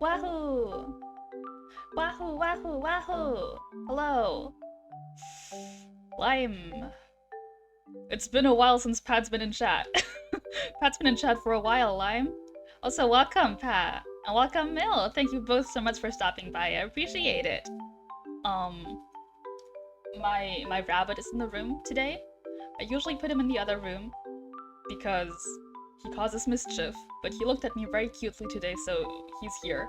Wahoo! Wahoo, wahoo, wahoo! Hello! Lime. It's been a while since Pat's been in chat. Pat's been in chat for a while, Lime. Also, welcome, Pat. And welcome, Mill. Thank you both so much for stopping by. I appreciate it. My rabbit is in the room today. I usually put him in the other room because he causes mischief, but he looked at me very cutely today, so he's here.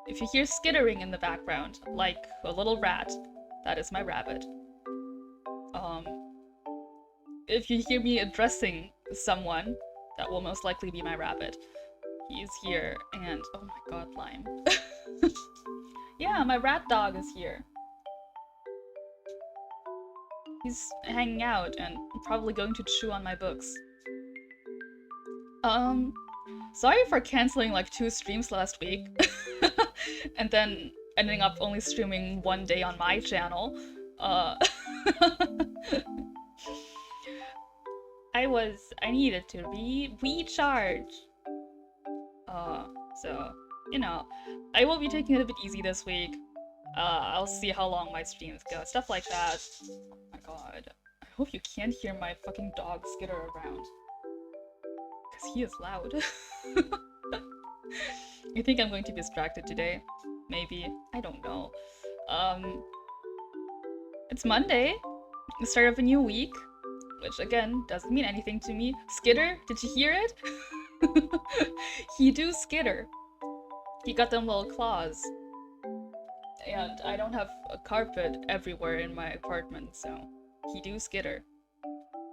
If you hear skittering in the background, like a little rat, that is my rabbit. If you hear me addressing someone, that will most likely be my rabbit. He is here, and oh my god, Lime. Yeah, my rat dog is here. He's hanging out and probably going to chew on my books. Sorry for canceling like 2 streams last week. And then ending up only streaming 1 day on my channel. I needed to recharge. So, you know, I will be taking it a bit easy this week. I'll see how long my streams go, stuff like that. Oh my god. I hope you can't hear my fucking dog skitter around. Because he is loud. I think I'm going to be distracted today. Maybe. I don't know. It's Monday, the start of a new week, which again, doesn't mean anything to me. Skitter? Did you hear it? He do skitter. He got them little claws. And I don't have a carpet everywhere in my apartment, so he do skitter.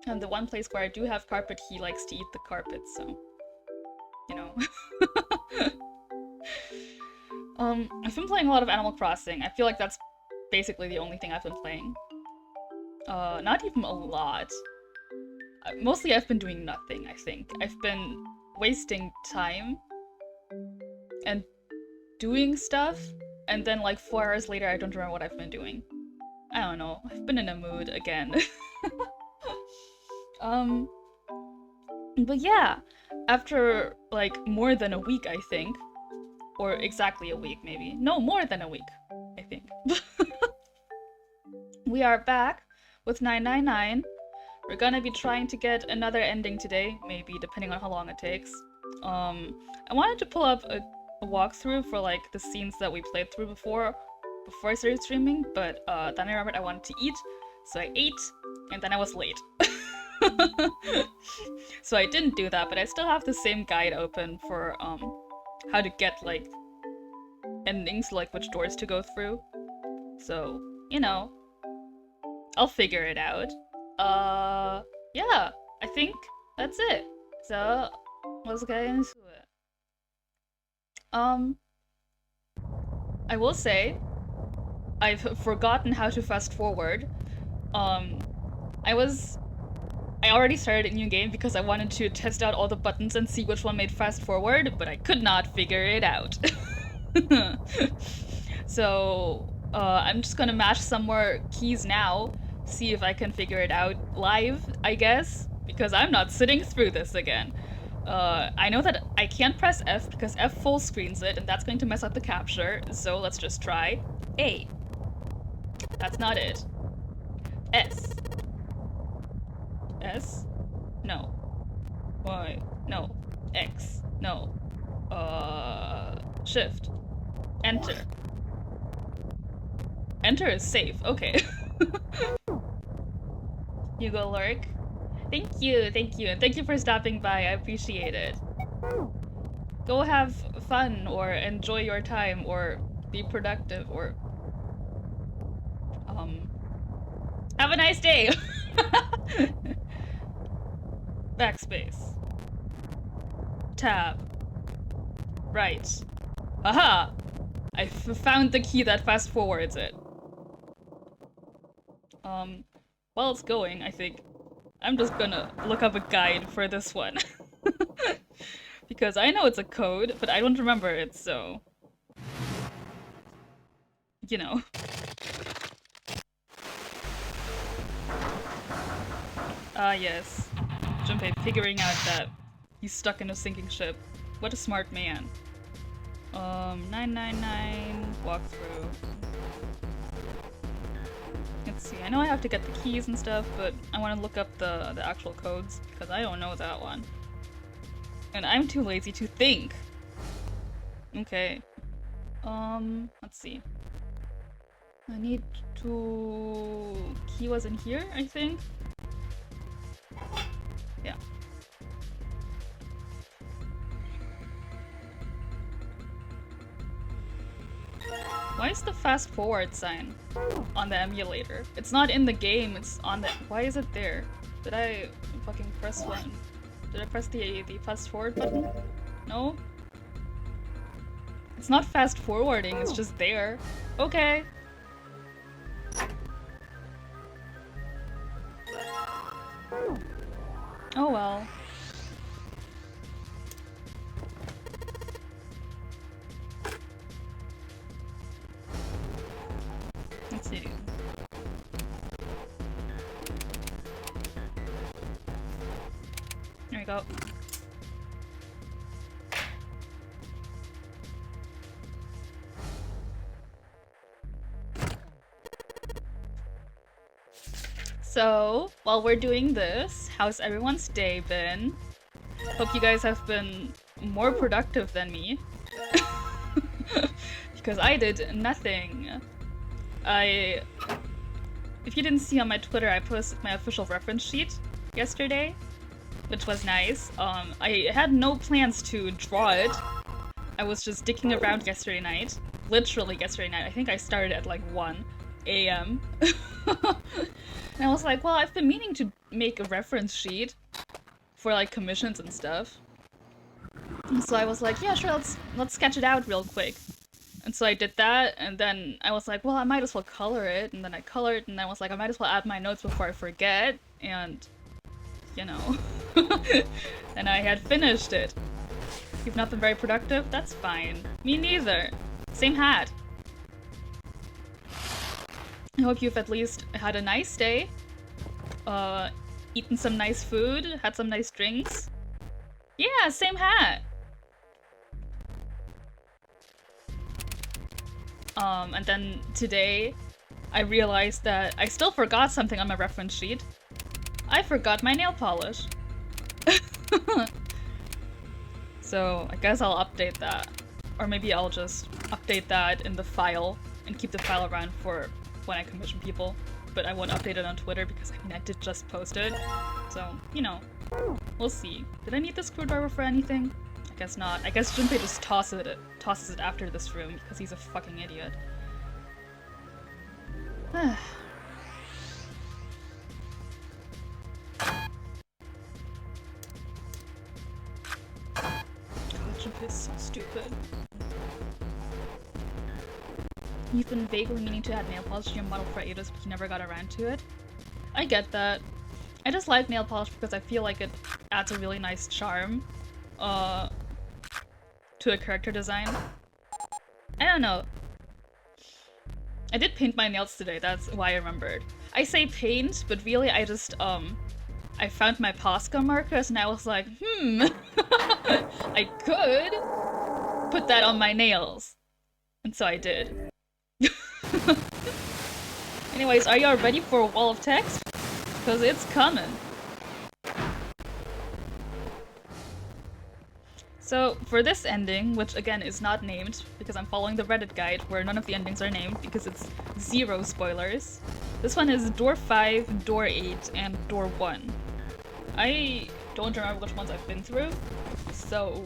And the one place where I do have carpet, he likes to eat the carpet, so... you know. I've been playing a lot of Animal Crossing. I feel like that's basically the only thing I've been playing. Not even a lot. Mostly I've been doing nothing, I think. I've been wasting time and doing stuff, and then like 4 hours later I don't remember what I've been doing. I don't know. I've been in a mood again. But yeah, after like more than a week, I think, or exactly a week maybe. No, more than a week, I think. We are back with 999. We're gonna be trying to get another ending today, maybe, depending on how long it takes. I wanted to pull up a walkthrough for like the scenes that we played through before I started streaming, but then I remembered I wanted to eat, so I ate, and then I was late. So I didn't do that, but I still have the same guide open for how to get like endings, like which doors to go through. So, you know, I'll figure it out. Yeah, I think that's it. So, let's get into it. I will say, I've forgotten how to fast forward. I already started a new game because I wanted to test out all the buttons and see which one made fast forward, but I could not figure it out. So, I'm just gonna mash some more keys now, see if I can figure it out live, I guess, because I'm not sitting through this again. I know that I can't press F because F full screens it, and that's going to mess up the capture, so let's just try A. That's not it. S. S? No. Y. No. X. No. Shift. Enter. Enter is safe. Okay. You go lurk. Thank you, and thank you for stopping by. I appreciate it. Go have fun, or enjoy your time, or be productive, or have a nice day. Backspace. Tab. Right. Aha! I found the key that fast forwards it. While it's going, I think I'm just gonna look up a guide for this one. Because I know it's a code, but I don't remember it, so... you know. Ah, yes. Junpei figuring out that he's stuck in a sinking ship. What a smart man. 999 walkthrough. Let's see, I know I have to get the keys and stuff, but I want to look up the actual codes, because I don't know that one. And I'm too lazy to think! Okay. Let's see. I need to... Key was in here, I think? Yeah. Why is the fast forward sign on the emulator? It's not in the game, it's on the... Why is it there? Did I fucking press one? Did I press the fast forward button? No? It's not fast forwarding, it's just there. Okay. Oh well. Let's see. There we go. So, while we're doing this, how's everyone's day been? Hope you guys have been more productive than me. Because I did nothing. If you didn't see on my Twitter, I posted my official reference sheet yesterday, which was nice. I had no plans to draw it. I was just dicking around yesterday night. Literally yesterday night. I think I started at like 1 AM. And I was like, well, I've been meaning to make a reference sheet for like commissions and stuff. And so I was like, yeah, sure, let's sketch it out real quick. And so I did that, and then I was like, well, I might as well color it, and then I colored, and then I was like, I might as well add my notes before I forget, and, you know. And I had finished it. You've not been very productive? That's fine. Me neither. Same hat. I hope you've at least had a nice day, eaten some nice food, had some nice drinks. Yeah, same hat! And then today, I realized that I still forgot something on my reference sheet. I forgot my nail polish. So, I guess I'll update that. Or maybe I'll just update that in the file and keep the file around for when I commission people. But I won't update it on Twitter because, I mean, I did just post it. So, you know, we'll see. Did I need the screwdriver for anything? I guess not. I guess Junpei just tosses it after this room because he's a fucking idiot. God, Junpei's so stupid. You've been vaguely meaning to add nail polish to your model for ages, but you never got around to it. I get that. I just like nail polish because I feel like it adds a really nice charm to a character design. I don't know. I did paint my nails today, that's why I remembered. I say paint, but really I just, I found my Posca markers and I was like, I could put that on my nails. And so I did. Anyways, are y'all ready for a wall of text? Because it's coming. So, for this ending, which again is not named, because I'm following the Reddit guide where none of the endings are named because it's 0 spoilers. This one is door 5, door 8, and door 1. I don't remember which ones I've been through, so...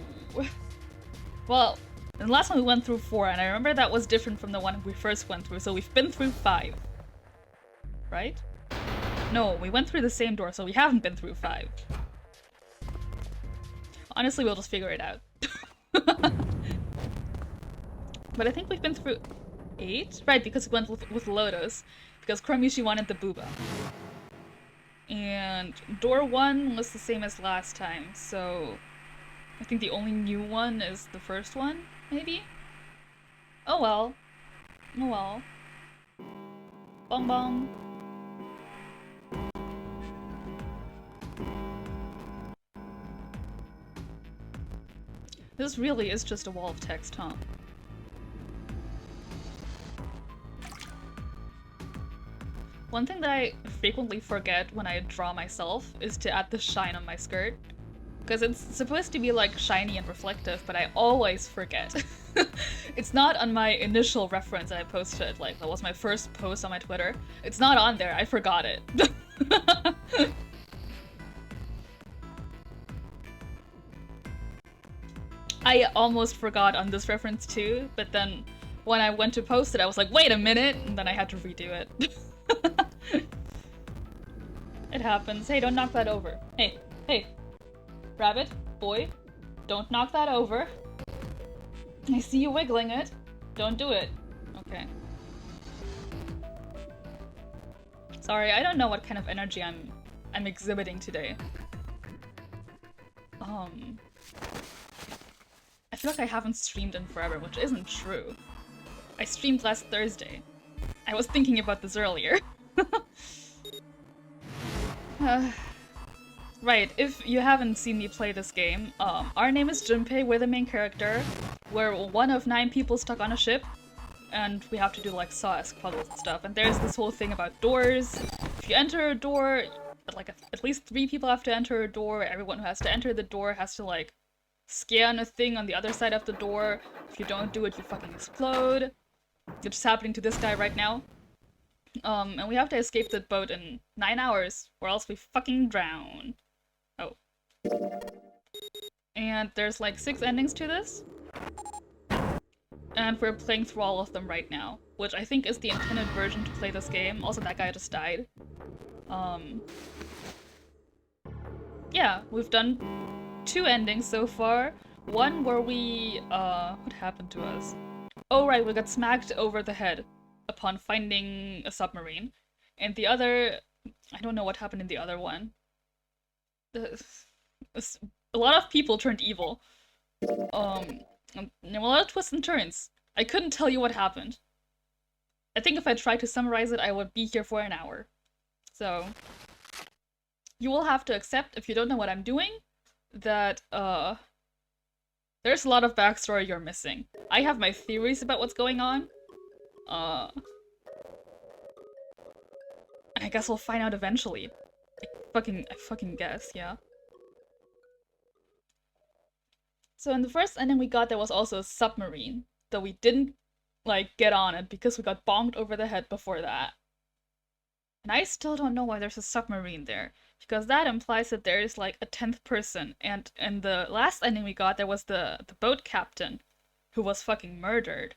Well, the last one we went through 4, and I remember that was different from the one we first went through, so we've been through 5. Right? No, we went through the same door, so we haven't been through 5. Honestly, we'll just figure it out. But I think we've been through 8? Right, because we went with Lotus. Because Chromushi wanted the booba. And door 1 was the same as last time, so... I think the only new one is the first one, maybe? Oh well. Oh well. Bong bong. This really is just a wall of text, huh? One thing that I frequently forget when I draw myself is to add the shine on my skirt. Because it's supposed to be like shiny and reflective, but I always forget. It's not on my initial reference that I posted, like that was my first post on my Twitter. It's not on there, I forgot it. I almost forgot on this reference too, but then when I went to post it, I was like, wait a minute, and then I had to redo it. It happens. Hey, don't knock that over. Hey, hey. Rabbit, boy, don't knock that over. I see you wiggling it. Don't do it. Okay. Sorry, I don't know what kind of energy I'm exhibiting today. I feel like I haven't streamed in forever, which isn't true. I streamed last Thursday. I was thinking about this earlier. Right, if you haven't seen me play this game, our name is Junpei, we're the main character. We're one of 9 people stuck on a ship, and we have to do like Saw-esque puzzles and stuff. And there's this whole thing about doors. If you enter a door, like at least 3 people have to enter a door. Everyone who has to enter the door has to like scan a thing on the other side of the door. If you don't do it, you fucking explode. Which is happening to this guy right now. And we have to escape the boat in 9 hours, or else we fucking drown. Oh. And there's like 6 endings to this. And we're playing through all of them right now, which I think is the intended version to play this game. Also, that guy just died. Yeah, we've done 2 endings so far. One where we, what happened to us? Oh right, we got smacked over the head upon finding a submarine. And the other, I don't know what happened in the other one. A lot of people turned evil. A lot of twists and turns. I couldn't tell you what happened. I think if I tried to summarize it, I would be here for an hour. So, you will have to accept, if you don't know what I'm doing, that, there's a lot of backstory you're missing. I have my theories about what's going on. And I guess we'll find out eventually. I fucking guess, yeah. So in the first ending we got, there was also a submarine, though we didn't, like, get on it because we got bonked over the head before that. And I still don't know why there's a submarine there, because that implies that there is, like, a 10th person, and in the last ending we got, there was the boat captain, who was fucking murdered.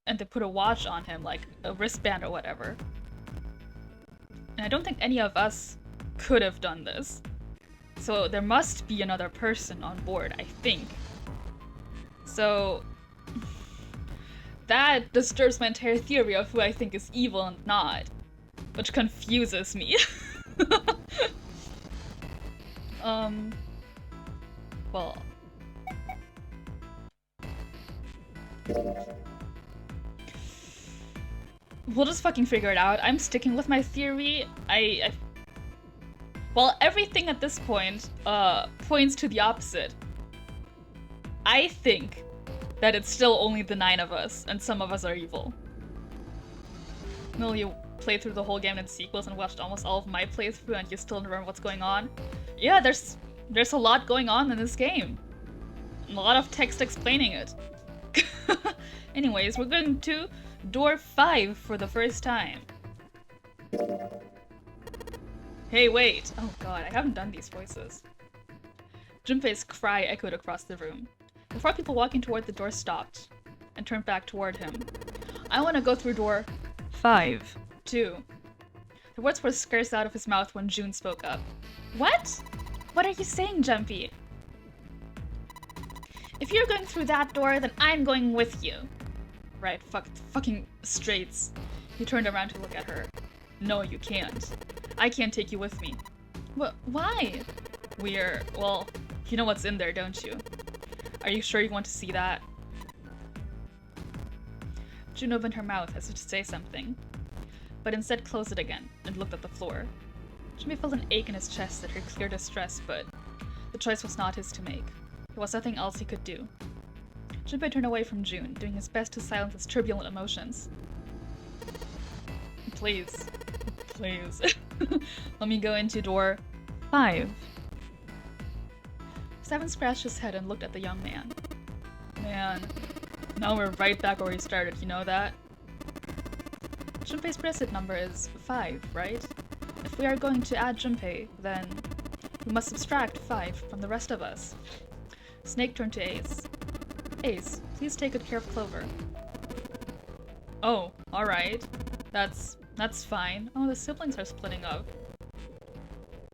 And they put a watch on him, like a wristband or whatever. And I don't think any of us could have done this. So there must be another person on board, I think. So that disturbs my entire theory of who I think is evil and not, which confuses me. Well. We'll just fucking figure it out. I'm sticking with my theory. Well, everything at this point points to the opposite. I think that it's still only the 9 of us, and some of us are evil. Will you play through the whole game in sequels and watched almost all of my playthrough and you still don't remember what's going on? Yeah, there's a lot going on in this game. And a lot of text explaining it. Anyways, we're going to door 5 for the first time. Hey, wait! Oh god, I haven't done these voices. Junpei's cry echoed across the room. The 4 people walking toward the door stopped and turned back toward him. I want to go through door 5, too. The words were scarce out of his mouth when June spoke up. What? What are you saying, Junpei? If you're going through that door, then I'm going with you. Right, fucking straights. He turned around to look at her. No, you can't. I can't take you with me. Why? Well, you know what's in there, don't you? Are you sure you want to see that? June opened her mouth as if to say something, but instead closed it again and looked at the floor. Junpei felt an ache in his chest at her clear distress, but the choice was not his to make. There was nothing else he could do. Junpei turned away from June, doing his best to silence his turbulent emotions. Please. Please. Let me go into door 5. 7 scratched his head and looked at the young man. Man, now we're right back where we started, you know that? Junpei's bracelet number is 5, right? If we are going to add Junpei, then we must subtract 5 from the rest of us. Snake turned to Ace. Ace, please take good care of Clover. Oh, alright. That's fine. Oh, the siblings are splitting up.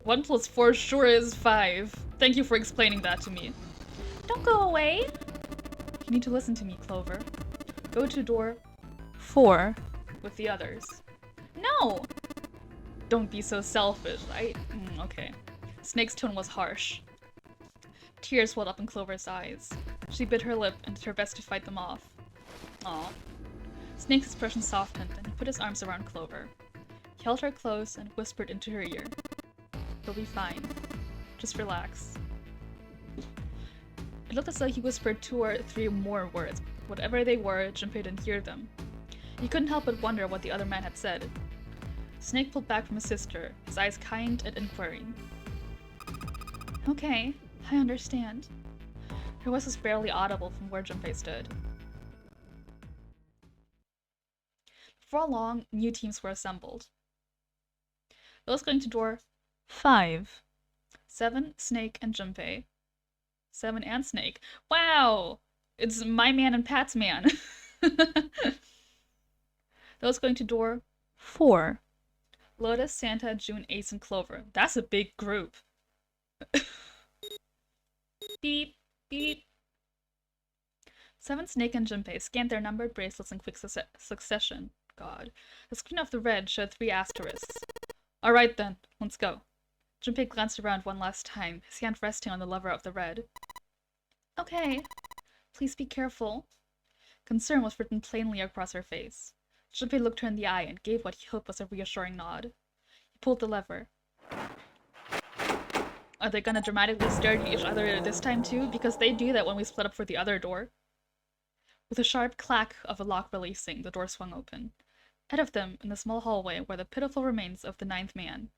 1 + 4 sure is 5. Thank you for explaining that to me. Don't go away! You need to listen to me, Clover. Go to door 4 with the others. No! Don't be so selfish. Okay. Snake's tone was harsh. Tears welled up in Clover's eyes. She bit her lip and did her best to fight them off. Aw. Snake's expression softened and he put his arms around Clover. He held her close and whispered into her ear. You'll be fine. Just relax. It looked as though he whispered 2 or 3 more words. Whatever they were, Junpei didn't hear them. He couldn't help but wonder what the other man had said. Snake pulled back from his sister, his eyes kind and inquiring. Okay, I understand. Her voice was barely audible from where Junpei stood. Before long, new teams were assembled. Those going to door 5. 7, Snake, and Junpei. 7 and Snake. Wow! It's my man and Pat's man. Those going to door 4. Lotus, Santa, June, Ace, and Clover. That's a big group. Beep, beep. 7, Snake, and Junpei scanned their numbered bracelets in quick succession. God. The screen of the red showed 3 asterisks. Alright then, let's go. Junpei glanced around one last time, his hand resting on the lever of the red. Okay. Please be careful. Concern was written plainly across her face. Junpei looked her in the eye and gave what he hoped was a reassuring nod. He pulled the lever. Are they gonna dramatically stare at each other this time too? Because they do that when we split up for the other door. With a sharp clack of a lock releasing, the door swung open. Ahead of them, in the small hallway, were the pitiful remains of the 9th man.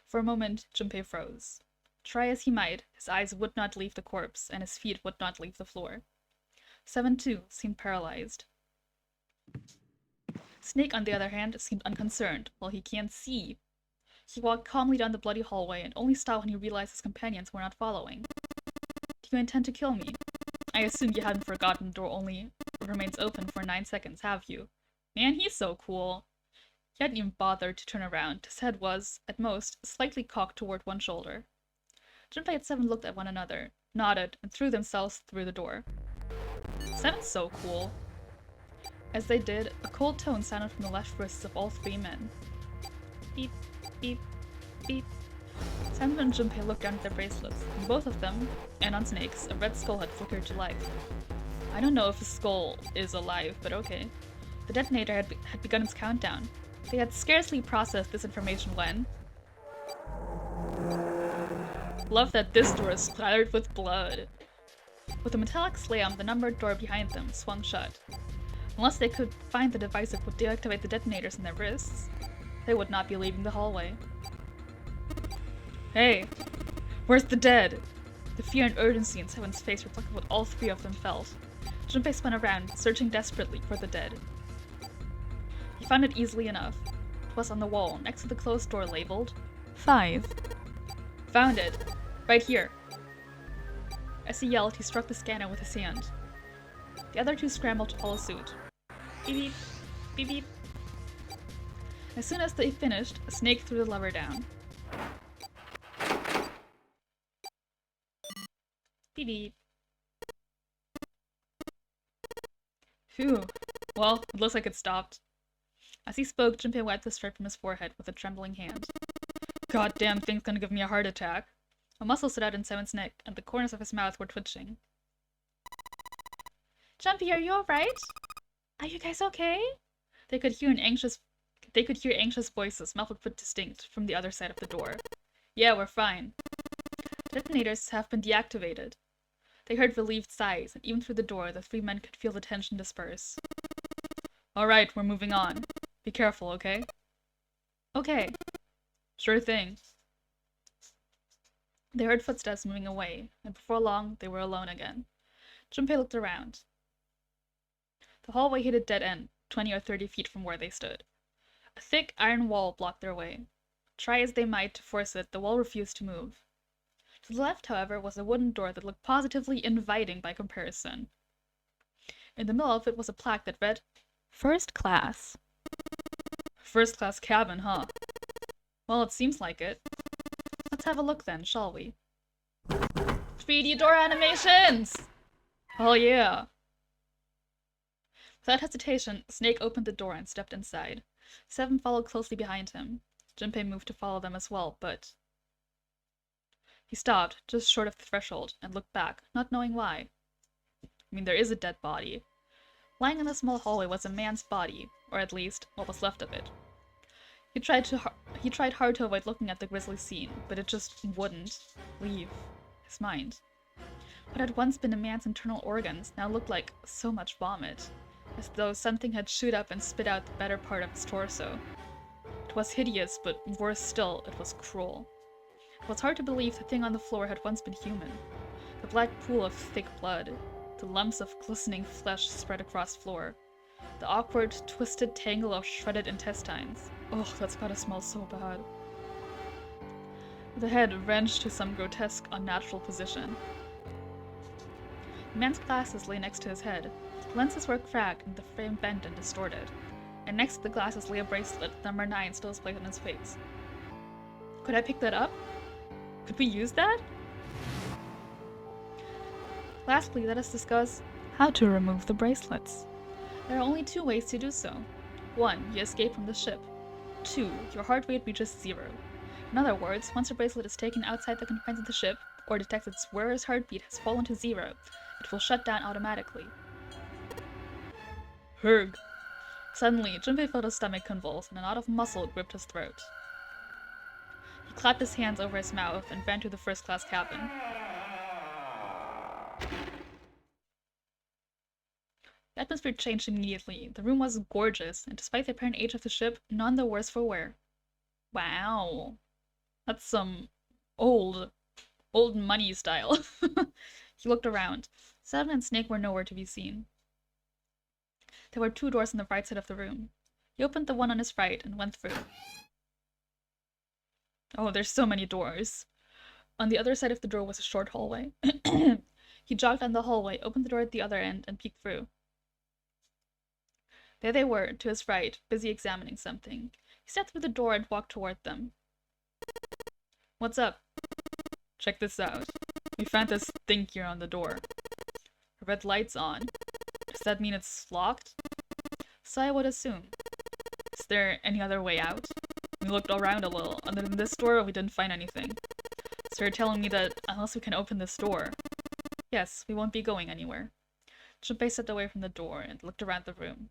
For a moment, Junpei froze. Try as he might, his eyes would not leave the corpse, and his feet would not leave the floor. 7 too seemed paralyzed. Snake, on the other hand, seemed unconcerned. Well, he can't see. He walked calmly down the bloody hallway and only stopped when he realized his companions were not following. Do you intend to kill me? I assume you hadn't forgotten the door only remains open for 9 seconds, have you? Man, he's so cool. He hadn't even bothered to turn around. His head was, at most, slightly cocked toward one shoulder. Junpei and 7 looked at one another, nodded, and threw themselves through the door. 7's so cool. As they did, a cold tone sounded from the left wrists of all 3 men. Beep, beep, beep. 7 and Junpei looked down at their bracelets. On both of them, and on Snake's, a red skull had flickered to life. I don't know if the skull is alive, but okay. The detonator had begun its countdown. They had scarcely processed this information when... Love that this door is splattered with blood. With a metallic slam, the numbered door behind them swung shut. Unless they could find the device that would deactivate the detonators in their wrists, they would not be leaving the hallway. Hey! Where's the dead? The fear and urgency in 7's face reflected what all 3 of them felt. Junpei spun around, searching desperately for the dead. He found it easily enough. It was on the wall, next to the closed door labeled 5. Found it! Right here! As he yelled, he struck the scanner with his hand. The other 2 scrambled to follow suit. Beep beep, beep beep. As soon as they finished, a Snake threw the lever down. Beep beep. Phew. Well, it looks like it stopped. As he spoke, Junpei wiped the sweat from his forehead with a trembling hand. Goddamn thing's gonna give me a heart attack. A muscle stood out in 7's neck, and the corners of his mouth were twitching. Junpei, are you alright? Are you guys okay? They could hear anxious voices, muffled but distinct, from the other side of the door. Yeah, we're fine. The detonators have been deactivated. They heard relieved sighs, and even through the door, the three men could feel the tension disperse. Alright, we're moving on. Be careful, okay? Okay. Sure thing. They heard footsteps moving away, and before long, they were alone again. Junpei looked around. The hallway hit a dead end, 20 or 30 feet from where they stood. A thick iron wall blocked their way. Try as they might to force it, the wall refused to move. To the left, however, was a wooden door that looked positively inviting by comparison. In the middle of it was a plaque that read, First Class. First class cabin, huh? Well, it seems like it. Let's have a look then, shall we? 3D door animations! Oh yeah! Without hesitation, Snake opened the door and stepped inside. Seven followed closely behind him. Junpei moved to follow them as well, but... He stopped, just short of the threshold, and looked back, not knowing why. I mean, there is a dead body. Lying in the small hallway was a man's body, or at least, what was left of it. He tried hard to avoid looking at the grisly scene, but it just wouldn't leave his mind. What had once been a man's internal organs now looked like so much vomit, as though something had chewed up and spit out the better part of his torso. It was hideous, but worse still, it was cruel. It was hard to believe the thing on the floor had once been human. The black pool of thick blood, the lumps of glistening flesh spread across the floor, the awkward, twisted tangle of shredded intestines. Oh, that's gotta smell so bad. The head wrenched to some grotesque, unnatural position. The man's glasses lay next to his head. The lenses were cracked and the frame bent and distorted. And next to the glasses lay a bracelet, number 9 still displayed on his face. Could I pick that up? Could we use that? Lastly, let us discuss how to remove the bracelets. There are only 2 ways to do so. 1. You escape from the ship. 2. Your heart rate reaches 0. In other words, once a bracelet is taken outside the confines of the ship, or detects its wearer's heartbeat has fallen to 0, it will shut down automatically. Herg. Suddenly, Junpei felt his stomach convulse, and a knot of muscle gripped his throat. He clapped his hands over his mouth and ran to the first-class cabin. The atmosphere changed immediately. The room was gorgeous, and despite the apparent age of the ship, none the worse for wear. Wow. That's some old money style. He looked around. Seven and Snake were nowhere to be seen. There were 2 doors on the right side of the room. He opened the one on his right and went through. Oh, there's so many doors. On the other side of the door was a short hallway. He jogged down the hallway, opened the door at the other end, and peeked through. There they were, to his right, busy examining something. He stepped through the door and walked toward them. What's up? Check this out. We found this thing here on the door. The red light's on. Does that mean it's locked? So I would assume. Is there any other way out? We looked around a little. Other than this door, we didn't find anything. So you're telling me that unless we can open this door... Yes, we won't be going anywhere. Junpei stepped away from the door and looked around the room.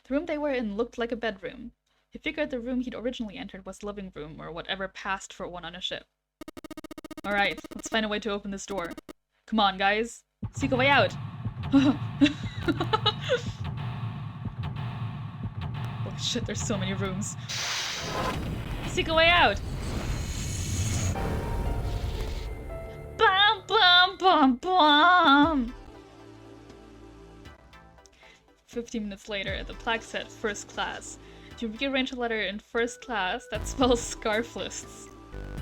The room they were in looked like a bedroom. He figured the room he'd originally entered was the living room, or whatever passed for one on a ship. Alright, let's find a way to open this door. Come on, guys. Seek a way out! Holy shit, there's so many rooms. Seek a way out! Bum bum bum bum! 15 minutes later, the plaque said first class. If you rearrange a letter in first class, that spells scarflists.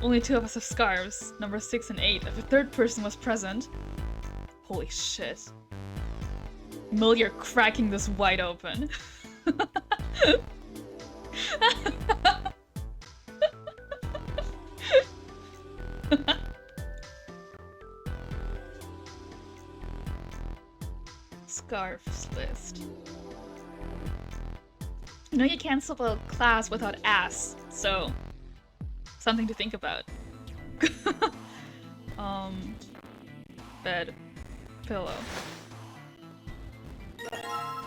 Only 2 of us have scarves, number 6 and 8, if a 3rd person was present. Holy shit. Mill, you're cracking this wide open. Scarves list. You know you can't spell class without ass, so something to think about. Bed. Pillow.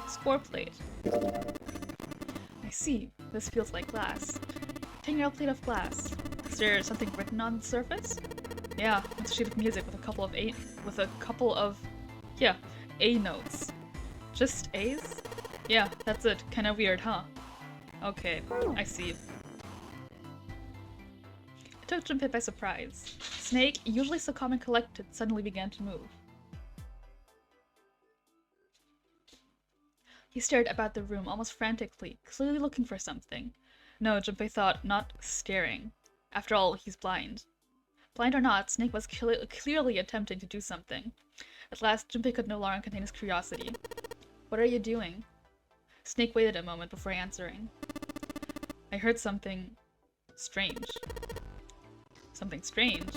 Score plate. I see. This feels like glass. 10-year-old plate of glass. Is there something written on the surface? Yeah, it's a sheet of music with a couple of yeah, A notes. Just A's? Yeah, that's it. Kinda weird, huh? Okay, I see. It took Junpei by surprise. Snake, usually so calm and collected, suddenly began to move. He stared about the room almost frantically, clearly looking for something. No, Junpei thought, not staring. After all, he's blind. Blind or not, Snake was clearly attempting to do something. At last, Junpei could no longer contain his curiosity. What are you doing? Snake waited a moment before answering. I heard something strange. Something strange?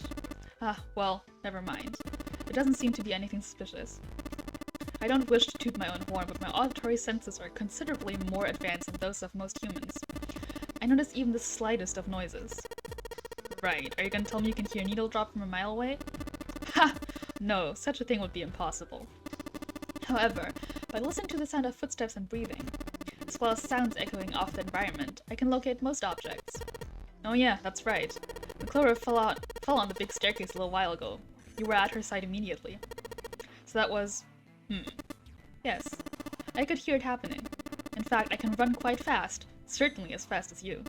Ah, well, never mind. It doesn't seem to be anything suspicious. I don't wish to toot my own horn, but my auditory senses are considerably more advanced than those of most humans. I notice even the slightest of noises. Right, are you gonna tell me you can hear a needle drop from a mile away? Ha! No, such a thing would be impossible. However, by listening to the sound of footsteps and breathing, as well as sounds echoing off the environment, I can locate most objects. Oh yeah, that's right. The Clover fell on the big staircase a little while ago. You were at her side immediately. So that was... Yes. I could hear it happening. In fact, I can run quite fast, certainly as fast as you.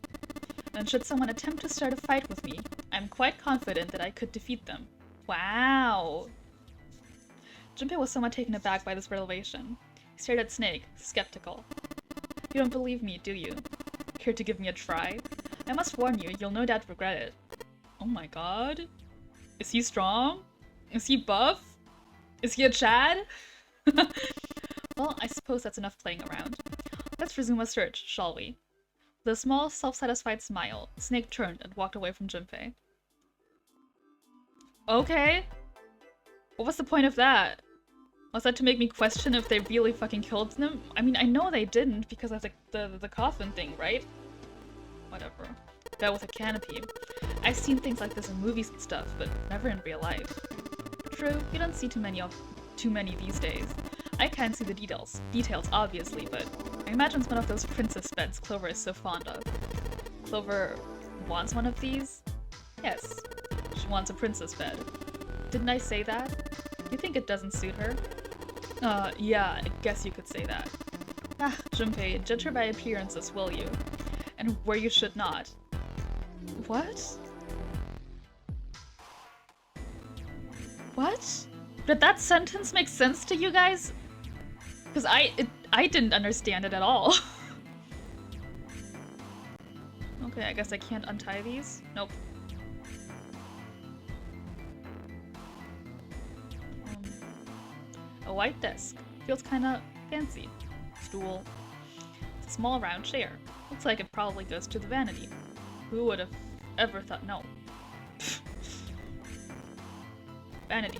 And should someone attempt to start a fight with me, I'm quite confident that I could defeat them. Wow! Junpei was somewhat taken aback by this revelation. He stared at Snake, skeptical. You don't believe me, do you? Care to give me a try? I must warn you, you'll no doubt regret it. Oh my god? Is he strong? Is he buff? Is he a Chad? Well, I suppose that's enough playing around. Let's resume a search, shall we? With a small, self-satisfied smile, Snake turned and walked away from Junpei. Okay. What was the point of that? Was that to make me question if they really fucking killed them? I mean, I know they didn't because of the coffin thing, right? Whatever. That with a canopy. I've seen things like this in movies and stuff, but never in real life. True, you don't see too many these days. I can't see the details obviously, but I imagine it's one of those princess beds Clover is so fond of. Clover wants one of these? Yes, she wants a princess bed. Didn't I say that? You think it doesn't suit her? Yeah, I guess you could say that. Ah, Junpei, judge her by appearances, will you? And where you should not. What? What? Did that sentence make sense to you guys? Because I didn't understand it at all. Okay, I guess I can't untie these? Nope. A white desk. Feels kinda fancy. Stool. It's a small round chair. Looks like it probably goes to the vanity. Who would have ever thought? No. Vanity.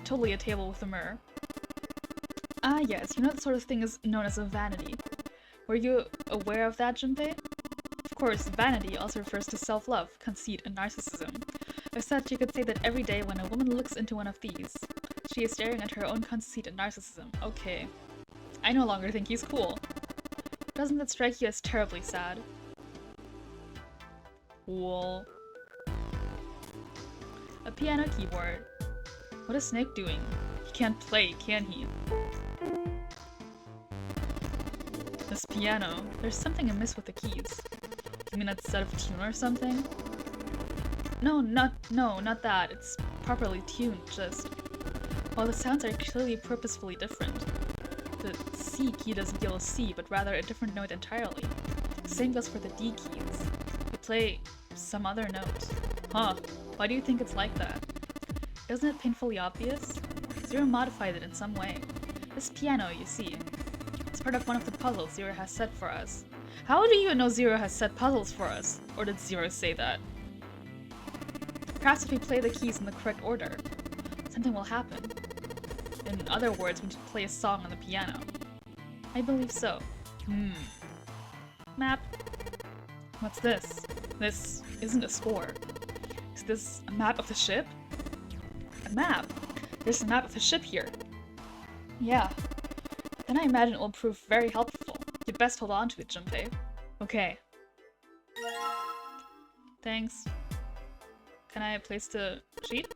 Totally a table with a mirror. Ah yes, you know that sort of thing is known as a vanity. Were you aware of that, Junpei? Of course, vanity also refers to self-love, conceit, and narcissism. As such, you could say that every day when a woman looks into one of these, she is staring at her own conceit and narcissism. Okay. I no longer think he's cool. Doesn't that strike you as terribly sad? Cool. A piano keyboard. What is Snake doing? He can't play, can he? This piano. There's something amiss with the keys. You mean it's out of tune or something? No, not that. It's properly tuned, just... Well, the sounds are clearly purposefully different. The C key doesn't deal a C, but rather a different note entirely. Same goes for the D keys. They play some other note. Huh. Why do you think it's like that? Isn't it painfully obvious? Zero modified it in some way. This piano, you see, it's part of one of the puzzles Zero has set for us. How do you know Zero has set puzzles for us? Or did Zero say that? Perhaps if we play the keys in the correct order, something will happen. In other words, we need to play a song on the piano. I believe so. Map. What's this? This isn't a score. Is this a map of the ship? A map? There's a map of the ship here. Yeah. Then I imagine it will prove very helpful. You'd best hold on to it, Junpei. Okay. Thanks. Can I place the sheet?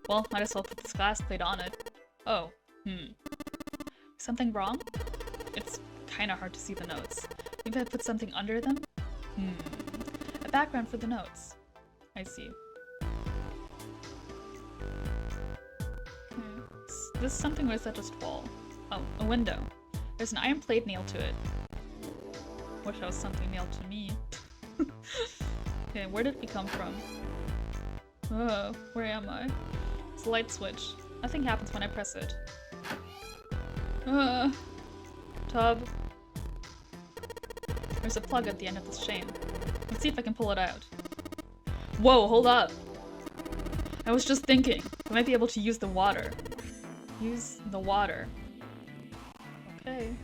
Well, might as well put this glass plate on it. Oh, Something wrong? It's kinda hard to see the notes. Maybe I put something under them? A background for the notes. I see. Is this something or is that just wall? Oh, a window. There's an iron plate nailed to it. Wish I was something nailed to me. Okay, where did we come from? Oh, where am I? It's a light switch. Nothing happens when I press it. Tub. There's a plug at the end of this chain. Let's see if I can pull it out. Whoa, hold up! I was just thinking, I might be able to use the water. Use the water. Okay.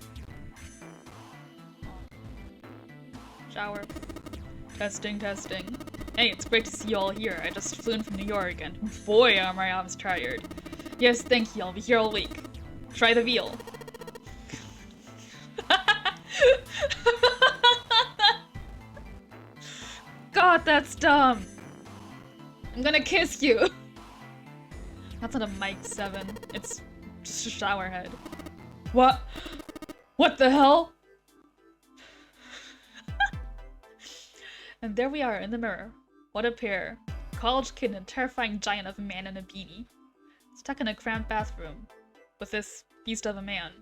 Shower. Testing, testing. Hey, it's great to see you all here. I just flew in from New York and boy are my arms tired. Yes, thank you. I'll be here all week. Try the veal. God, that's dumb. I'm gonna kiss you. That's not a mic 7. It's just a shower head. What? What the hell? And there we are in the mirror. What a pair. College kid and a terrifying giant of a man in a beanie. Stuck in a cramped bathroom. With this beast of a man.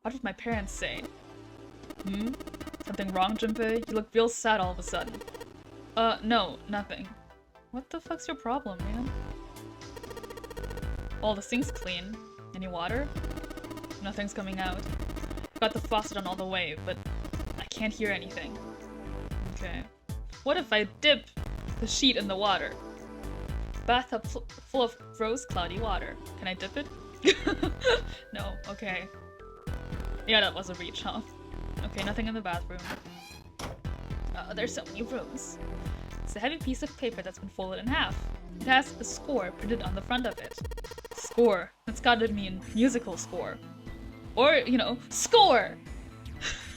What did my parents say? Something wrong, Junpei? You look real sad all of a sudden. No, nothing. What the fuck's your problem, man? Well, the sink's clean. Any water? Nothing's coming out. Got the faucet on all the way, but I can't hear anything. Okay. What if I dip the sheet in the water? Bathtub full of gross, cloudy water. Can I dip it? No, okay. Yeah, that was a reach, huh? Okay, nothing in the bathroom. There's so many rooms. It's a heavy piece of paper that's been folded in half. It has a score printed on the front of it. Score. That's gotta mean musical score. Or, you know, score!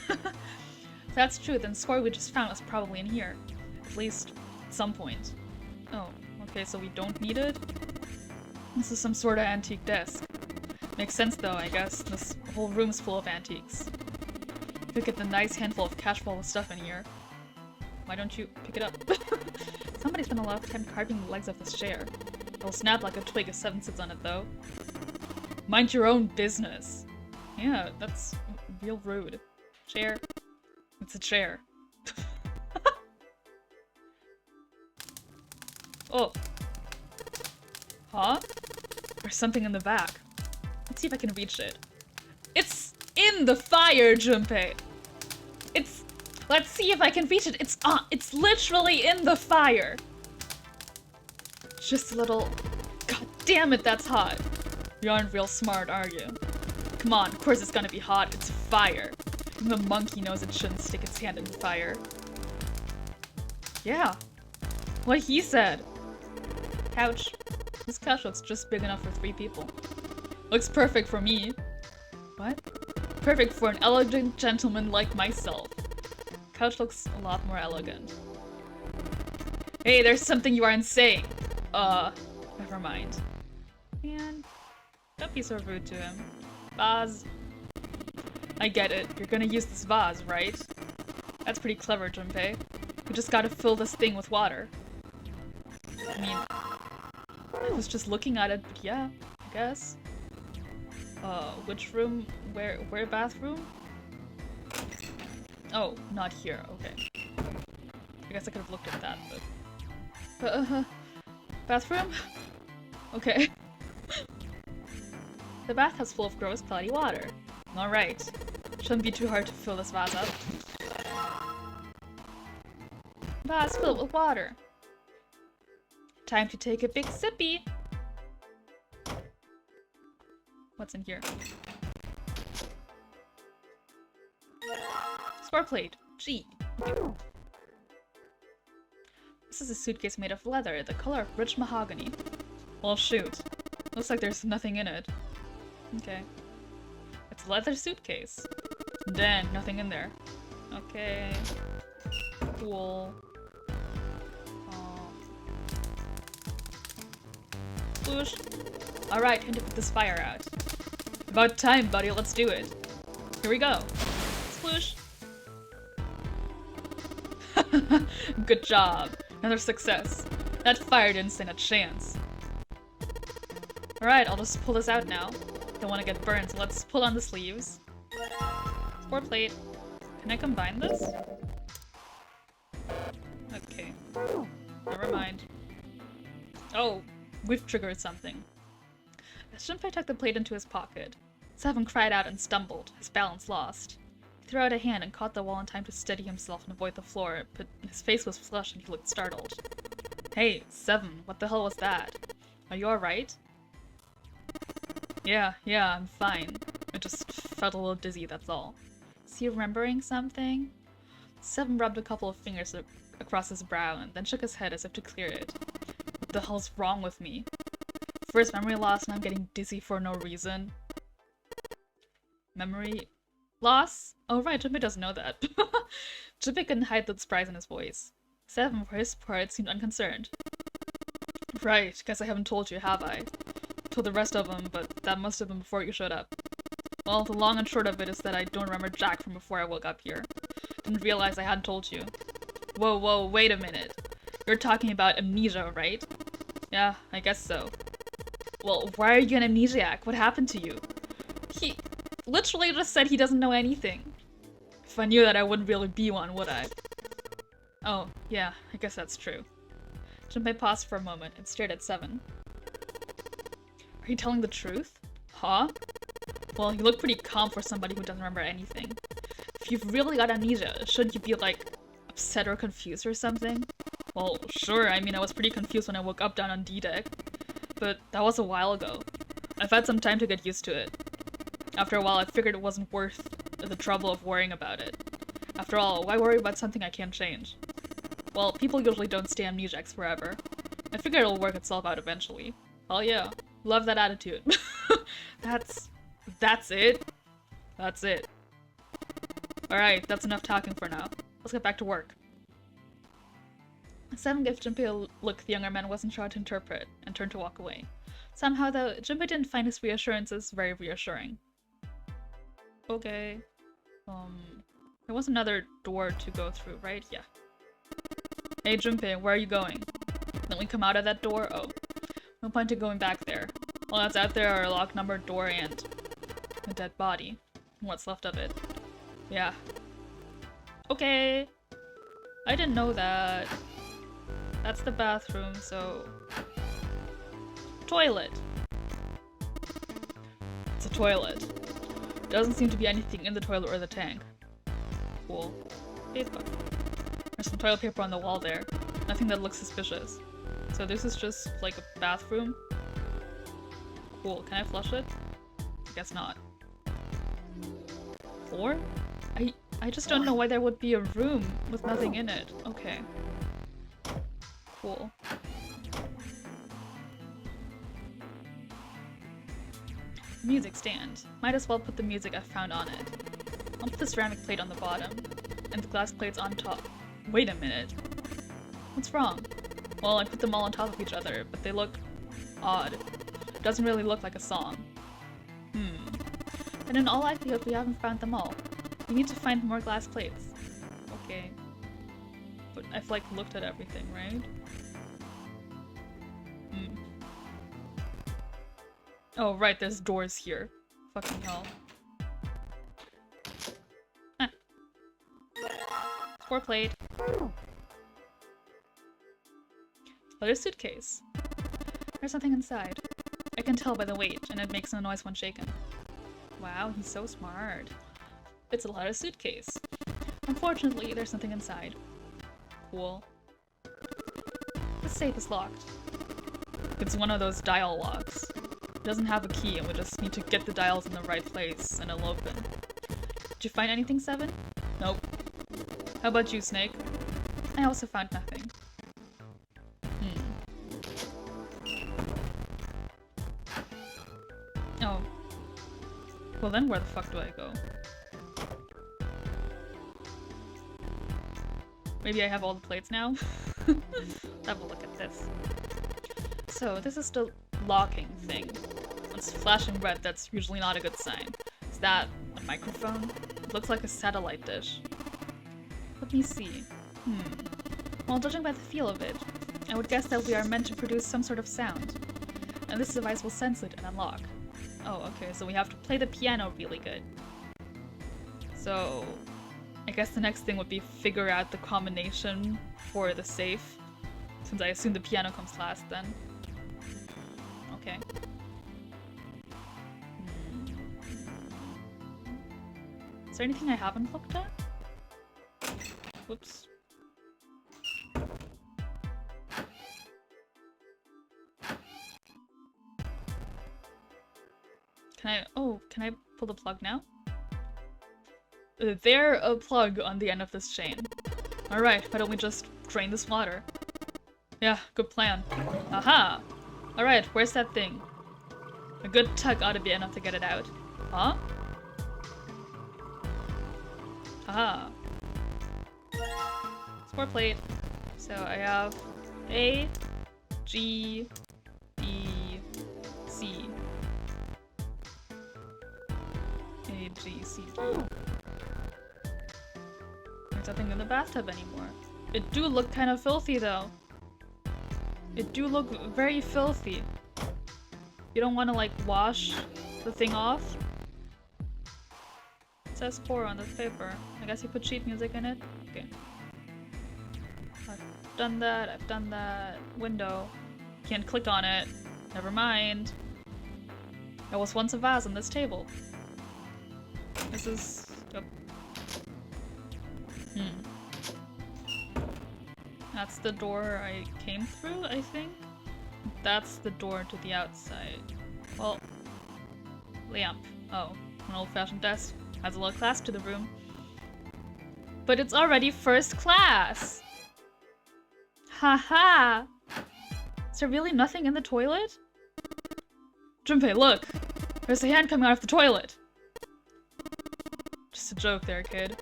If that's true, then score we just found was probably in here. At least, at some point. Oh, okay, so we don't need it? This is some sort of antique desk. Makes sense though, I guess. This whole room's full of antiques. Could get the nice handful of cash full of stuff in here. Why don't you pick it up? Somebody spent a lot of time carving the legs of this chair. It'll snap like a twig if 7 sits on it though. Mind your own business. Yeah, that's real rude. Chair. It's a chair. Oh. Huh? There's something in the back. Let's see if I can reach it. It's in the fire, Junpei! Let's see if I can reach it. It's literally in the fire! Just a little... God damn it, that's hot. You aren't real smart, are you? Come on, of course it's gonna be hot. It's fire. Even the monkey knows it shouldn't stick its hand in the fire. Yeah. What he said. Couch. This couch looks just big enough for 3 people. Looks perfect for me. What? Perfect for an elegant gentleman like myself. Couch looks a lot more elegant. Hey, there's something you aren't saying. Never mind. Man, don't be so rude to him. Vase. I get it. You're gonna use this vase, right? That's pretty clever, Junpei. We just gotta fill this thing with water. I mean, I was just looking at it, but yeah, I guess. Which room? Where bathroom? Oh, not here, okay. I guess I could have looked at that, but... bathroom? Okay. The bathtub's full of gross, cloudy water. Alright. Shouldn't be too hard to fill this vase up. Vase filled with water. Time to take a big sippy! What's in here? Score plate. G. Okay. This is a suitcase made of leather, the color of rich mahogany. Well, shoot. Looks like there's nothing in it. Okay. It's a leather suitcase. Dang, nothing in there. Okay. Cool. Sploosh. Alright, time to put this fire out. About time, buddy, let's do it. Here we go. Sploosh. Good job. Another success. That fire didn't stand a chance. Alright, I'll just pull this out now. Don't want to get burned, so let's pull on the sleeves. Sport plate. Can I combine this? Okay. Never mind. Oh, we've triggered something. As Junpei tucked the plate into his pocket, Seven cried out and stumbled, his balance lost. He threw out a hand and caught the wall in time to steady himself and avoid the floor, but his face was flushed and he looked startled. Hey, Seven, what the hell was that? Are you alright? Yeah, I'm fine. I just felt a little dizzy, that's all. Is he remembering something? Seven rubbed a couple of fingers across his brow and then shook his head as if to clear it. What the hell's wrong with me? First memory loss and I'm getting dizzy for no reason. Memory loss? Oh right, Junpei doesn't know that. Junpei couldn't hide the surprise in his voice. Seven, for his part, seemed unconcerned. Right, guess I haven't told you, have I? Told the rest of them, but that must have been before you showed up. Well, the long and short of it is that I don't remember Jack from before I woke up here. Didn't realize I hadn't told you. Whoa, wait a minute. You're talking about amnesia, right? Yeah, I guess so. Well, why are you an amnesiac? What happened to you? He literally just said he doesn't know anything. If I knew that, I wouldn't really be one, would I? Oh, yeah, I guess that's true. Junpei paused for a moment and stared at Seven. Are you telling the truth? Huh? Well, you look pretty calm for somebody who doesn't remember anything. If you've really got amnesia, shouldn't you be, like, upset or confused or something? Well, sure, I mean, I was pretty confused when I woke up down on D-Deck. But that was a while ago. I've had some time to get used to it. After a while, I figured it wasn't worth the trouble of worrying about it. After all, why worry about something I can't change? Well, people usually don't stay amnesiacs forever. I figure it'll work itself out eventually. Oh yeah, love that attitude. That's it? That's it. Alright, that's enough talking for now. Let's get back to work. Seven gave Junpei a look the younger man wasn't sure how to interpret, and turned to walk away. Somehow, though, Junpei didn't find his reassurances very reassuring. Okay. There was another door to go through, right? Yeah. Hey Junpei, where are you going? Then we come out of that door? Oh. No point in going back there. All that's out there are a locked numbered door and a dead body. What's left of it. Yeah. Okay. I didn't know that. That's the bathroom, so... Toilet. It's a toilet. Doesn't seem to be anything in the toilet or the tank. Cool. Facebook. There's some toilet paper on the wall there. Nothing that looks suspicious. So this is just like a bathroom. Cool. Can I flush it? I guess not. Floor? I just don't know why there would be a room with nothing in it. Okay. Cool. Music stand. Might as well put the music I found on it. I'll put the ceramic plate on the bottom, and the glass plates on top. Wait a minute. What's wrong? Well, I put them all on top of each other, but they look odd. It doesn't really look like a song. And in all likelihood, we haven't found them all. We need to find more glass plates. Okay. But I've like looked at everything, right? Oh, right, there's doors here. Fucking hell. Ah. Sport plate. Leather suitcase. There's something inside. I can tell by the weight, and it makes no noise when shaken. Wow, he's so smart. It's a leather suitcase. Unfortunately, there's something inside. Cool. The safe is locked. It's one of those dial locks. It doesn't have a key, and we just need to get the dials in the right place, and it'll open. Did you find anything, Seven? Nope. How about you, Snake? I also found nothing. Oh. Well then where the fuck do I go? Maybe I have all the plates now? Let's have a look at this. So this is the locking thing. It's flashing red, that's usually not a good sign. Is that a microphone? It looks like a satellite dish. Let me see. Well, judging by the feel of it, I would guess that we are meant to produce some sort of sound. And this device will sense it and unlock. Oh, okay, so we have to play the piano really good. So, I guess the next thing would be figure out the combination for the safe. Since I assume the piano comes last then. Okay. Is there anything I haven't looked at? Whoops. Can I pull the plug now? There a plug on the end of this chain. Alright, why don't we just drain this water? Yeah, good plan. Aha! Alright, where's that thing? A good tug ought to be enough to get it out. Huh? Aha. Score plate. So I have A, G, B, C. A, G, C, D. There's nothing in the bathtub anymore. It do look kind of filthy though. It do look very filthy. You don't want to like wash the thing off? It says 4 on this paper. I guess you put sheet music in it? Okay. I've done that, I've done that. Window. Can't click on it. Never mind. There was once a vase on this table. This is... Oh. That's the door I came through, I think? That's the door to the outside. Well... Lamp. Oh, an old-fashioned desk. Adds a little class to the room. But it's already first class! Haha! Is there really nothing in the toilet? Junpei, look! There's a hand coming out of the toilet! Just a joke there, kid.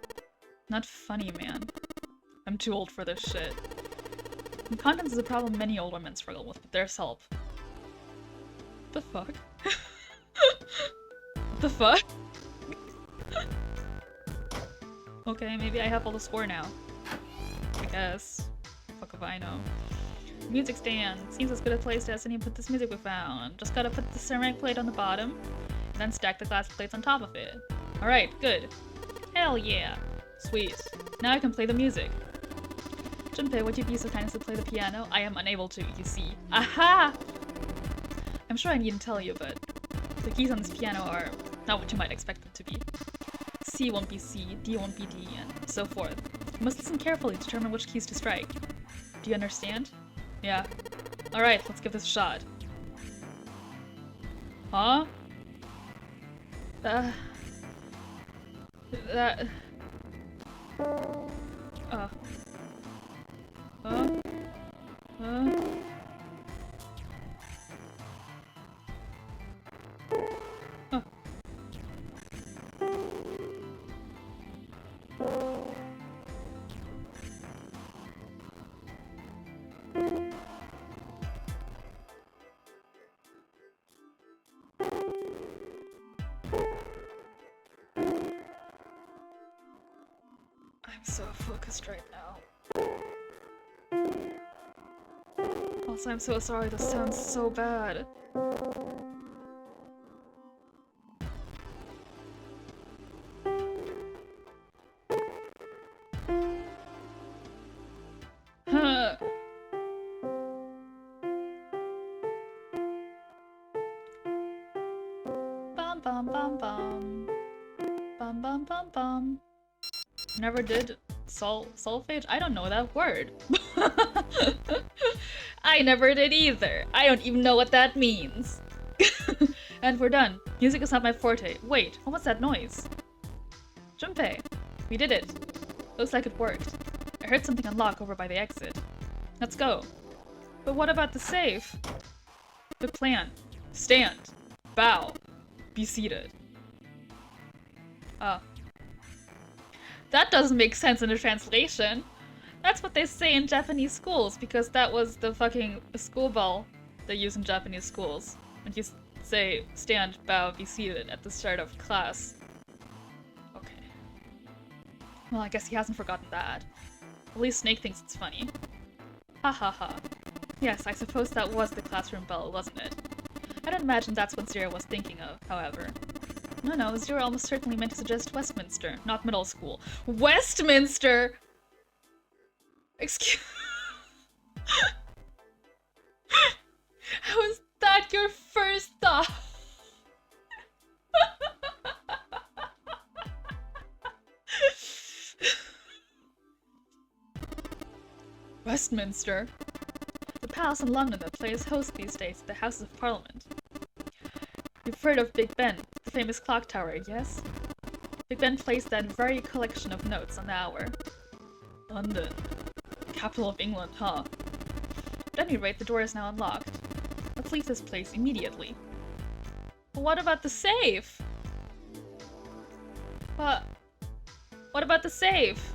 Not funny, man. I'm too old for this shit. Incontinence is a problem many older men struggle with, but there's help. The fuck? The fuck? Okay, maybe I have all the score now. I guess. Fuck if I know. Music stand. Seems as good a place as any to put this music we found. Just gotta put the ceramic plate on the bottom, and then stack the glass plates on top of it. Alright, good. Hell yeah. Sweet. Now I can play the music. Junpei, would you be so kind as to play the piano? I am unable to, you see. Aha! I'm sure I needn't tell you, but the keys on this piano are not what you might expect them to be. C won't be C, D won't be D, and so forth. You must listen carefully to determine which keys to strike. Do you understand? Yeah. Alright, let's give this a shot. Huh? That... I'm so focused right now. Also, I'm so sorry, this sounds so bad. Bum bum bum bum. Bum bum bum bum. Never did solfege? I don't know that word. I never did either. I don't even know what that means. And we're done. Music is not my forte. Wait, what was that noise? Junpei, we did it. Looks like it worked. I heard something unlock over by the exit. Let's go. But what about the safe? Good plan. Stand. Bow. Be seated. That doesn't make sense in a translation. That's what they say in Japanese schools, because that was the fucking school bell they use in Japanese schools. When you say stand, bow, be seated at the start of class. Okay. Well, I guess he hasn't forgotten that. At least Snake thinks it's funny. Ha ha ha. Yes, I suppose that was the classroom bell, wasn't it? I don't imagine that's what Zero was thinking of, however. No, Zero almost certainly meant to suggest Westminster, not middle school. Westminster?! Excuse... How is that your first thought? Westminster? The palace in London that plays host these days at the Houses of Parliament. You've heard of Big Ben, the famous clock tower, yes? Big Ben plays that very collection of notes on the hour. London. Capital of England, huh? At any rate, the door is now unlocked. Let's leave this place immediately. But what about the safe? What about the safe?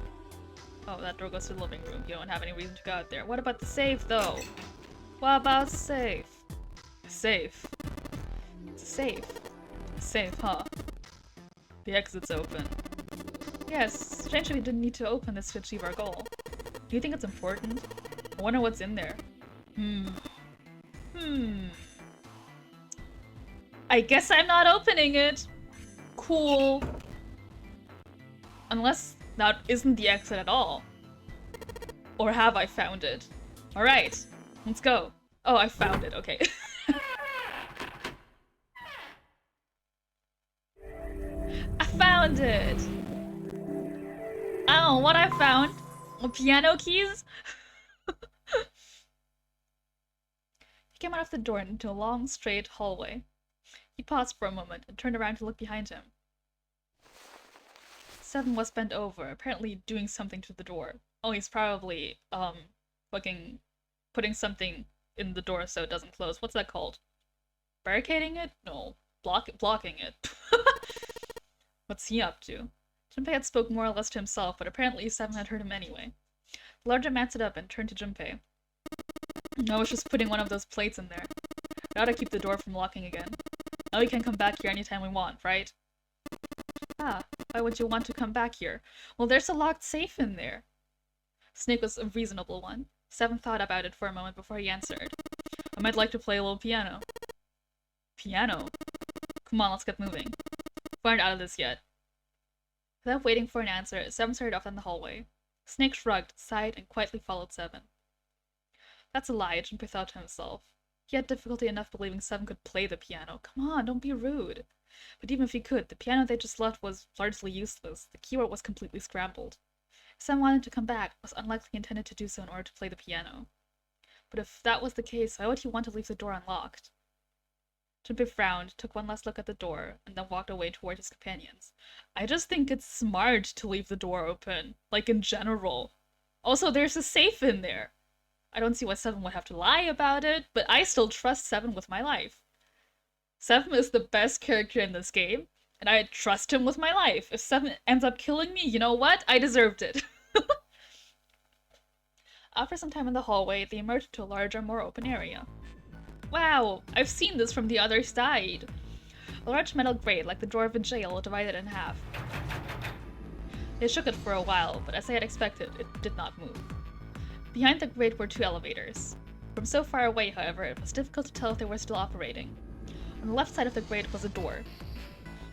Oh, that door goes to the living room. You don't have any reason to go out there. What about the safe, though? What about the safe? Safe. It's a safe. Safe, huh? The exit's open. Yes, strangely we didn't need to open this to achieve our goal. Do you think it's important? I wonder what's in there. I guess I'm not opening it. Cool. Unless that isn't the exit at all. Or have I found it? Alright, let's go. Oh, I found it, okay. I found it! I don't know what I found. Piano keys? He came out of the door and into a long, straight hallway. He paused for a moment and turned around to look behind him. Seven was bent over, apparently doing something to the door. Oh, he's probably, fucking putting something in the door so it doesn't close. What's that called? Barricading it? No. Blocking it. What's he up to? Junpei had spoken more or less to himself, but apparently Seven had heard him anyway. The larger man stood up and turned to Junpei. I was just putting one of those plates in there. It ought to keep the door from locking again. Now we can come back here anytime we want, right? Ah, why would you want to come back here? Well, there's a locked safe in there. Snake was a reasonable one. Seven thought about it for a moment before he answered. I might like to play a little piano. Piano? Come on, let's get moving. We aren't out of this yet. Without waiting for an answer, Seven started off down the hallway. Snake shrugged, sighed, and quietly followed Seven. That's a lie, Junpei thought to himself. He had difficulty enough believing Seven could play the piano. Come on, don't be rude. But even if he could, the piano they just left was largely useless. The keyboard was completely scrambled. If Seven wanted to come back, it was unlikely he intended to do so in order to play the piano. But if that was the case, why would he want to leave the door unlocked? Junpei frowned, took one last look at the door, and then walked away toward his companions. I just think it's smart to leave the door open, like in general. Also, there's a safe in there. I don't see why Seven would have to lie about it, but I still trust Seven with my life. Seven is the best character in this game, and I trust him with my life. If Seven ends up killing me, you know what? I deserved it. After some time in the hallway, they emerged into a larger, more open area. Wow, I've seen this from the other side. A large metal grate, like the door of a jail, divided in half. They shook it for a while, but as I had expected, it did not move. Behind the grate were two elevators. From so far away, however, it was difficult to tell if they were still operating. On the left side of the grate was a door.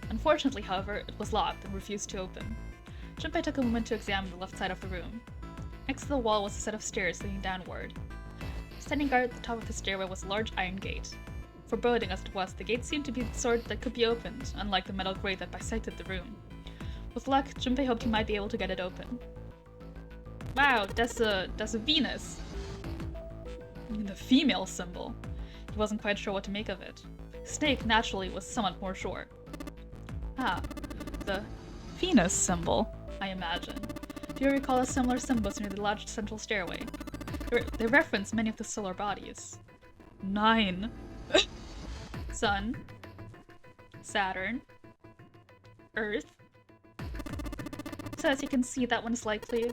Unfortunately, however, it was locked and refused to open. Junpei took a moment to examine the left side of the room. Next to the wall was a set of stairs leading downward. Standing guard at the top of the stairway was a large iron gate. Foreboding as it was, the gate seemed to be the sort that could be opened, unlike the metal grate that bisected the room. With luck, Junpei hoped he might be able to get it open. Wow, that's a Venus. The female symbol. He wasn't quite sure what to make of it. Snake, naturally, was somewhat more sure. Ah, the Venus symbol, I imagine. Do you recall a similar symbols near the large central stairway? They reference many of the solar bodies. 9. Sun. Saturn. Earth. So as you can see, that one is likely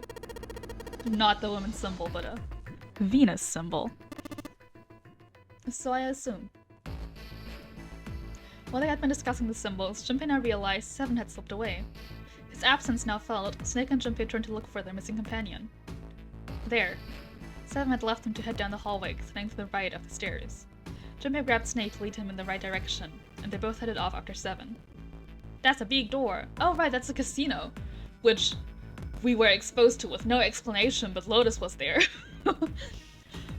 not the woman's symbol, but a Venus symbol. So I assume. While they had been discussing the symbols, Junpei now realized 7 had slipped away. His absence now felt, Snake and Junpei turned to look for their missing companion. There. 7 had left them to head down the hallway, extending to the right of the stairs. Junpei grabbed Snake to lead him in the right direction, and they both headed off after 7. That's a big door. Oh right, that's a casino. Which we were exposed to with no explanation, but Lotus was there.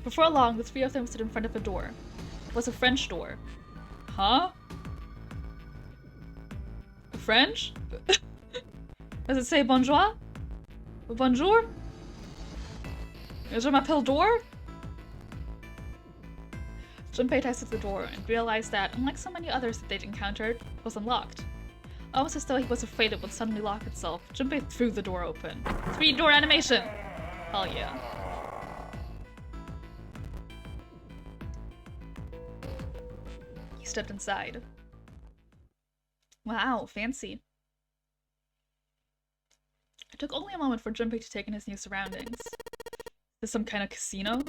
Before long, the 3 of them stood in front of a door. It was a French door. Huh? French? Does it say bonjour? Bonjour? Je m'appelle door? Junpei tested the door and realized that, unlike so many others that they'd encountered, it was unlocked. Almost as though he was afraid it would suddenly lock itself, Junpei threw the door open. 3-door animation! Hell yeah. He stepped inside. Wow, fancy. It took only a moment for Junpei to take in his new surroundings. Is this some kind of casino?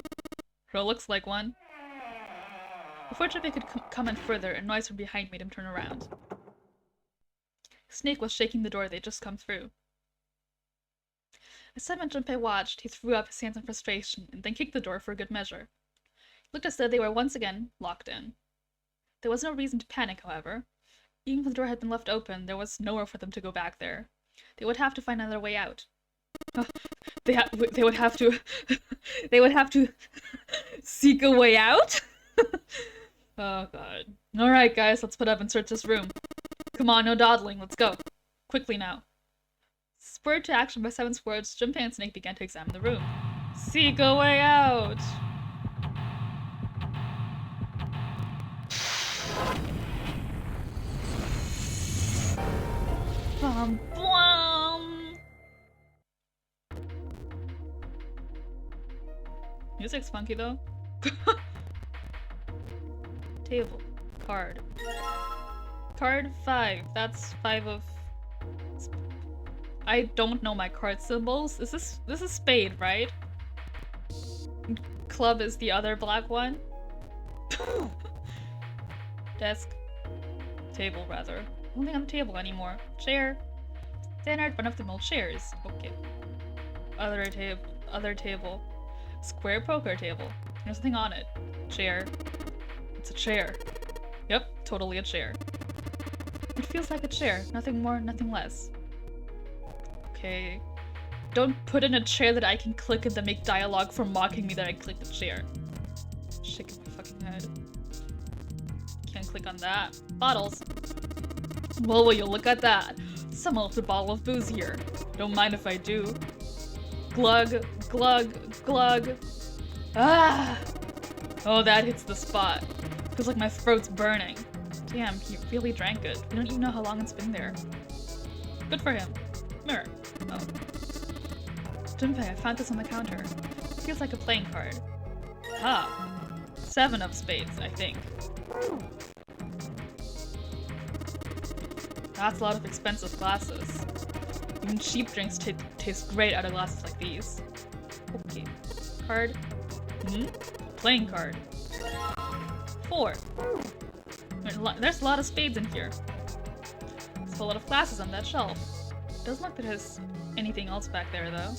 Sure looks like one. Before Junpei could comment further, a noise from behind made him turn around. Snake was shaking the door they'd just come through. As Simon Junpei watched, he threw up his hands in frustration and then kicked the door for good measure. It looked as though they were once again locked in. There was no reason to panic, however. Even if the door had been left open, there was nowhere for them to go back there. They would have to find another way out. They would have to they would have to seek a way out? Oh god. Alright guys, let's put up and search this room. Come on, no dawdling, let's go. Quickly now. Spurred to action by 7's words, Junpei and Snake began to examine the room. Seek a way out! Bum bum! Music's funky though. Table. Card. Card 5. That's 5 of... I don't know my card symbols. This is spade, right? Club is the other black one. Desk. Table, rather. Nothing on the table anymore. Chair. Standard run-of-the-mill chairs. Okay. Other table. Square poker table. There's nothing on it. Chair. It's a chair. Yep, totally a chair. It feels like a chair. Nothing more, nothing less. Okay. Don't put in a chair that I can click and then make dialogue for mocking me that I clicked the chair. Shaking my fucking head. Can't click on that. Bottles. Well, will you look at that? Someone left a bottle of booze here. Don't mind if I do. Glug, glug, glug. Ah! Oh, that hits the spot. Feels like my throat's burning. Damn, he really drank it. We don't even know how long it's been there. Good for him. Mirror. Oh. Junpei, I found this on the counter. Feels like a playing card. Ah. 7 of spades, I think. That's a lot of expensive glasses. Even cheap drinks taste great out of glasses like these. Okay. Card. Playing card. 4. There's a lot of spades in here. There's a lot of glasses on that shelf. Doesn't look like there's anything else back there though.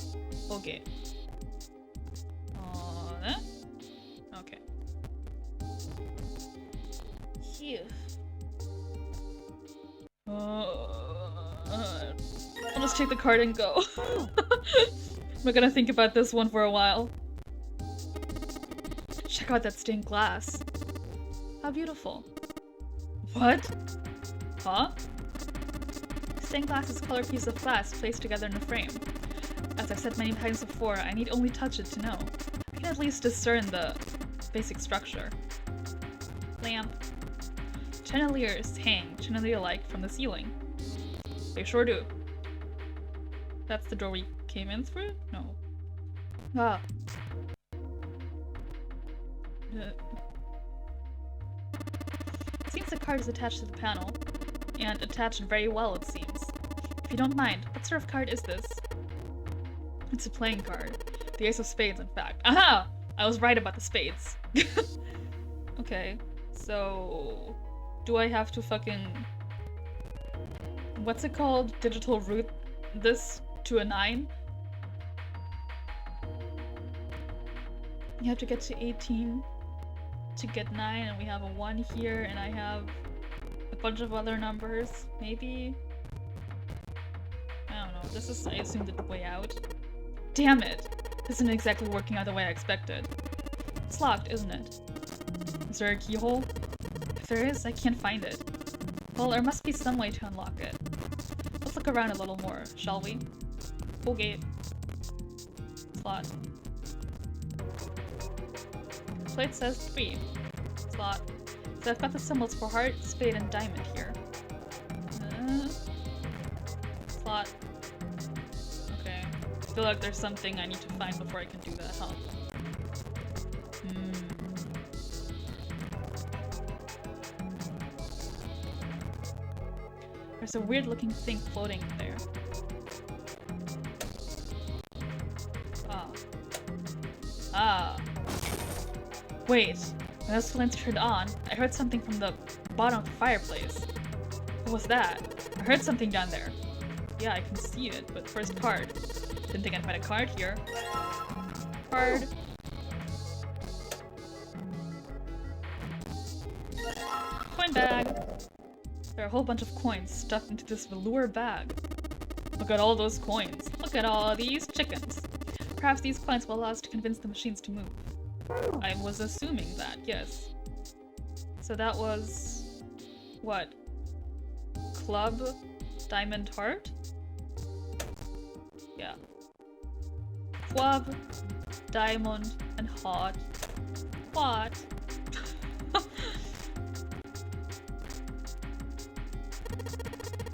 Okay. Okay. Phew. I'll just take the card and go. I'm gonna think about this one for a while. Check out that stained glass. How beautiful. What? Huh? Stained glass is a colored piece of glass placed together in a frame. As I've said many times before, I need only touch it to know. I can at least discern the basic structure. Lamp. Chandeliers hang, chandelier-like, from the ceiling. They sure do. That's the door we came in through? No. Ah. It seems the card is attached to the panel. And attached very well, it seems. If you don't mind, what sort of card is this? It's a playing card. The ace of spades, in fact. Aha! I was right about the spades. Okay, Okay, so do I have to fucking, what's it called? Digital root this to a 9? You have to get to 18 to get 9, and we have a 1 here, and I have a bunch of other numbers. Maybe? I don't know. This is, I assume, the way out. Damn it! This isn't exactly working out the way I expected. It's locked, isn't it? Is there a keyhole? If there is, I can't find it. Well, there must be some way to unlock it. Let's look around a little more, shall we? Full gate. Slot. Plate says 3. Slot. So I've got the symbols for heart, spade, and diamond here. Slot. Okay. I feel like there's something I need to find before I can do that, huh? There's a weird looking thing floating in there. Ah. Wait, when those flames turned on, I heard something from the bottom of the fireplace. What was that? I heard something down there. Yeah, I can see it, but first card. Didn't think I'd find a card here. Card. Coin bag. There are a whole bunch of coins stuffed into this velour bag. Look at all those coins. Look at all these chickens. Perhaps these coins will allow us to convince the machines to move. I was assuming that, yes. So that was... what? Club? Diamond heart? Yeah. Club, diamond, and heart. What?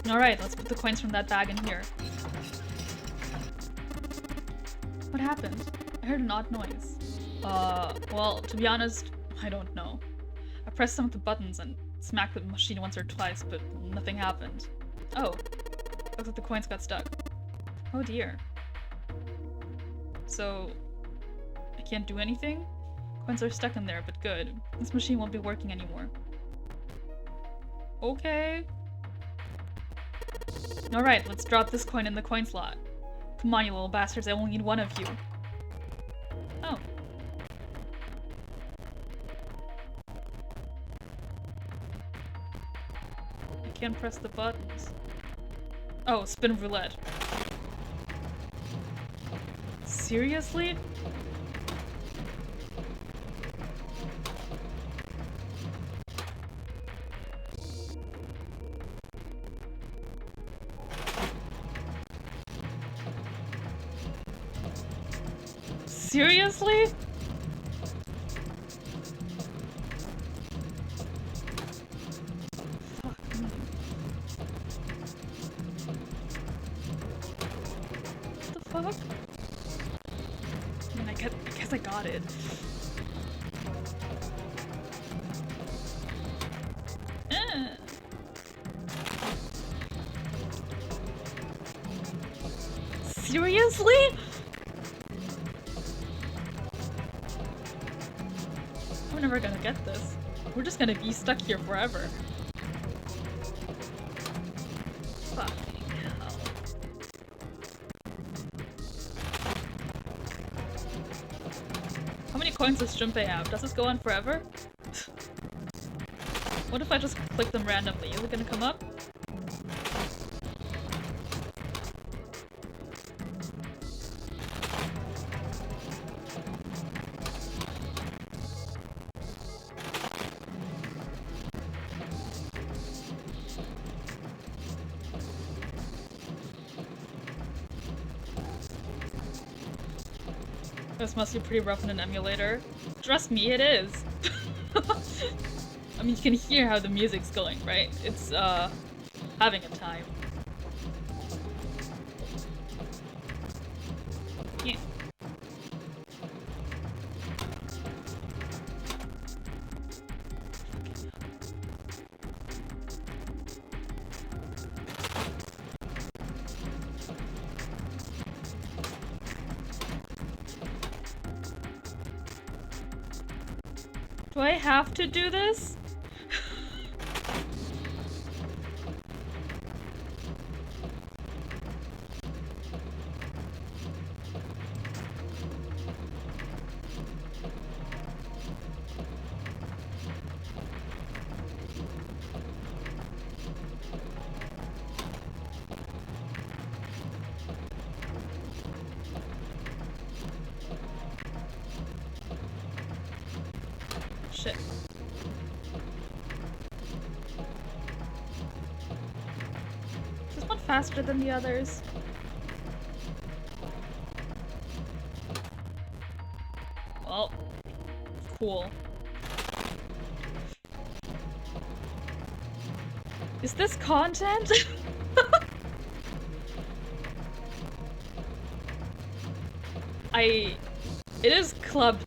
Alright, let's put the coins from that bag in here. What happened? I heard an odd noise. Well, to be honest, I don't know. I pressed some of the buttons and smacked the machine once or twice, but nothing happened. Oh. Looks like the coins got stuck. Oh dear. So... I can't do anything? Coins are stuck in there, but good. This machine won't be working anymore. Okay. Alright, let's drop this coin in the coin slot. Come on, you little bastards, I only need one of you. Oh. I can't press the buttons. Oh, spin roulette. Seriously? Seriously? Fuck me. What the fuck? I mean, I guess I got it. Seriously? I'm never gonna get this. We're just gonna be stuck here forever. Fucking hell. How many coins does Junpei have? Does this go on forever? What if I just click them randomly? Is it gonna come up? This must be pretty rough in an emulator. Trust me, it is! I mean, you can hear how the music's going, right? It's, having a time. Yeah. Do I have to do this? Shit. Is this one faster than the others? Well, cool. Is this content? It is Club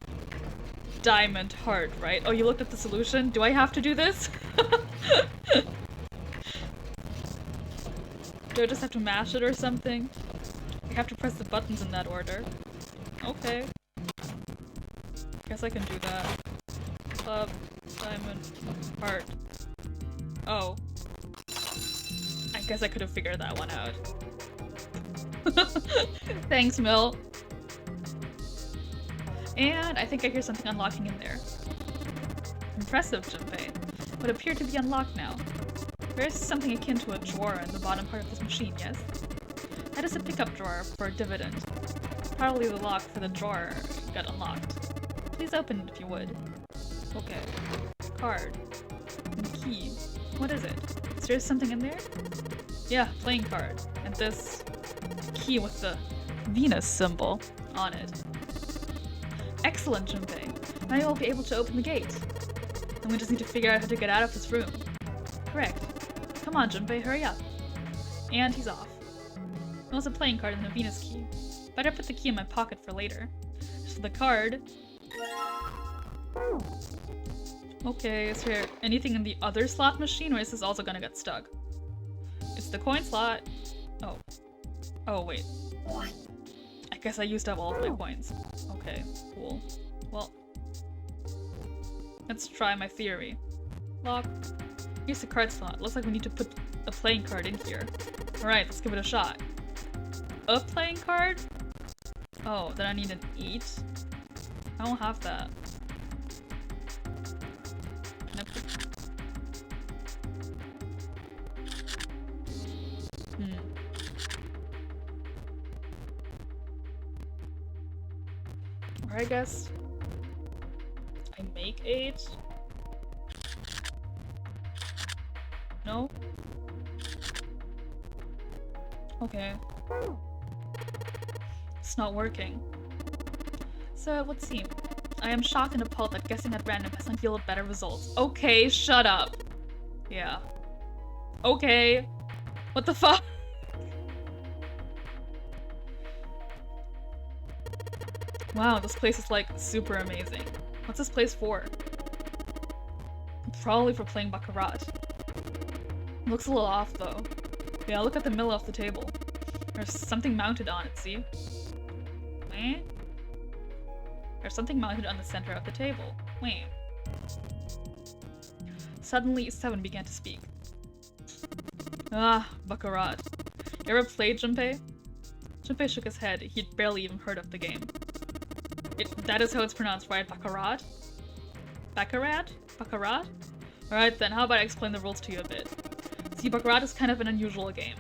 Diamond Heart, right? Oh, you looked at the solution? Do I have to do this? Do I just have to mash it or something? I have to press the buttons in that order. Okay. Guess I can do that. Club Diamond Heart. Oh. I guess I could have figured that one out. Thanks, Mill. And I think I hear something unlocking in there. Impressive, Junpei. Would appear to be unlocked now. There is something akin to a drawer in the bottom part of this machine, yes? That is a pickup drawer for a dividend. Probably the lock for the drawer got unlocked. Please open it if you would. Okay. Card. And key. What is it? Is there something in there? Yeah, playing card. And this key with the Venus symbol on it. Excellent, Junpei. Now you'll be able to open the gate. And we just need to figure out how to get out of this room. Correct. Come on, Junpei, hurry up. And he's off. It was a playing card and a Venus key. Better put the key in my pocket for later. So the card... Okay, is there anything in the other slot machine, or is this also gonna get stuck? It's the coin slot. Oh. Oh, wait. I guess I used up all of my coins. Okay, cool. Well, let's try my theory. Lock. Here's the card slot. Looks like we need to put a playing card in here. Alright, let's give it a shot. A playing card? Oh, then I need an 8? I don't have that. Can I put... Or I guess I make 8? No? Okay. It's not working. So it would seem. I am shocked and appalled that guessing at random has not yielded better results. Okay, shut up. Yeah. Okay. What the fuck? Wow, this place is like super amazing. What's this place for? Probably for playing Baccarat. Looks a little off though. Yeah, look at the middle of the table. There's something mounted on it, see? Wait. There's something mounted on the center of the table. Wait. Suddenly, Seven began to speak. Ah, Baccarat. You ever played Junpei? Junpei shook his head. He'd barely even heard of the game. That is how it's pronounced, right? Baccarat? Baccarat? Baccarat? Alright then, how about I explain the rules to you a bit. See, Baccarat is kind of an unusual game.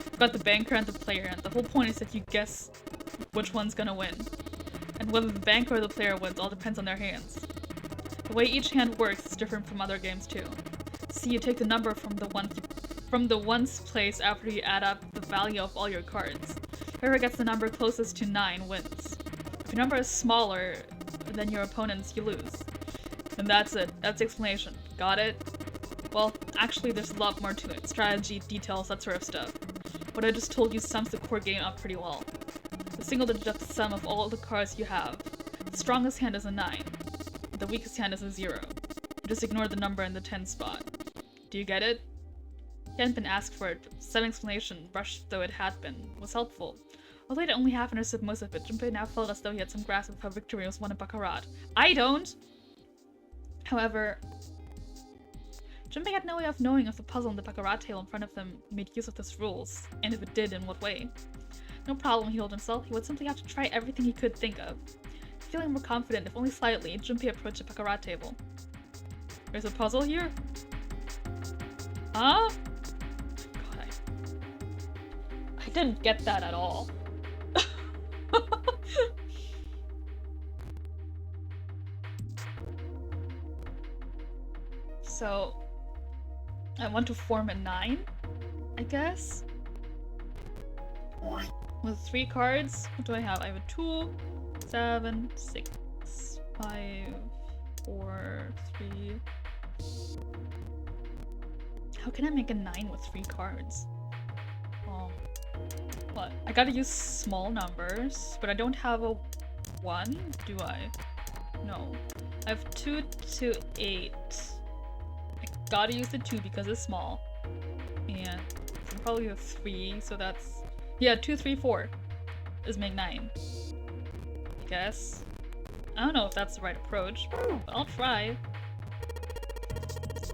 You've got the banker and the player, and the whole point is that you guess which one's gonna win. And whether the banker or the player wins all depends on their hands. The way each hand works is different from other games too. See, you take the number from the ones place after you add up the value of all your cards. Whoever gets the number closest to 9 wins. If your number is smaller than your opponent's, you lose. And that's it. That's the explanation. Got it? Well, actually there's a lot more to it. Strategy, details, that sort of stuff. What I just told you sums the core game up pretty well. The single digit sum of all the cards you have. The strongest hand is a 9. The weakest hand is a 0. You just ignore the number in the 10 spot. Do you get it? He hadn't been asked for it, but some explanation, rushed though it had been, was helpful. Although he'd only half understood most of it, Junpei now felt as though he had some grasp of how victory was won in Baccarat. I don't! However, Junpei had no way of knowing if the puzzle on the baccarat table in front of them made use of these rules, and if it did, in what way. No problem, he told himself. He would simply have to try everything he could think of. Feeling more confident, if only slightly, Junpei approached the baccarat table. There's a puzzle here? Huh? God, I didn't get that at all. So, I want to form a 9, I guess? With 3 cards, what do I have? I have a 2, 7, 6, 5, 4, 3. How can I make a 9 with 3 cards? What? I gotta use small numbers, but I don't have a 1, do I? No. I have 2 to 8. I gotta use the 2 because it's small. And probably a 3, so that's... Yeah, 2, 3, 4 is make 9. I guess. I don't know if that's the right approach, but I'll try.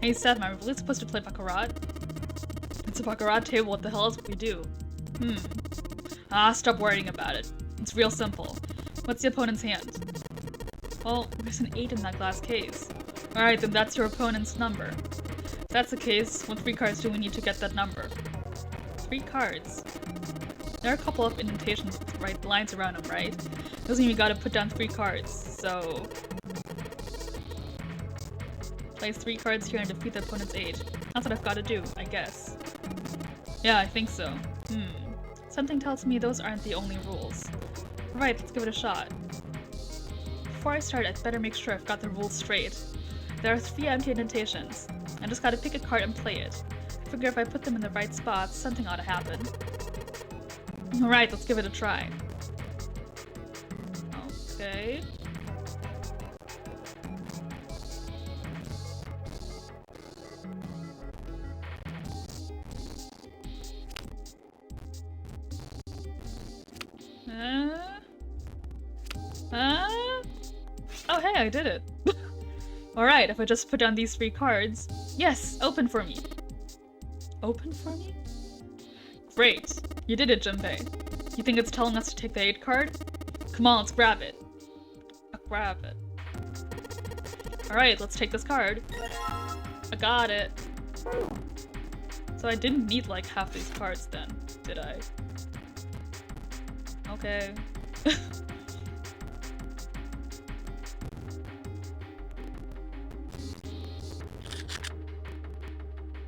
Hey Seth, am I really supposed to play baccarat? It's a baccarat table, what the hell is what we do? Stop worrying about it. It's real simple. What's the opponent's hand? Well, there's an 8 in that glass case. Alright, then that's your opponent's number. If that's the case, what 3 cards do we need to get that number? 3 cards. There are a couple of indentations with right lines around them, right? Doesn't mean we gotta put down 3 cards, so... Place 3 cards here and defeat the opponent's 8. That's what I've gotta do, I guess. Yeah, I think so. Something tells me those aren't the only rules. Right, let's give it a shot. Before I start, I'd better make sure I've got the rules straight. There are 3 empty indentations. I just gotta pick a card and play it. I figure if I put them in the right spots, something ought to happen. Alright, let's give it a try. Okay. Oh hey, I did it! Alright, if I just put down these 3 cards... Yes! Open for me! Open for me? Great! You did it, Junpei. You think it's telling us to take the 8 card? Come on, let's grab it. I'll grab it. Alright, let's take this card. I got it. So I didn't need like half these cards then, did I? Okay.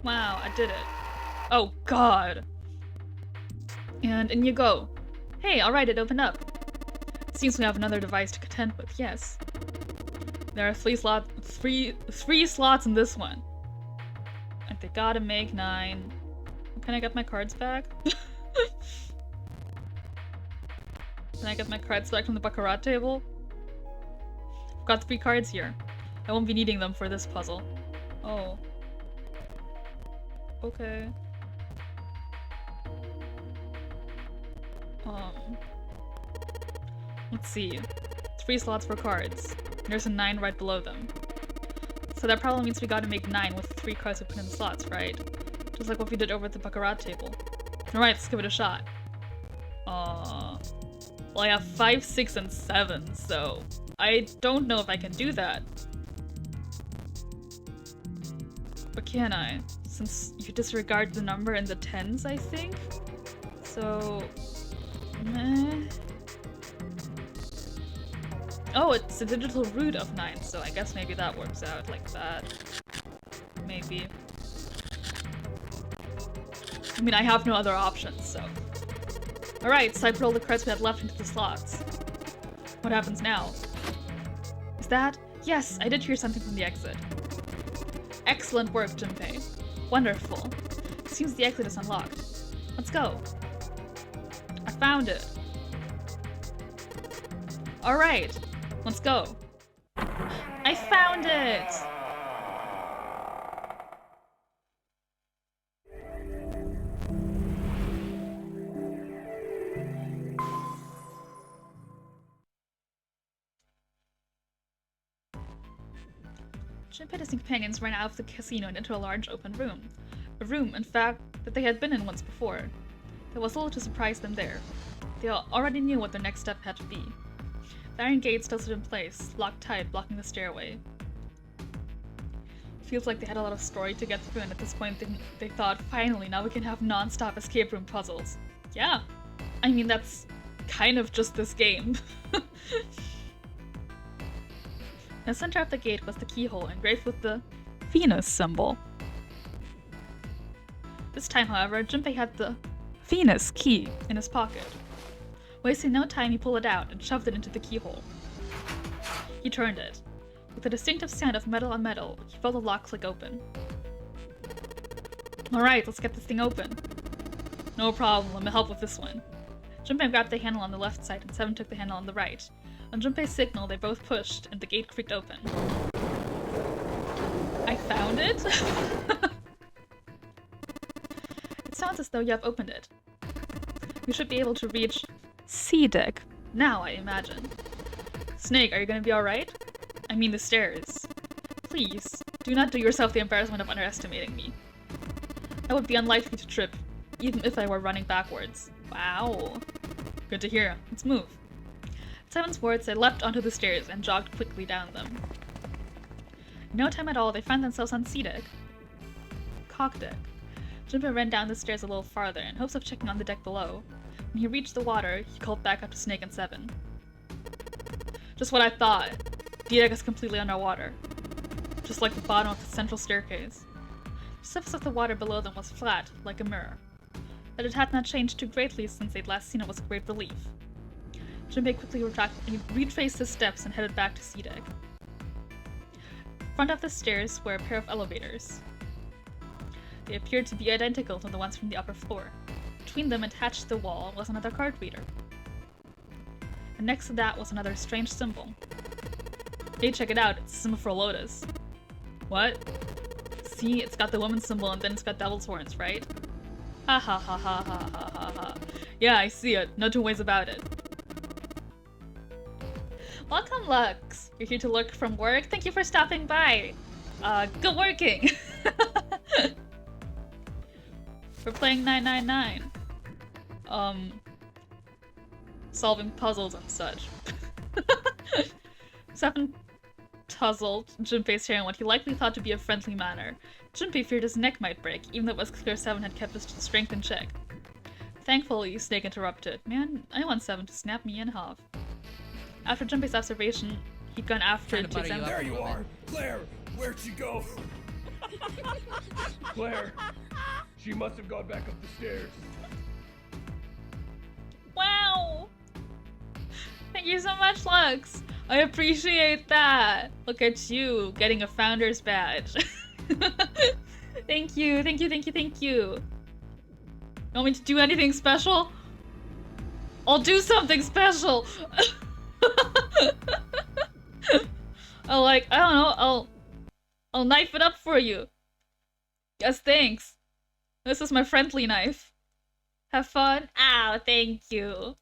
Wow, I did it. Oh god. And in you go. Hey, alright, it opened up. Seems we have another device to contend with, yes. There are 3 slots in this one. And they gotta make 9. Can I get my cards back? Can I get my cards back from the baccarat table? I've got 3 cards here. I won't be needing them for this puzzle. Oh. Okay. Let's see. 3 slots for cards. There's a 9 right below them. So that probably means we gotta make 9 with 3 cards we put in the slots, right? Just like what we did over at the baccarat table. Alright, let's give it a shot. Well, I have 5, 6, and 7, so I don't know if I can do that. But can I? Since you disregard the number in the 10s, I think? So... meh. Oh, it's a digital root of 9, so I guess maybe that works out like that. Maybe. I mean, I have no other options, so... Alright, so I put all the cards we had left into the slots. What happens now? Is that? Yes, I did hear something from the exit. Excellent work, Junpei. Wonderful. Seems the exit is unlocked. Let's go. I found it. Alright, let's go. I found it! Junpei and his companions ran out of the casino and into a large open room. A room, in fact, that they had been in once before. There was little to surprise them there. They already knew what their next step had to be. The iron gate still stood in place, locked tight, blocking the stairway. Feels like they had a lot of story to get through, and at this point they thought, finally, now we can have non-stop escape room puzzles. Yeah, I mean, that's kind of just this game. In the center of the gate was the keyhole, engraved with the Venus symbol. This time, however, Junpei had the Venus key in his pocket. Wasting no time, he pulled it out and shoved it into the keyhole. He turned it. With a distinctive sound of metal on metal, he felt the lock click open. Alright, let's get this thing open. No problem, let me help with this one. Junpei grabbed the handle on the left side and Seven took the handle on the right. On Junpei's signal, they both pushed, and the gate creaked open. I found it? It sounds as though you have opened it. You should be able to reach C deck now, I imagine. Snake, are you gonna be alright? I mean the stairs. Please, do not do yourself the embarrassment of underestimating me. I would be unlikely to trip, even if I were running backwards. Wow. Good to hear. Let's move. At Seven's words, they leapt onto the stairs and jogged quickly down them. In no time at all, they found themselves on C deck. Cock deck. Junpei ran down the stairs a little farther in hopes of checking on the deck below. When he reached the water, he called back up to Snake and Seven. Just what I thought. D-deck is completely underwater. Just like the bottom of the central staircase. The surface of the water below them was flat, like a mirror. That it had not changed too greatly since they'd last seen it was a great relief. Junpei quickly retraced his steps and headed back to C-deck. In front of the stairs were a pair of elevators. They appeared to be identical to the ones from the upper floor. Between them, attached to the wall, was another card reader. And next to that was another strange symbol. Hey, check it out, it's a symbol for a lotus. What? See, it's got the woman's symbol and then it's got devil's horns, right? Ha ha ha ha ha ha ha ha. Yeah, I see it. No two ways about it. Welcome, Lux! You're here to lurk from work? Thank you for stopping by! Good working! We're playing 999. Solving puzzles and such. Seven puzzled Junpei's hair in what he likely thought to be a friendly manner. Junpei feared his neck might break, even though it was clear Seven had kept his strength in check. Thankfully, Snake interrupted. Man, I want Seven to snap me in half. After Junpei's observation, he'd gone after it to examine. There you are! Claire! Where'd she go? Claire! She must have gone back up the stairs. Wow! Thank you so much, Lux! I appreciate that! Look at you, getting a founder's badge. Thank you, thank you, thank you, thank you. You want me to do anything special? I'll do something special! I don't know, I'll knife it up for you. Yes, thanks. This is my friendly knife. Have fun? Ow, thank you.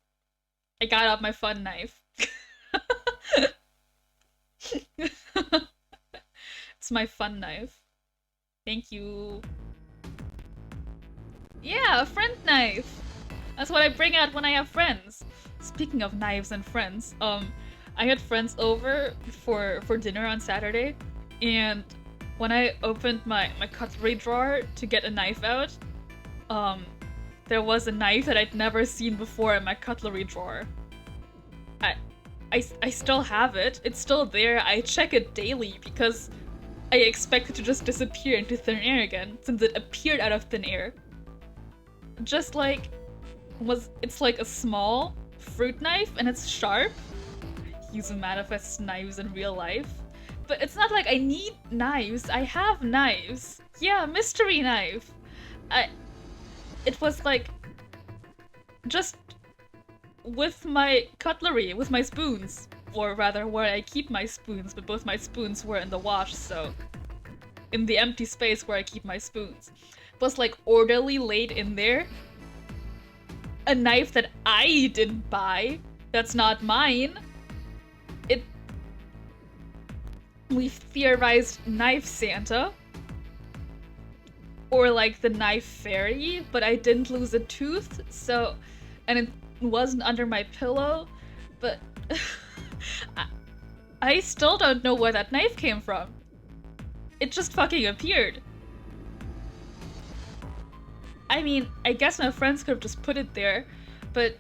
I got out my fun knife. It's my fun knife. Thank you. Yeah, a friend knife! That's what I bring out when I have friends. Speaking of knives and friends, I had friends over for dinner on Saturday, and when I opened my cutlery drawer to get a knife out, there was a knife that I'd never seen before in my cutlery drawer. I still have it. It's still there. I check it daily because I expect it to just disappear into thin air again, since it appeared out of thin air. Just like, it's like a small fruit knife and it's sharp. YUZU manifests knives in real life. But it's not like I need knives. I have knives. Yeah, mystery knife. It was like, just with my cutlery, with my spoons. Or rather, where I keep my spoons, but both my spoons were in the wash, so in the empty space where I keep my spoons. It was like orderly laid in there. A knife that I didn't buy, that's not mine. we theorized Knife Santa. Or like the Knife Fairy, but I didn't lose a tooth, so... And it wasn't under my pillow, but... I still don't know where that knife came from. It just fucking appeared. I mean, I guess my friends could have just put it there, but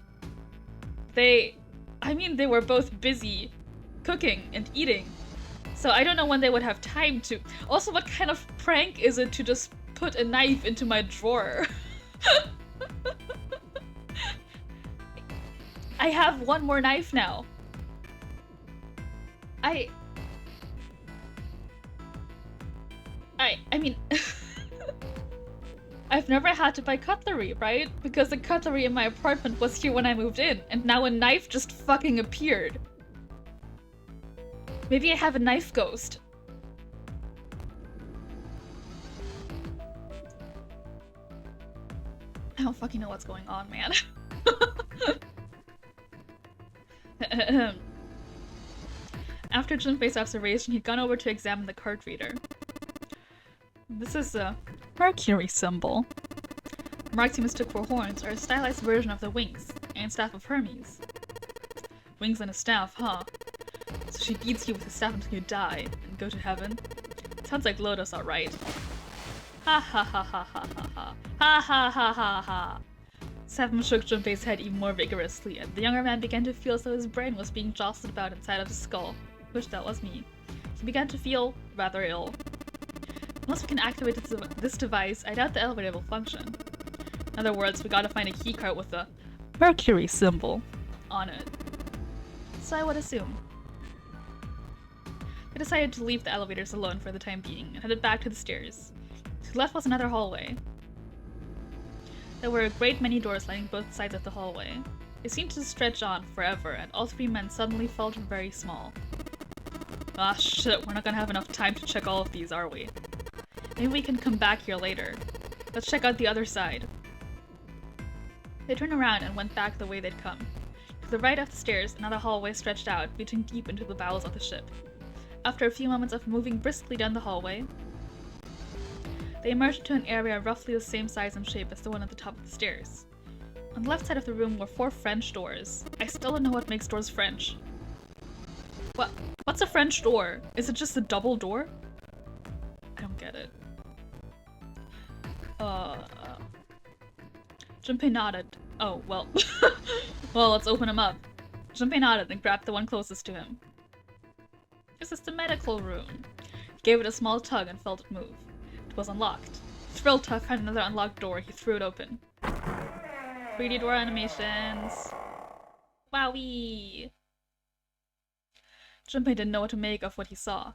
they were both busy cooking and eating. So I don't know when they would have time to. Also, what kind of prank is it to just put a knife into my drawer? I have one more knife now. I mean, I've never had to buy cutlery, right? Because the cutlery in my apartment was here when I moved in, and now a knife just fucking appeared. Maybe I have a knife ghost. I don't fucking know what's going on, man. After Junpei's observation, he'd gone over to examine the card reader. This is a Mercury symbol. Marks he mistook for horns are a stylized version of the wings and staff of Hermes. Wings and a staff, huh? So she beats you with a staff until you die and go to heaven? Sounds like Lotus, alright. Ha ha ha ha ha ha ha. Ha ha ha ha ha. Seven shook Junpei's head even more vigorously, and the younger man began to feel as though his brain was being jostled about inside of his skull. Wish that was me. He began to feel rather ill. Unless we can activate this device, I doubt the elevator will function. In other words, we gotta find a keycard with the Mercury symbol on it. So I would assume. I decided to leave the elevators alone for the time being and headed back to the stairs. To the left was another hallway. There were a great many doors lining both sides of the hallway. They seemed to stretch on forever, and all three men suddenly felt very small. Ah shit, we're not gonna have enough time to check all of these, are we? Maybe we can come back here later. Let's check out the other side. They turned around and went back the way they'd come. To the right of the stairs, another hallway stretched out, reaching deep into the bowels of the ship. After a few moments of moving briskly down the hallway, they emerged into an area roughly the same size and shape as the one at the top of the stairs. On the left side of the room were 4 French doors. I still don't know what makes doors French. What's a French door? Is it just a double door? I don't get it. Junpei nodded. Oh, well. Well, let's open him up. Junpei nodded and grabbed the one closest to him. This is the medical room. He gave it a small tug and felt it move. It was unlocked. Thrilled to find another unlocked door, he threw it open. 3D door animations. Wowie! Junpei didn't know what to make of what he saw.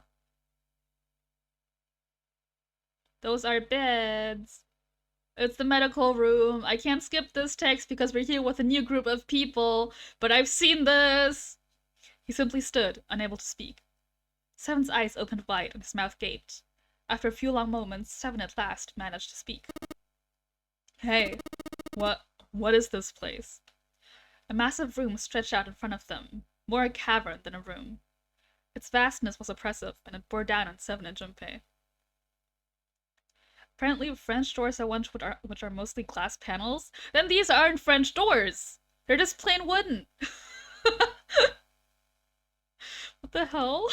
Those are beds. It's the medical room. I can't skip this text because we're here with a new group of people, but I've seen this! He simply stood, unable to speak. Seven's eyes opened wide and his mouth gaped. After a few long moments, Seven at last managed to speak. Hey, what is this place? A massive room stretched out in front of them, more a cavern than a room. Its vastness was oppressive, and it bore down on Seven and Junpei. Apparently, French doors are ones which are mostly glass panels. Then these aren't French doors! They're just plain wooden! What the hell?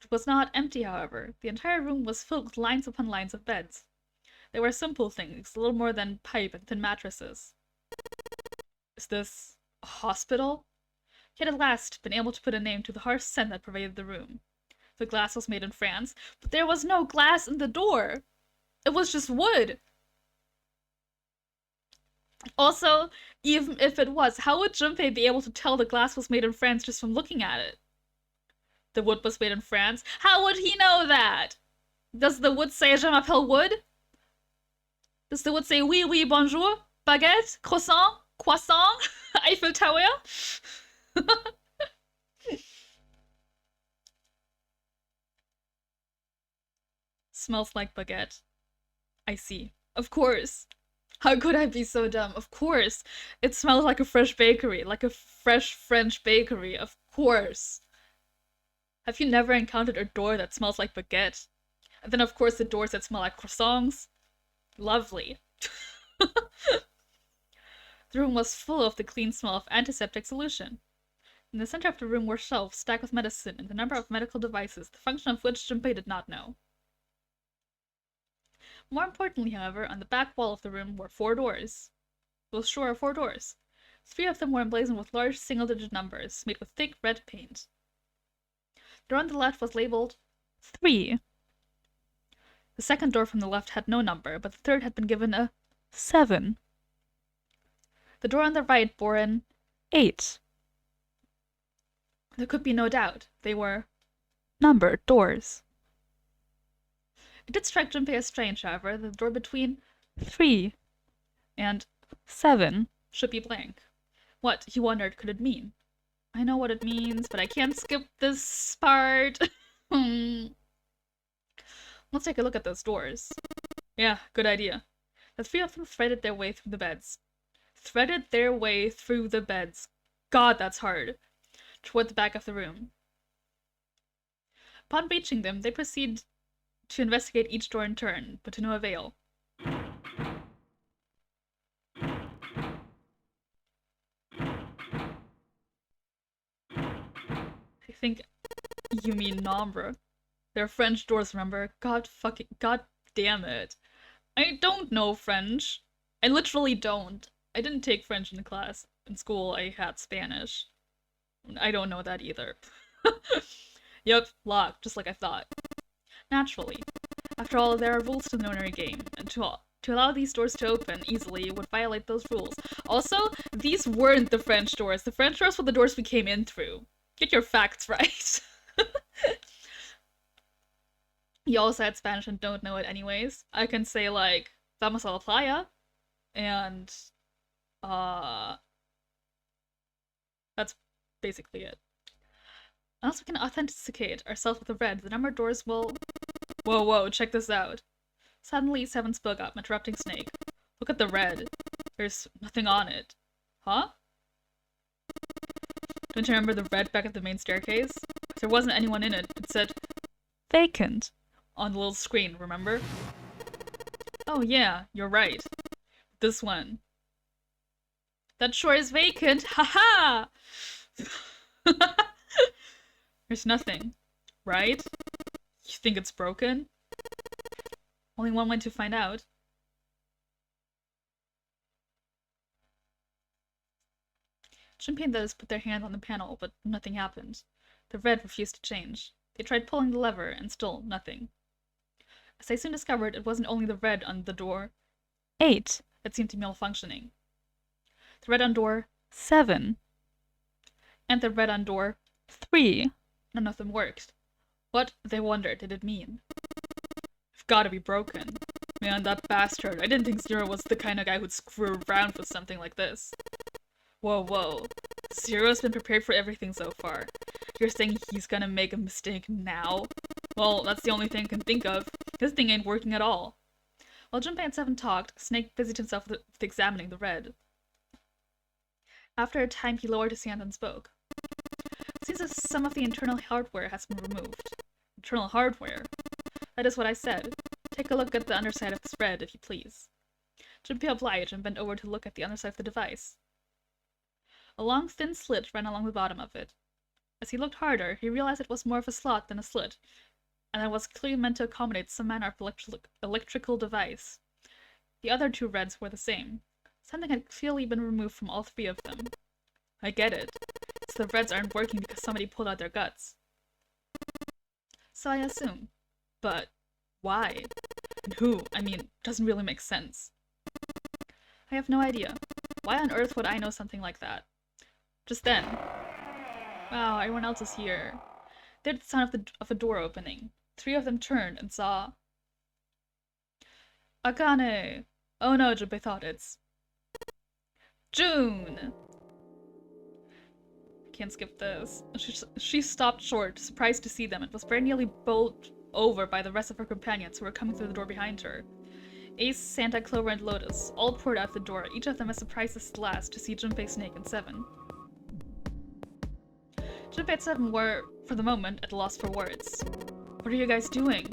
It was not empty, however. The entire room was filled with lines upon lines of beds. They were simple things, little more than pipe and thin mattresses. Is this a hospital? He had at last been able to put a name to the harsh scent that pervaded the room. The glass was made in France, but there was no glass in the door. It was just wood. Also, even if it was, how would Junpei be able to tell the glass was made in France just from looking at it? The wood was made in France? How would he know that? Does the wood say je m'appelle wood? Does the wood say oui, oui, bonjour, baguette, croissant, Eiffel Tower? Smells like baguette. I see. Of course. How could I be so dumb? Of course. It smells like a fresh bakery, like a fresh French bakery. Of course. Have you never encountered a door that smells like baguette? And then, of course, the doors that smell like croissants? Lovely. The room was full of the clean smell of antiseptic solution. In the center of the room were shelves stacked with medicine and a number of medical devices, the function of which Junpei did not know. More importantly, however, on the back wall of the room were 4 doors. Those sure are 4 doors. 3 of them were emblazoned with large single-digit numbers, made with thick red paint. The door on the left was labeled 3. The second door from the left had no number, but the third had been given a 7. The door on the right bore an 8. There could be no doubt. They were numbered doors. It did strike Junpei as strange, however, that the door between 3 and 7 should be blank. What, he wondered, could it mean? I know what it means, but I can't skip this part. Let's take a look at those doors. Yeah, good idea. The 3 of them threaded their way through the beds. Threaded their way through the beds. God, that's hard. Toward the back of the room. Upon reaching them, they proceed to investigate each door in turn, but to no avail. I think you mean nombre. They're French doors, remember? God damn it. I don't know French. I literally don't. I didn't take French in class. In school, I had Spanish. I don't know that either. Yep, locked, just like I thought. Naturally. After all, there are rules to the nonary game, and to allow these doors to open easily would violate those rules. Also, these weren't the French doors. The French doors were the doors we came in through. Get your facts right. You also had Spanish and don't know it anyways. I can say, like, Vamos a la playa, and, that's basically it. Unless we can authenticate ourselves with the red, the numbered doors will... Whoa, check this out. Suddenly, Seven spoke up, interrupting Snake. Look at the red. There's nothing on it. Huh? Don't you remember the red back at the main staircase? There wasn't anyone in it. It said, vacant, on the little screen, remember? Oh yeah, you're right. This one. That sure is vacant, haha! There's nothing, right? You think it's broken? Only one way to find out. Junpei and those put their hand on the panel, but nothing happened. The red refused to change. They tried pulling the lever, and still nothing. As they soon discovered, it wasn't only the red on the door 8 that seemed to be malfunctioning. The red on door 7 and the red on door 3. None of them worked. What, they wondered, did it mean? It's gotta be broken. Man, that bastard. I didn't think Zero was the kind of guy who'd screw around with something like this. Whoa. Zero's been prepared for everything so far. You're saying he's gonna make a mistake now? Well, that's the only thing I can think of. This thing ain't working at all. While Junpei and Seven talked, Snake busied himself with examining the red. After a time, he lowered his hand and spoke. It seems as some of the internal hardware has been removed. Internal hardware? That is what I said. Take a look at the underside of this red, if you please. Junpei obliged and bent over to look at the underside of the device. A long, thin slit ran along the bottom of it. As he looked harder, he realized it was more of a slot than a slit, and it was clearly meant to accommodate some manner of electrical device. The other 2 reds were the same. Something had clearly been removed from all 3 of them. I get it. So the reds aren't working because somebody pulled out their guts. So I assume. But why? And who? I mean, doesn't really make sense. I have no idea. Why on earth would I know something like that? Just then. Wow, everyone else is here. They heard the sound of a door opening. 3 of them turned and saw... Akane! Oh no, Junpei thought it's... June! I can't skip this. She stopped short, surprised to see them, and was very nearly bowled over by the rest of her companions who were coming through the door behind her. Ace, Santa, Clover, and Lotus all poured out the door, each of them as surprised as the last to see Junpei, Snake, and Seven. Junpei and Seven were, for the moment, at a loss for words. What are you guys doing?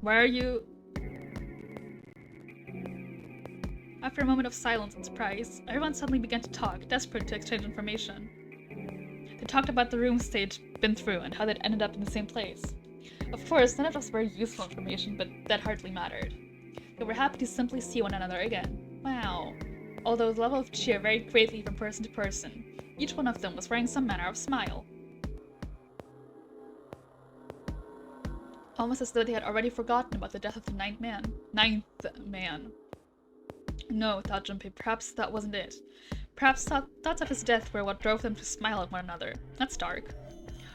Why are you... After a moment of silence and surprise, everyone suddenly began to talk, desperate to exchange information. They talked about the rooms they'd been through and how they'd ended up in the same place. Of course, none of this was very useful information, but that hardly mattered. They were happy to simply see one another again. Wow. Although the level of cheer varied greatly from person to person, each one of them was wearing some manner of smile. Almost as though they had already forgotten about the death of the ninth man. No, thought Junpei, perhaps that wasn't it. Perhaps thoughts of his death were what drove them to smile at one another. That's dark.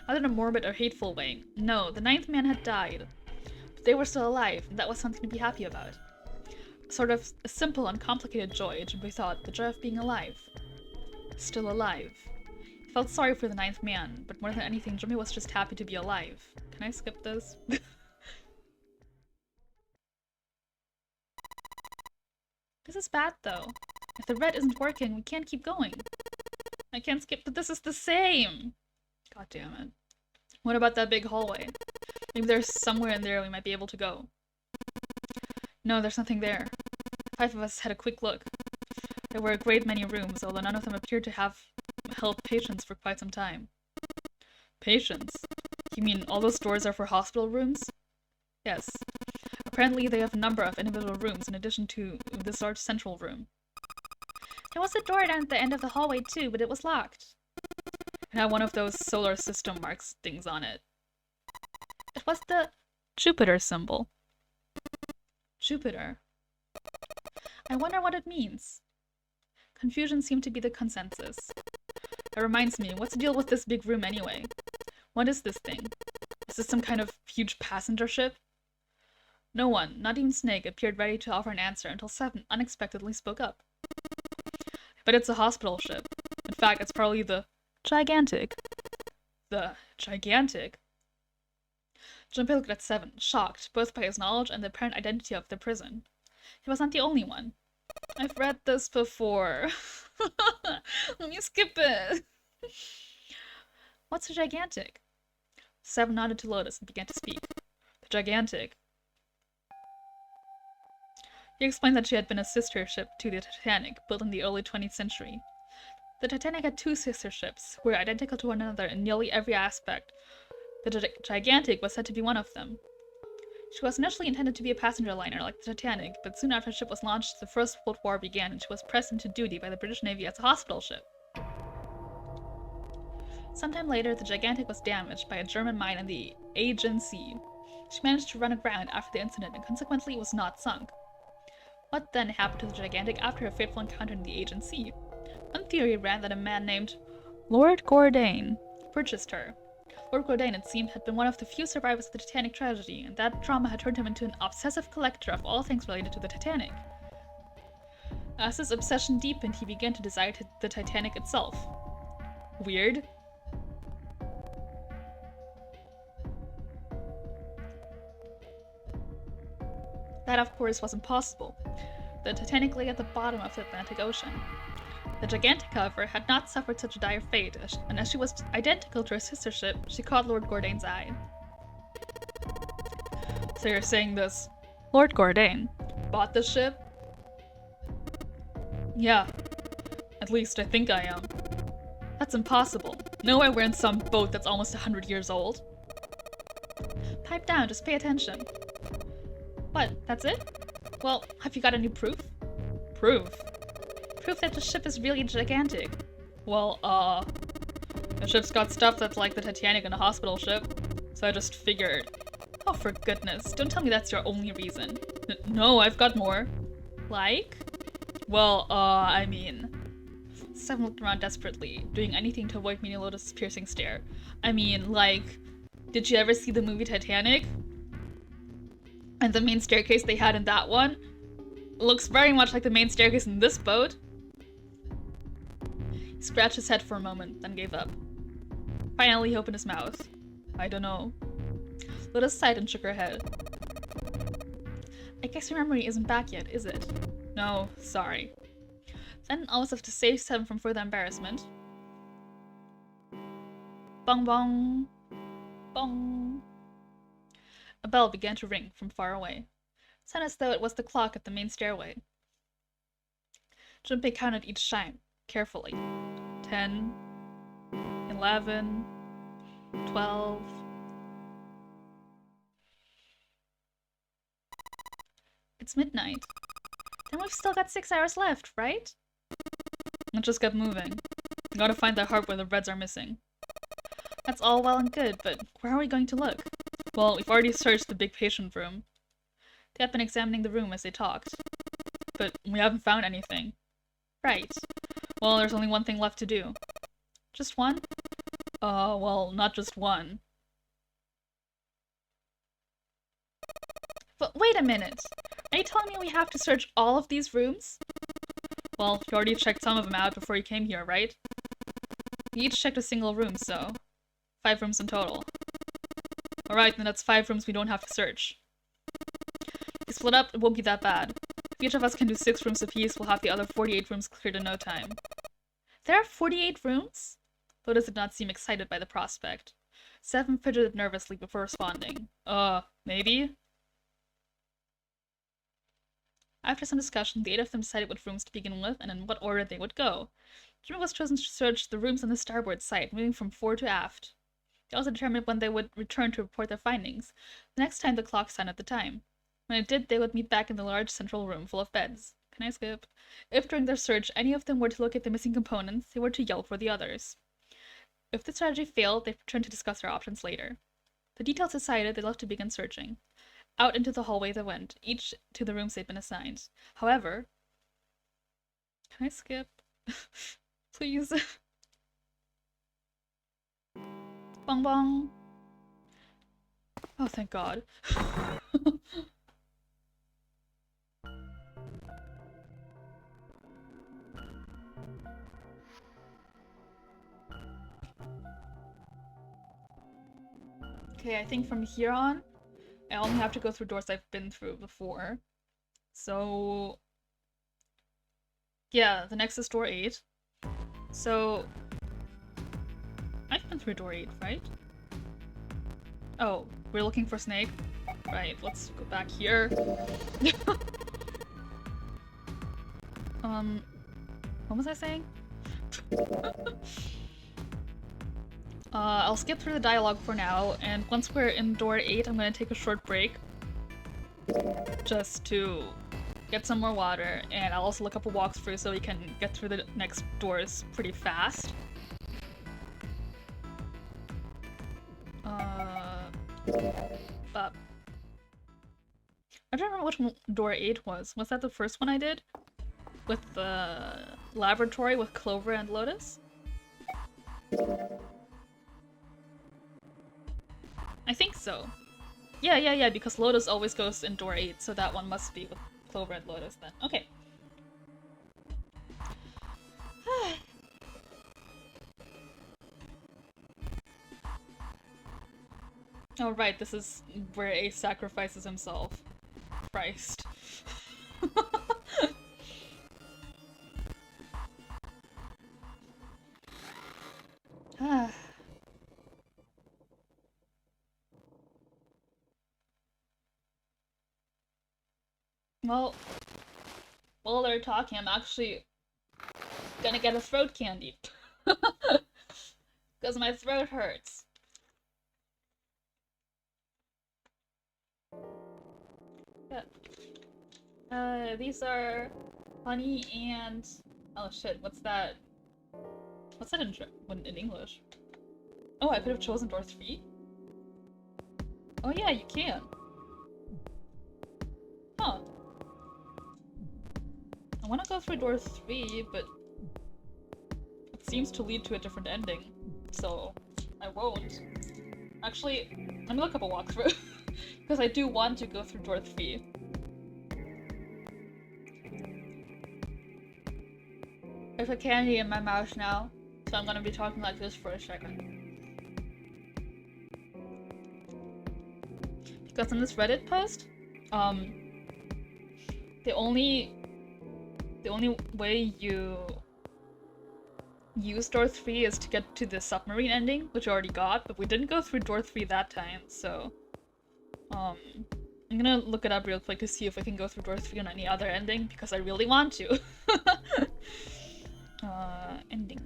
Not in a morbid or hateful way. No, the ninth man had died. But they were still alive, and that was something to be happy about. Sort of a simple, uncomplicated joy, Junpei thought, the joy of being alive. Still alive. He felt sorry for the ninth man, but more than anything, Junpei was just happy to be alive. Can I skip this? This is bad, though. If the red isn't working, we can't keep going. I can't skip, but this is the same! God damn it. What about that big hallway? Maybe there's somewhere in there we might be able to go. No, there's nothing there. 5 of us had a quick look. There were a great many rooms, although none of them appeared to have held patients for quite some time. Patients? You mean all those doors are for hospital rooms? Yes. Apparently they have a number of individual rooms in addition to this large central room. There was a door down at the end of the hallway too, but it was locked. It had one of those solar system marks things on it. It was the Jupiter symbol. Jupiter. I wonder what it means. Confusion seemed to be the consensus. That reminds me, what's the deal with this big room anyway? What is this thing? Is this some kind of huge passenger ship? No one, not even Snake, appeared ready to offer an answer until Seven unexpectedly spoke up. But it's a hospital ship. In fact, it's probably the Gigantic. The Gigantic? Junpei looked at Seven, shocked, both by his knowledge and the apparent identity of the prison. He was not the only one. I've read this before. Let me skip it. What's a Gigantic? Seven nodded to Lotus and began to speak. The Gigantic. He explained that she had been a sister ship to the Titanic, built in the early 20th century. The Titanic had 2 sister ships, who were identical to one another in nearly every aspect. The Gigantic was said to be one of them. She was initially intended to be a passenger liner like the Titanic, but soon after the ship was launched, the First World War began and she was pressed into duty by the British Navy as a hospital ship. Sometime later, the Gigantic was damaged by a German mine in the Aegean Sea. She managed to run aground after the incident and consequently was not sunk. What then happened to the Gigantic after her fateful encounter in the Aegean Sea? One theory ran that a man named Lord Gordain purchased her. Lord Gordain, it seemed, had been one of the few survivors of the Titanic tragedy, and that trauma had turned him into an obsessive collector of all things related to the Titanic. As his obsession deepened, he began to desire the Titanic itself. Weird. That, of course, was impossible. The Titanic lay at the bottom of the Atlantic Ocean. The Gigantic, however, had not suffered such a dire fate, and as she was identical to her sister ship, she caught Lord Gordain's eye. So you're saying this Lord Gordain bought the ship? Yeah. At least I think I am. That's impossible. No way we're in some boat that's almost 100 years old. Pipe down, just pay attention. What, that's it? Well, have you got any proof? Proof? Proof that the ship is really gigantic. Well, the ship's got stuff that's like the Titanic and a hospital ship, so I just figured. Oh, for goodness, don't tell me that's your only reason. No, I've got more. Like? Well, I mean... Seven looked around desperately, doing anything to avoid meeting Lotus's piercing stare. I mean, like, did you ever see the movie Titanic? And the main staircase they had in that one looks very much like the main staircase in this boat. He scratched his head for a moment, then gave up. Finally, he opened his mouth. I don't know. Lotus sighed and shook her head. I guess your memory isn't back yet, is it? No, sorry. Then, almost as if to save Seven from further embarrassment. Bong bong. Bong. A bell began to ring from far away. It sounded as though it was the clock at the main stairway. Junpei counted each chime, carefully. 10, 11, 12. It's midnight. Then we've still got 6 hours left, right? It just kept moving. Gotta find that heart where the reds are missing. That's all well and good, but where are we going to look? Well, we've already searched the big patient room. They had been examining the room as they talked. But we haven't found anything. Right. Well, there's only one thing left to do. Just one? Well, not just one. But wait a minute! Are you telling me we have to search all of these rooms? Well, you already checked some of them out before you came here, right? We each checked a single room, so 5 rooms in total. Alright, then that's 5 rooms we don't have to search. If we split up, it won't be that bad. If each of us can do 6 rooms apiece, we'll have the other 48 rooms cleared in no time. There are 48 rooms? Lotus did not seem excited by the prospect. 7 fidgeted nervously before responding. Maybe? After some discussion, the 8 of them decided what rooms to begin with and in what order they would go. Jimmy was chosen to search the rooms on the starboard side, moving from fore to aft. They also determined when they would return to report their findings, the next time the clock sounded the time. When it did, they would meet back in the large central room full of beds. Can I skip? If during their search any of them were to locate the missing components, they were to yell for the others. If the strategy failed, they returned to discuss their options later. The details decided, they left to begin searching. Out into the hallway they went, each to the rooms they'd been assigned. However... Can I skip? Please. Bong bong. Oh, thank God. Okay, I think from here on, I only have to go through doors I've been through before. So... yeah, the next is door 8. So... I've been through door 8, right? Oh, we're looking for Snake? Right, let's go back here. What was I saying? I'll skip through the dialogue for now, and once we're in door 8, I'm gonna take a short break. Just to get some more water, and I'll also look up a walkthrough so we can get through the next doors pretty fast. But I don't remember which one door 8 was. Was that the first one I did? With the laboratory with Clover and Lotus? I think so. Yeah, because Lotus always goes in door 8, so that one must be with Clover and Lotus then. Okay. Oh right, this is where Ace sacrifices himself. Christ. Well, while they're talking, I'm actually gonna get a throat candy. Because my throat hurts. Yeah. These are honey and... oh shit, what's that? What's that in English? Oh, I could have chosen door 3? Oh yeah, you can. Huh. I want to go through door 3, but it seems to lead to a different ending, so I won't. Actually, let me look up a walkthrough, because I do want to go through door 3. There's a candy in my mouth now, so I'm gonna be talking like this for a second. Because in this Reddit post, the only way you use door 3 is to get to the submarine ending, which we already got, but we didn't go through door 3 that time, so... I'm gonna look it up real quick to see if I can go through door 3 on any other ending, because I really want to. Endings.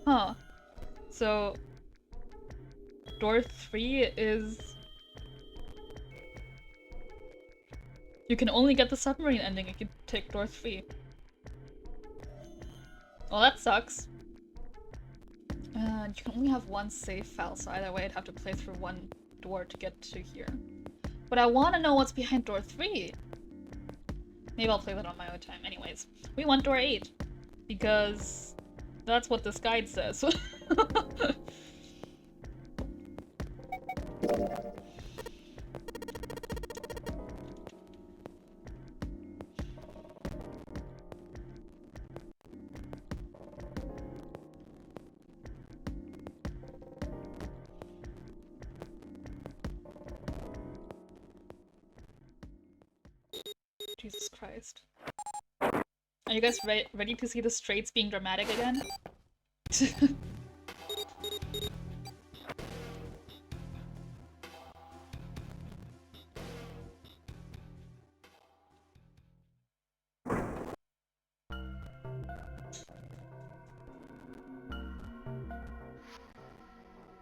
Huh. So, door 3 is... You can only get the submarine ending if you take door 3. Well, that sucks. You can only have one save file, so either way I'd have to play through one door to get to here. But I want to know what's behind door 3! Maybe I'll play that on my own time. Anyways, we want door 8. Because that's what this guide says. Jesus Christ. Are you guys ready to see the straights being dramatic again?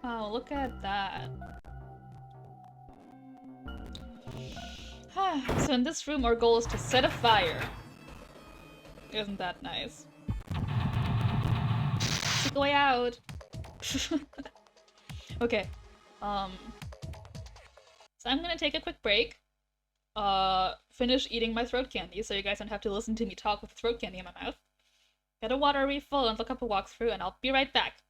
Oh, look at that. So in this room our goal is to set a fire. Isn't that nice? Take a way out! Okay. So I'm gonna take a quick break. Finish eating my throat candy so you guys don't have to listen to me talk with throat candy in my mouth. Get a water refill and look up a walkthrough and I'll be right back.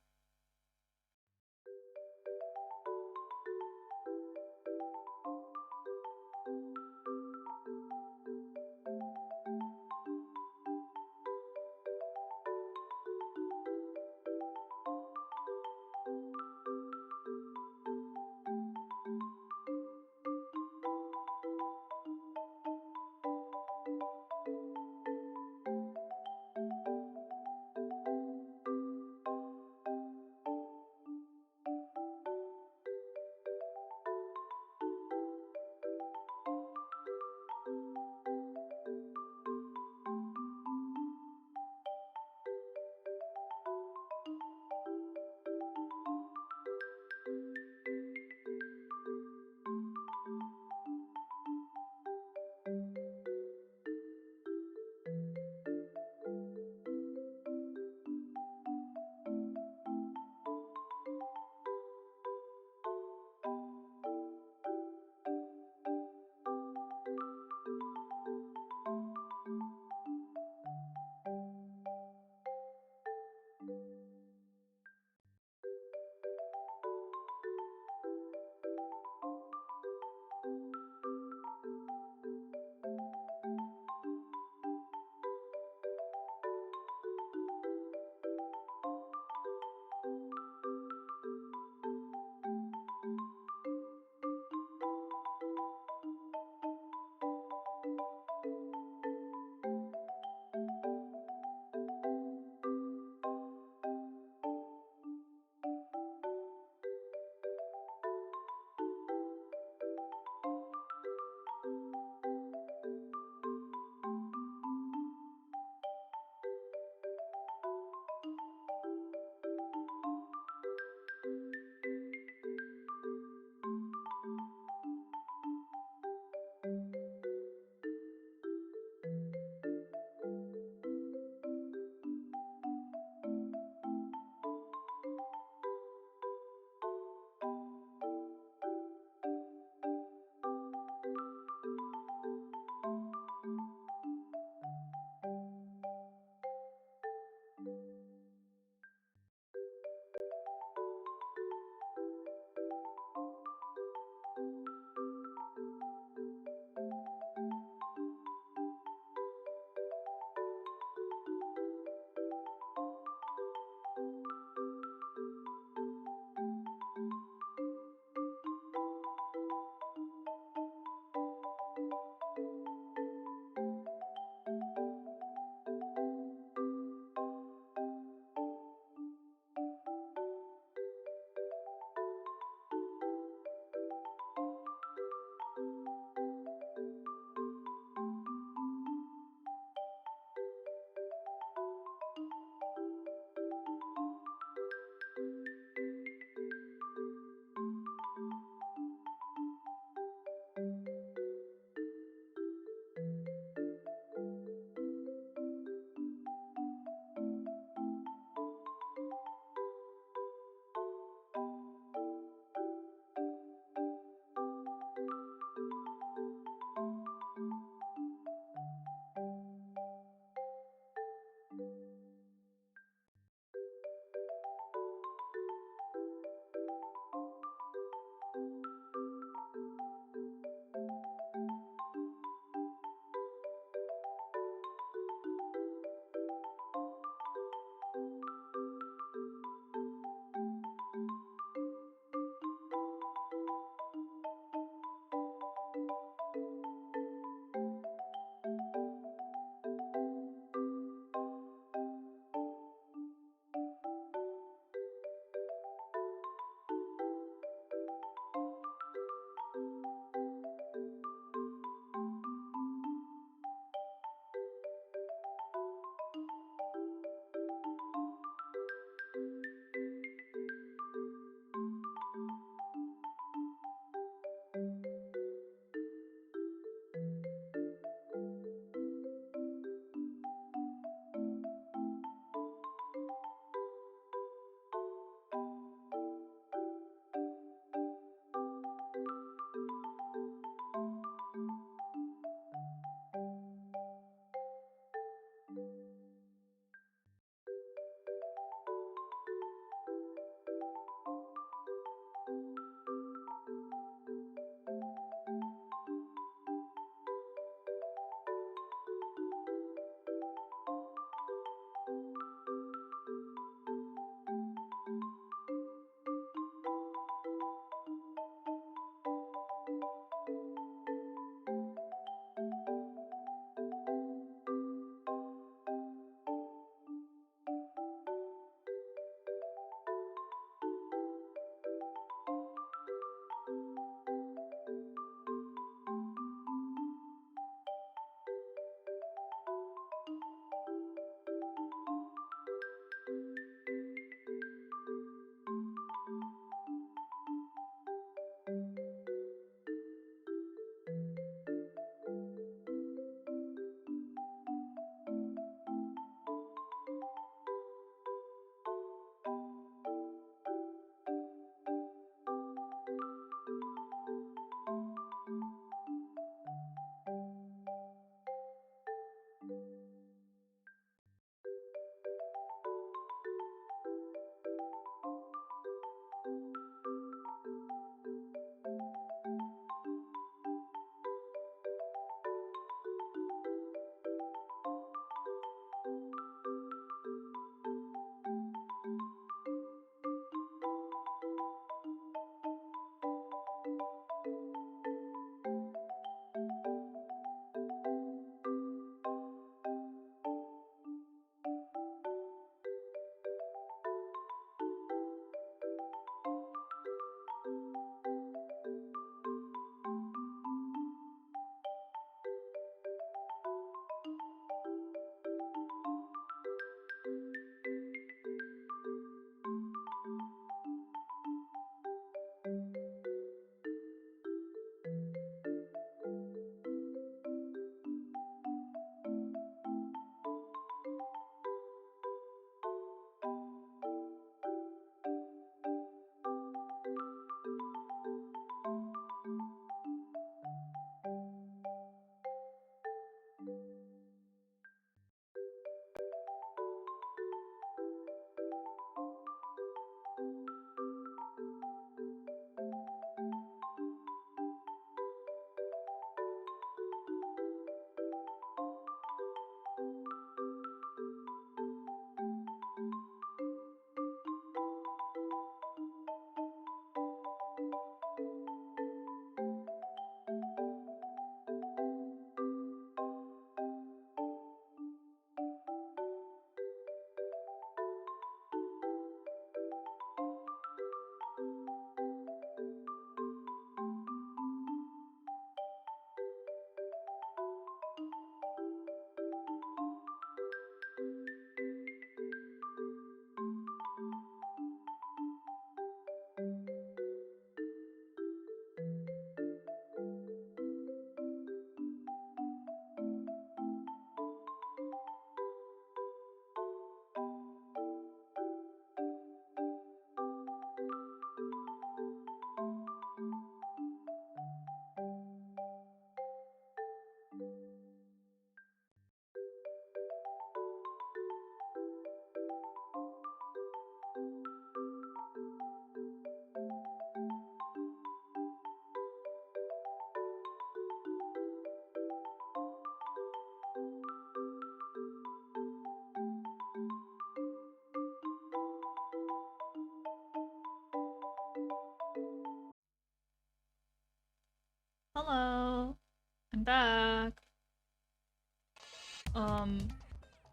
back.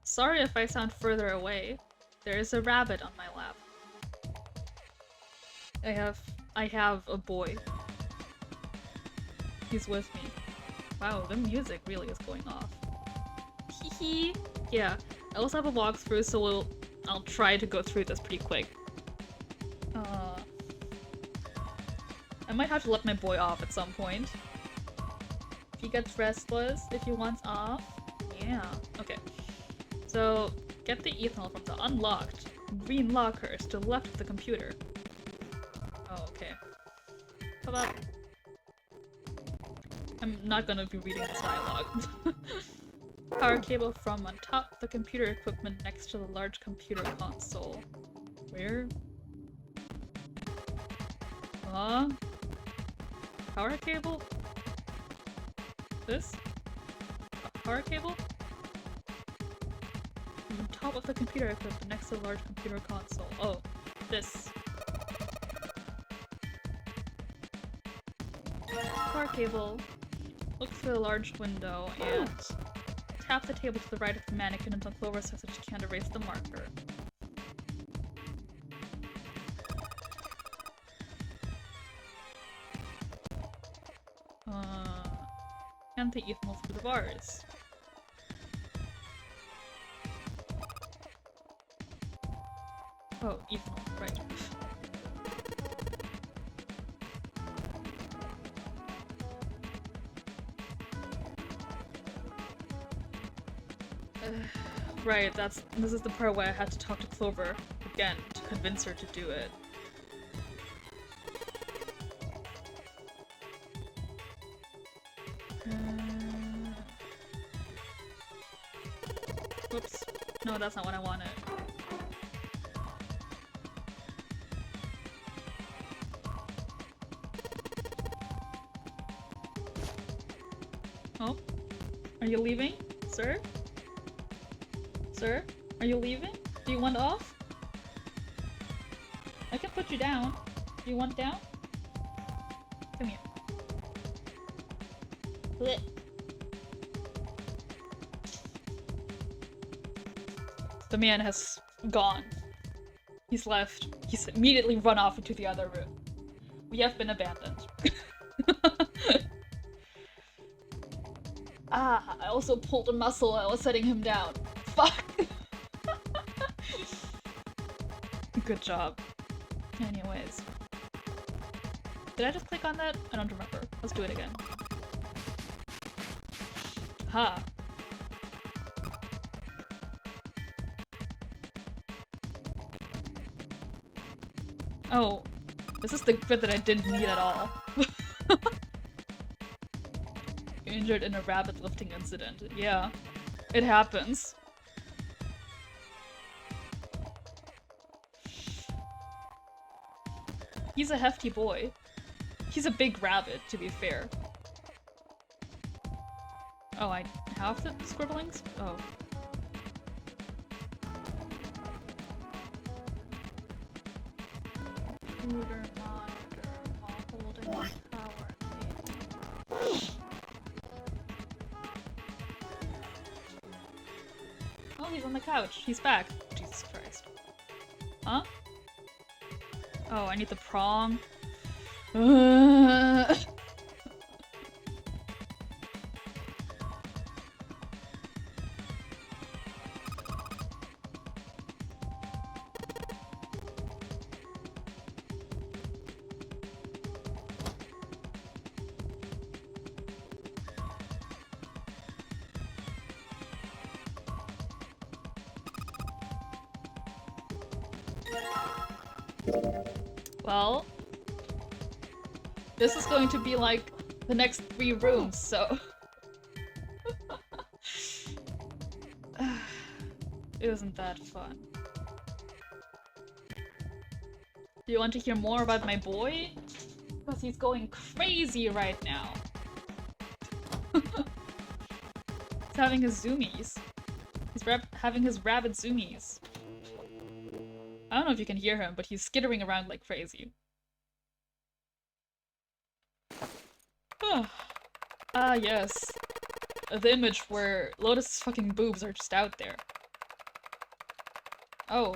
Sorry if I sound further away. There is a rabbit on my lap. I have a boy. He's with me. Wow, the music really is going off. Hee. Yeah, I also have a walkthrough, so I'll try to go through this pretty quick. I might have to let my boy off at some point. If he gets restless, if he wants off. Yeah, okay. So, get the ethanol from the unlocked green lockers to the left of the computer. Oh, okay. How about... I'm not gonna be reading this dialogue. Power cable from on top of the computer equipment next to the large computer console. Where? Power cable? This? Power cable? On top of the computer equipment next to the large computer console. Oh, this. Power cable. Look through the large window and tap the table to the right of the mannequin until Clover says that she can't erase the marker. And the ethanol through the bars. Oh, ethanol, right. Right, this is the part where I had to talk to Clover again to convince her to do it. Whoops. No, that's not what I wanted. Oh? Are you leaving, sir? Sir? Are you leaving? Do you want off? I can put you down. Do you want down? Come here. Blech. The man has gone. He's left. He's immediately run off into the other room. We have been abandoned. Ah, I also pulled a muscle while I was setting him down. Fuck! Good job. Anyways. Did I just click on that? I don't remember. Let's do it again. Ha! Oh, this is the bit that I didn't need at all. Injured in a rabbit lifting incident. Yeah, it happens. He's a hefty boy. He's a big rabbit, to be fair. Oh, I have the scribblings? Oh. Computer monitor while holding the power cable. Oh, he's on the couch. He's back. Jesus Christ. Huh? Oh, I need the prong. Well, this is going to be like the next 3 rooms, so... It wasn't that fun. Do you want to hear more about my boy? Because he's going crazy right now. He's having his zoomies. He's having his rabid zoomies. I don't know if you can hear him, but he's skittering around like crazy. Ah, yes. The image where Lotus's fucking boobs are just out there. Oh,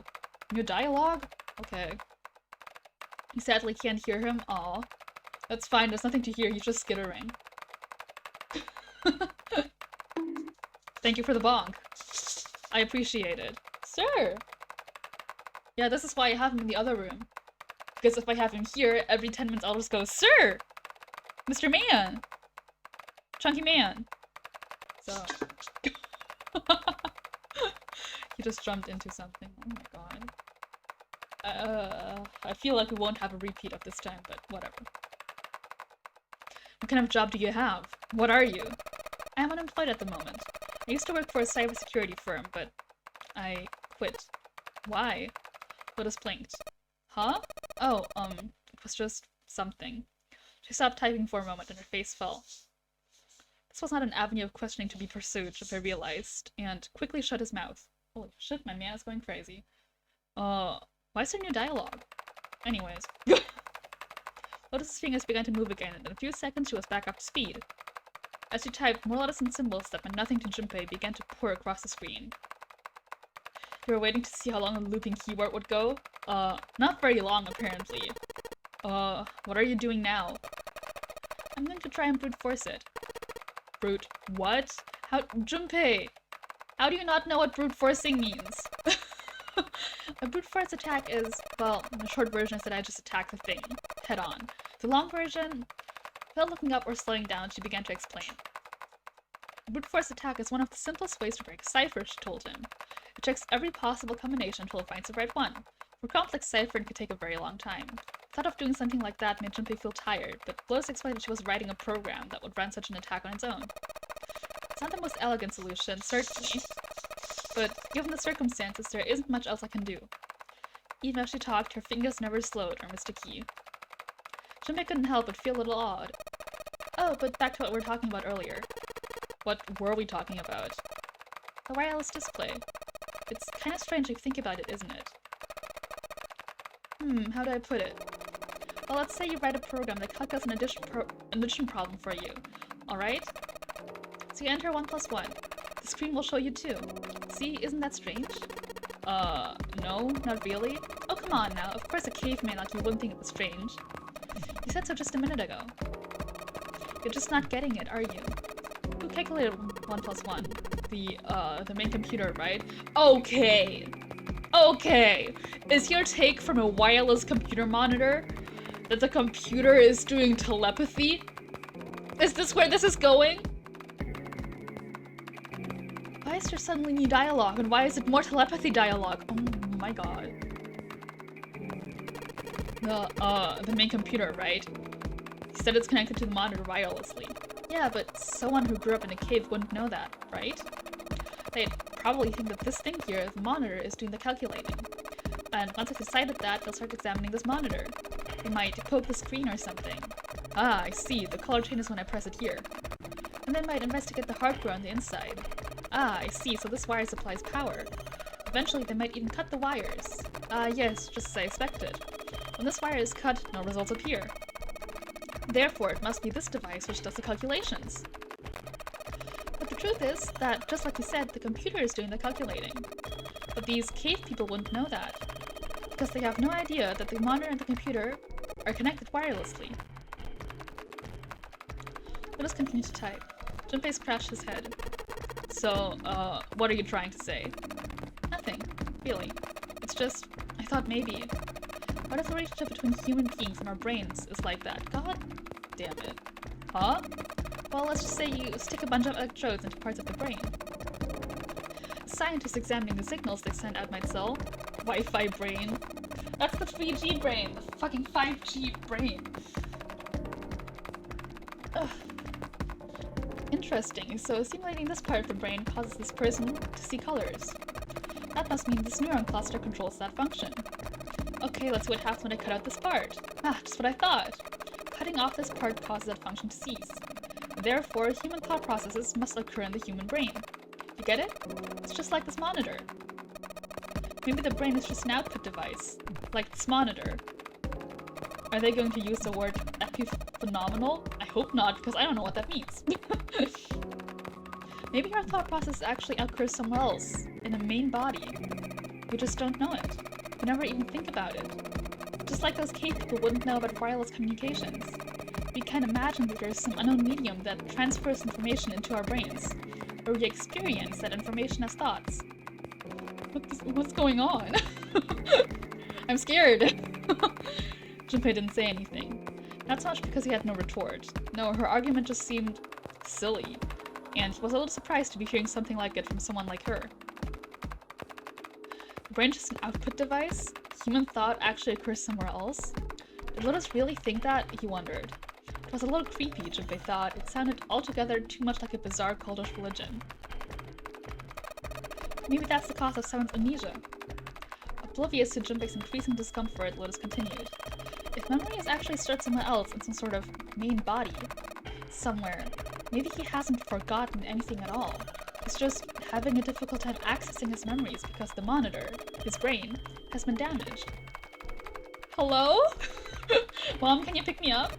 new dialogue? Okay. You sadly can't hear him? Aw. That's fine, there's nothing to hear, he's just skittering. Thank you for the bonk. I appreciate it. Sir! Yeah, this is why I have him in the other room. Because if I have him here, every 10 minutes I'll just go, Sir! Mr. Man! Chunky Man! So... He just jumped into something. Oh my god. I feel like we won't have a repeat of this time, but whatever. What kind of job do you have? What are you? I am unemployed at the moment. I used to work for a cybersecurity firm, but I quit. Why? Lotus blinked. Huh? Oh, it was just something. She stopped typing for a moment and her face fell. This was not an avenue of questioning to be pursued, Junpei realized, and quickly shut his mouth. Holy shit, my man is going crazy. Why is there new dialogue? Anyways. Lotus's fingers began to move again, and in a few seconds she was back up to speed. As she typed, more letters and symbols that meant nothing to Junpei began to pour across the screen. You were waiting to see how long the looping keyboard would go? Not very long, apparently. What are you doing now? I'm going to try and brute force it. Brute what? How- Junpei! How do you not know what brute forcing means? A brute force attack is, well, the short version is that I just attack the thing, head on. The long version, without looking up or slowing down, she began to explain. A brute force attack is one of the simplest ways to break a cipher, she told him. It checks every possible combination until it finds the right one. For complex cipher, it could take a very long time. The thought of doing something like that made Junpei feel tired, but Lotus explained that she was writing a program that would run such an attack on its own. It's not the most elegant solution, certainly, but given the circumstances, there isn't much else I can do. Even as she talked, her fingers never slowed or missed a key. Junpei couldn't help but feel a little awed. Oh, but back to what we were talking about earlier. What were we talking about? The wireless display. It's kind of strange if you think about it, isn't it? How do I put it? Well, let's say you write a program that calculates an addition problem for you, alright? So you enter 1 plus 1. The screen will show you 2. See, isn't that strange? No, not really. Oh, come on now. Of course a caveman like you wouldn't think it was strange. You said so just a minute ago. You're just not getting it, are you? Who calculated 1 plus 1? The main computer, right? Okay! Okay! Is your take from a wireless computer monitor that the computer is doing telepathy? Is this where this is going? Why is there suddenly new dialogue, and why is it more telepathy dialogue? Oh my god. The main computer, right? He said it's connected to the monitor wirelessly. Yeah, but someone who grew up in a cave wouldn't know that, right? They'd probably think that this thing here, the monitor, is doing the calculating. And once they've decided that, they'll start examining this monitor. They might poke the screen or something. Ah, I see. The color changes when I press it here. And they might investigate the hardware on the inside. Ah, I see. So this wire supplies power. Eventually, they might even cut the wires. Ah, yes, just as I expected. When this wire is cut, no results appear. Therefore, it must be this device which does the calculations. But the truth is that, just like you said, the computer is doing the calculating. But these cave people wouldn't know that, because they have no idea that the monitor and the computer are connected wirelessly. Let us continue to type. Junpei scratched his head. So, what are you trying to say? Nothing, really. It's just, I thought maybe. What if the relationship between human beings and our brains is like that? God damn it. Huh? Well, let's just say you stick a bunch of electrodes into parts of the brain. Scientists examining the signals they send out might sell. Wi-Fi brain. That's the 3G brain. The fucking 5G brain. Ugh. Interesting. So simulating this part of the brain causes this person to see colors. That must mean this neuron cluster controls that function. Okay, let's see what happens when I cut out this part. Ah, just what I thought. Cutting off this part causes that function to cease. Therefore, human thought processes must occur in the human brain. You get it? It's just like this monitor. Maybe the brain is just an output device, like this monitor. Are they going to use the word epiphenomenal? I hope not, because I don't know what that means. Maybe our thought process actually occurs somewhere else, in a main body. We just don't know it. We never even think about it. Just like those cave people wouldn't know about wireless communications. We can't imagine that there's some unknown medium that transfers information into our brains, where we experience that information as thoughts. What's going on? I'm scared! Junpei didn't say anything. Not so much because he had no retort. No, her argument just seemed silly, and was a little surprised to be hearing something like it from someone like her. The brain just an output device? Human thought actually occurs somewhere else? Did Lotus really think that? He wondered. It was a little creepy, Junpei thought. It sounded altogether too much like a bizarre cultish religion. Maybe that's the cause of Seven's amnesia. Oblivious to Junpei's increasing discomfort, Lotus continued. If memory is actually stored somewhere else in some sort of main body, somewhere, maybe he hasn't forgotten anything at all. He's just having a difficult time accessing his memories because the monitor, his brain, has been damaged. Hello? Mom, can you pick me up?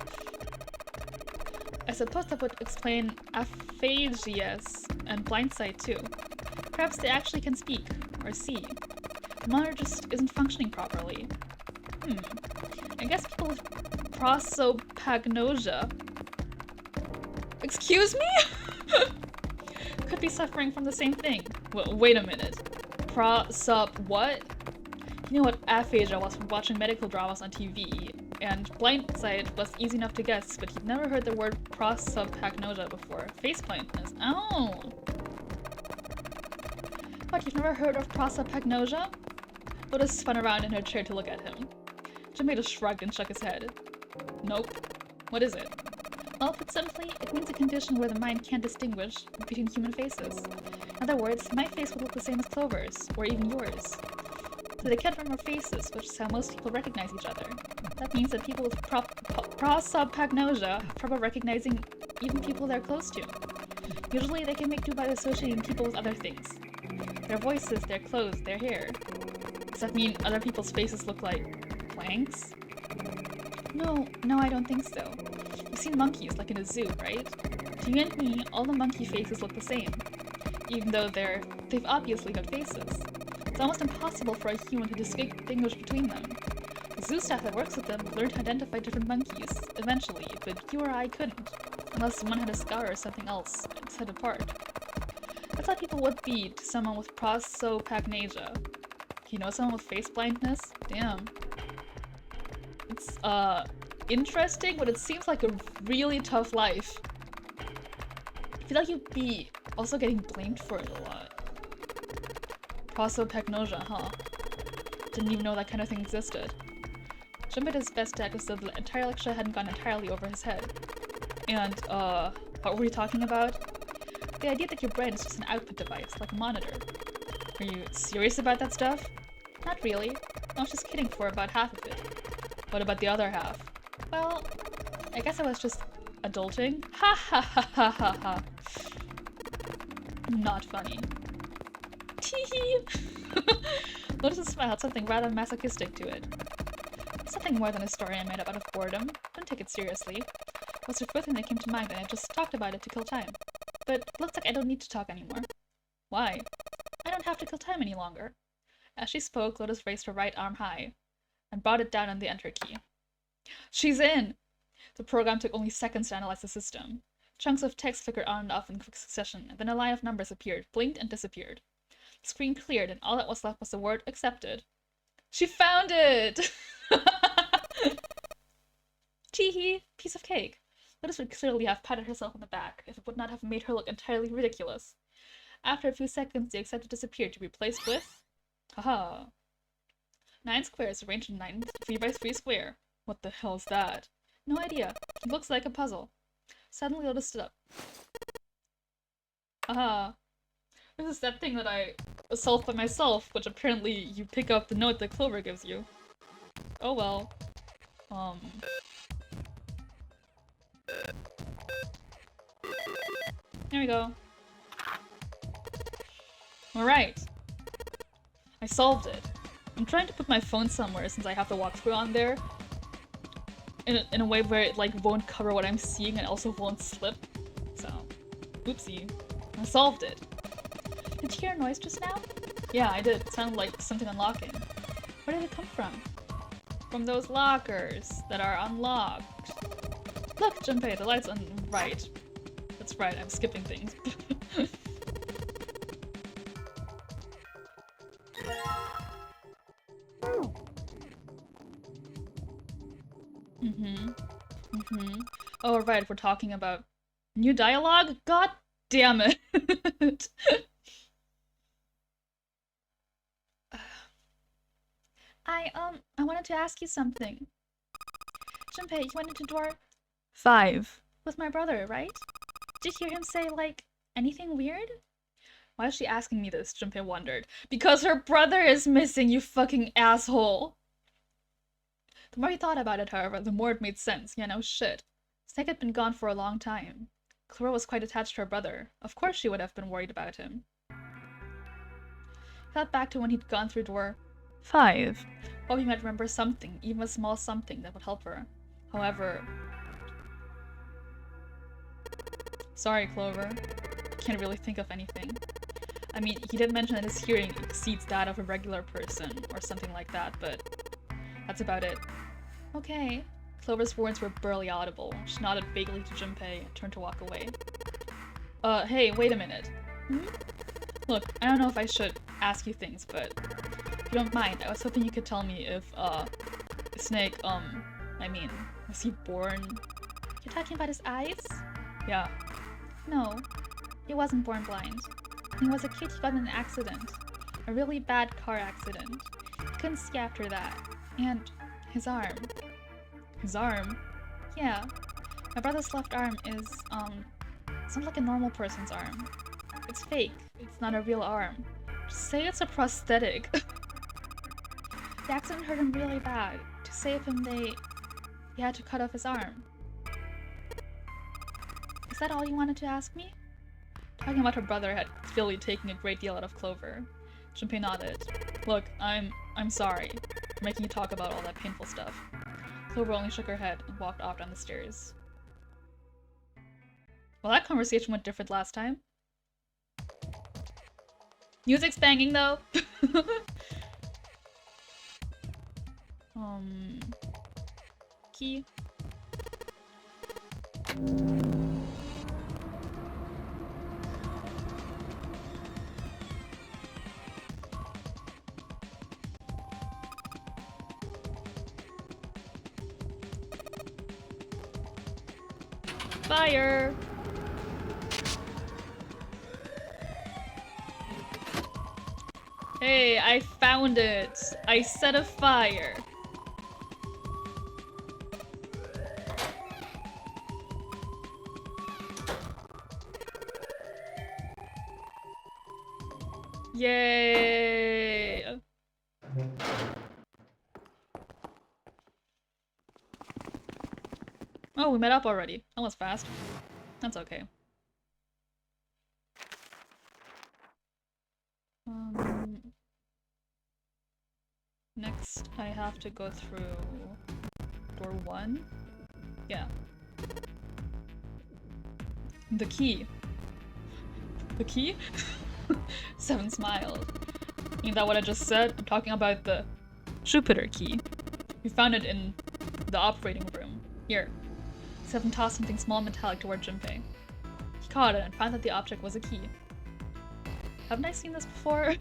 I suppose that would explain aphasias and blindsight too. Perhaps they actually can speak, or see. The monitor just isn't functioning properly. I guess people with prosopagnosia, excuse me? Could be suffering from the same thing. Wait a minute. What? You know what aphasia was from watching medical dramas on TV, and blindsight was easy enough to guess, but he'd never heard the word prosopagnosia before. Face blindness. Oh! What, you've never heard of prosopagnosia? Lotus spun around in her chair to look at him. Junpei just shrugged and shook his head. Nope. What is it? Well, put simply, it means a condition where the mind can't distinguish between human faces. In other words, my face would look the same as Clover's, or even yours. So they can't remember faces, which is how most people recognize each other. That means that people with prosopagnosia have trouble recognizing even people they're close to. Usually they can make do by associating people with other things. Their voices, their clothes, their hair. Does that mean other people's faces look like planks? No, I don't think so. You've seen monkeys, like in a zoo, right? To you and me, all the monkey faces look the same. Even though they've obviously got faces. It's almost impossible for a human to distinguish between them. The zoo staff that works with them learned to identify different monkeys, eventually, but you or I couldn't. Unless one had a scar or something else, set apart. That's how people would be to someone with prosopagnosia. You know someone with face blindness? Damn. It's, interesting, but it seems like a really tough life. I feel like you'd be also getting blamed for it a lot. Prosopagnosia, huh? Didn't even know that kind of thing existed. Junpei did his best to act as though the entire lecture hadn't gone entirely over his head. And, what were we talking about? The idea that your brain is just an output device, like a monitor. Are you serious about that stuff? Not really. I was just kidding for about half of it. What about the other half? Well, I guess I was just adulting. Ha ha ha ha ha ha. Not funny. Teehee! Lotus' smile had something rather masochistic to it. It's nothing more than a story I made up out of boredom. Don't take it seriously. It was the first thing that came to mind and I just talked about it to kill time. But it looks like I don't need to talk anymore. Why? I don't have to kill time any longer. As she spoke, Lotus raised her right arm high and brought it down on the enter key. She's in! The program took only seconds to analyze the system. Chunks of text flickered on and off in quick succession, and then a line of numbers appeared, blinked, and disappeared. The screen cleared, and all that was left was the word accepted. She found it! Teehee! Piece of cake. Lotus would clearly have patted herself on the back, if it would not have made her look entirely ridiculous. After a few seconds, the accepted disappeared to be replaced with... Haha. 9 squares arranged in 9 3x3 square. What the hell is that? No idea. It looks like a puzzle. Suddenly Lotus stood up. Aha. This is that thing that I solved by myself, which apparently you pick up the note that Clover gives you. Oh well. There we go. Alright. I solved it. I'm trying to put my phone somewhere since I have the walkthrough on there. In a way where it like won't cover what I'm seeing and also won't slip. So, oopsie. I solved it. Did you hear a noise just now? Yeah, I did. It sounded like something unlocking. Where did it come from? From those lockers that are unlocked. Look, Junpei, the light's on right. That's right, I'm skipping things. Oh, right, we're talking about new dialogue? God damn it! I wanted to ask you something. Junpei, you went into door 5 with my brother, right? Did you hear him say, like, anything weird? Why is she asking me this? Junpei wondered. Because her brother is missing, you fucking asshole! The more he thought about it, however, the more it made sense. Yeah, no shit. Snake had been gone for a long time. Clara was quite attached to her brother. Of course she would have been worried about him. He thought back to when he'd gone through door 5. Hoping he might remember something, even a small something, that would help her. However... Sorry, Clover. Can't really think of anything. I mean, he did mention that his hearing exceeds that of a regular person, or something like that, but that's about it. Okay. Clover's words were barely audible. She nodded vaguely to Junpei and turned to walk away. Hey, wait a minute. Look, I don't know if I should ask you things, but if you don't mind, I was hoping you could tell me if, Snake, I mean, was he born? You're talking about his eyes? Yeah. No, he wasn't born blind. When he was a kid, he got in an accident. A really bad car accident. He couldn't see after that. And his arm. His arm? Yeah. My brother's left arm is, it's not like a normal person's arm. It's fake. It's not a real arm. Just say it's a prosthetic. The accident hurt him really bad. To save him, they had to cut off his arm. Is that all you wanted to ask me? Talking about her brother had clearly taken a great deal out of Clover. Junpei nodded. Look, I'm sorry for making you talk about all that painful stuff. Clover only shook her head and walked off down the stairs. Well, that conversation went different last time. Music's banging though. Key. Fire! Hey, I found it! I set a fire! Yay! Oh, we met up already. That was fast. That's okay. Next, I have to go through door 1. Yeah. The key. The key? 7 smiled. Ain't that what I just said? I'm talking about the Jupiter key. We found it in the operating room. Here. 7 tossed something small and metallic toward Junpei. He caught it and found that the object was a key. Haven't I seen this before?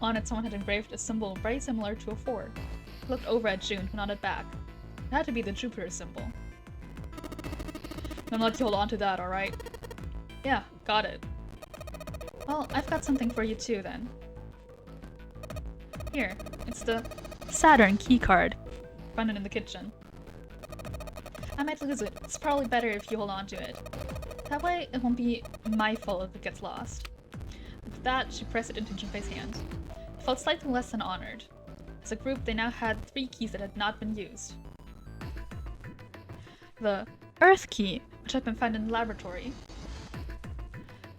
On it, someone had engraved a symbol very similar to a 4. He looked over at June, who nodded back. It had to be the Jupiter symbol. I'm gonna let you hold on to that, alright? Yeah, got it. Well, I've got something for you too, then. Here, it's the Saturn keycard. Found it in the kitchen. I might lose it. It's probably better if you hold on to it. That way, it won't be my fault if it gets lost. With that, she pressed it into Junpei's hand. He felt slightly less than honored. As a group, they now had 3 keys that had not been used. The Earth key, which had been found in the laboratory.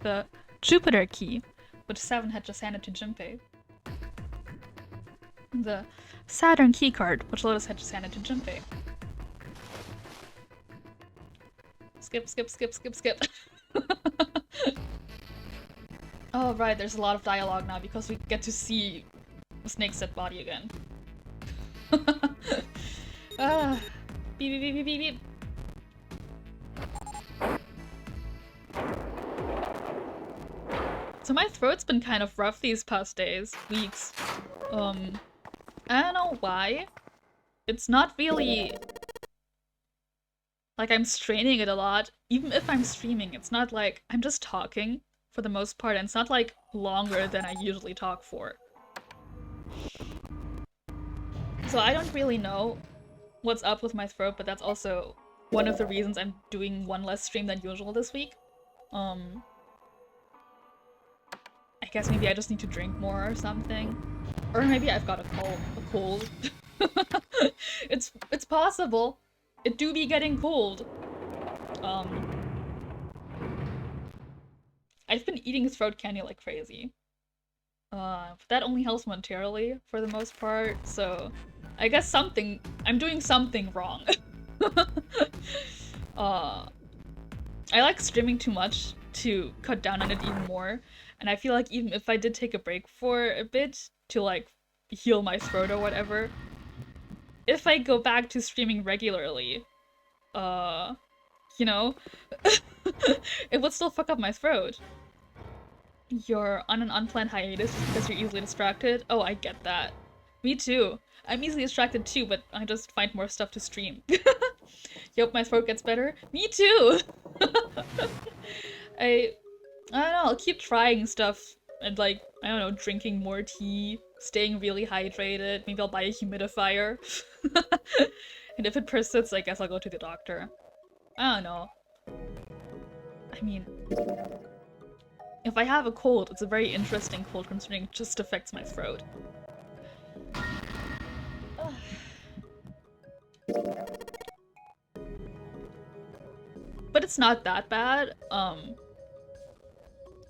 The Jupiter key, which 7 had just handed to Junpei. The Saturn keycard, which Lotus had just handed to Junpei. Skip, skip, skip, skip, skip. Oh, right, there's a lot of dialogue now because we get to see Snake's dead body again. Ah, beep, beep, beep, beep, beep. So my throat's been kind of rough these past days, weeks. I don't know why. It's not really like I'm straining it a lot. Even if I'm streaming, it's not like I'm just talking for the most part, and it's not like longer than I usually talk for. So I don't really know what's up with my throat, but that's also one of the reasons I'm doing one less stream than usual this week. I guess maybe I just need to drink more or something. Or maybe I've got a cold. It's possible. It do be getting cold. I've been eating throat candy like crazy. But that only helps momentarily for the most part, so I guess I'm doing something wrong. I like streaming too much to cut down on it even more, and I feel like even if I did take a break for a bit to like heal my throat or whatever, if I go back to streaming regularly, you know, it would still fuck up my throat. You're on an unplanned hiatus because you're easily distracted? Oh, I get that. Me too. I'm easily distracted too, but I just find more stuff to stream. You hope my throat gets better? Me too! I don't know, I'll keep trying stuff and like, I don't know, drinking more tea, staying really hydrated, maybe I'll buy a humidifier. And if it persists, I guess I'll go to the doctor. I don't know. I mean, if I have a cold, it's a very interesting cold considering it just affects my throat. But it's not that bad.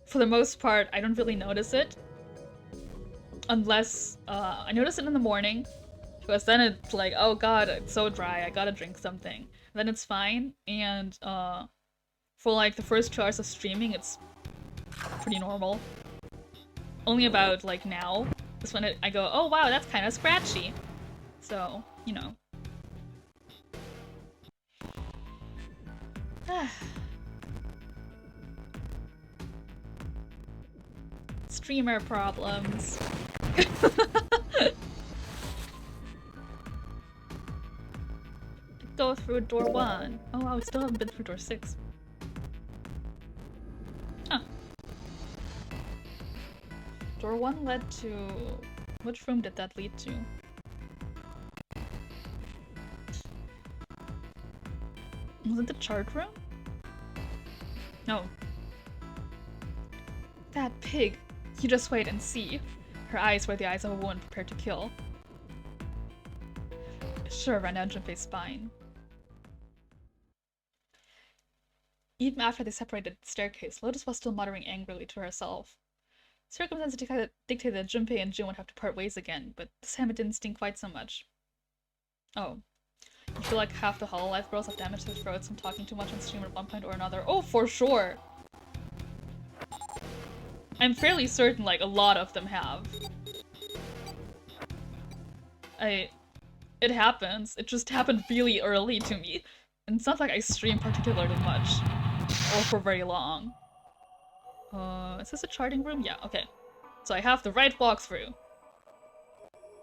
For the most part, I don't really notice it. Unless, I notice it in the morning, because then it's like, oh god, it's so dry, I gotta drink something. Then it's fine, and, for like the first 2 hours of streaming, it's pretty normal. Only about, like, now is when I go, oh wow, that's kind of scratchy. So, you know. Streamer problems. Go through door 1. Oh wow, we still haven't been through door 6. Huh. Door 1 led to... Which room did that lead to? Was it the chart room? No. That pig! You just wait and see. Her eyes were the eyes of a woman prepared to kill. Sure, ran down Junpei's spine. Even after they separated the staircase, Lotus was still muttering angrily to herself. Circumstances dictated that Junpei and Jun would have to part ways again, but this time it didn't sting quite so much. Oh. You feel like half the Hololive girls have damaged their throats from talking too much on stream at one point or another? Oh, for sure! I'm fairly certain, like, a lot of them have. It happens. It just happened really early to me. And it's not like I stream particularly much. Or for very long. Is this a charting room? Yeah, okay. So I have the right walkthrough.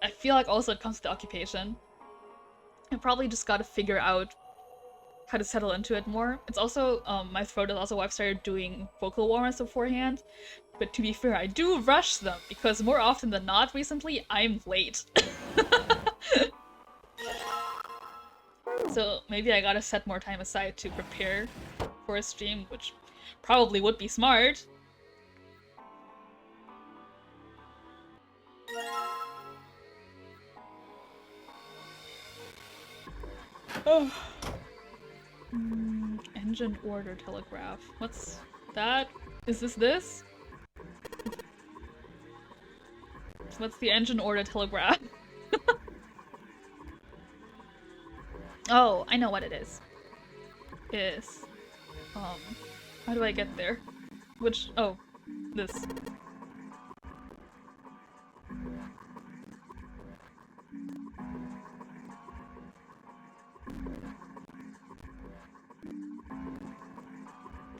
I feel like also it comes to the occupation. I probably just gotta figure out how to settle into it more. It's also, my throat is also why I've started doing vocal warm-ups beforehand. But to be fair, I do rush them, because more often than not recently, I'm late. So maybe I gotta set more time aside to prepare for a stream, which probably would be smart. Oh. Engine order telegraph. What's that? Is this? What's the engine order telegraph? Oh, I know what it is. How do I get there? Oh, this.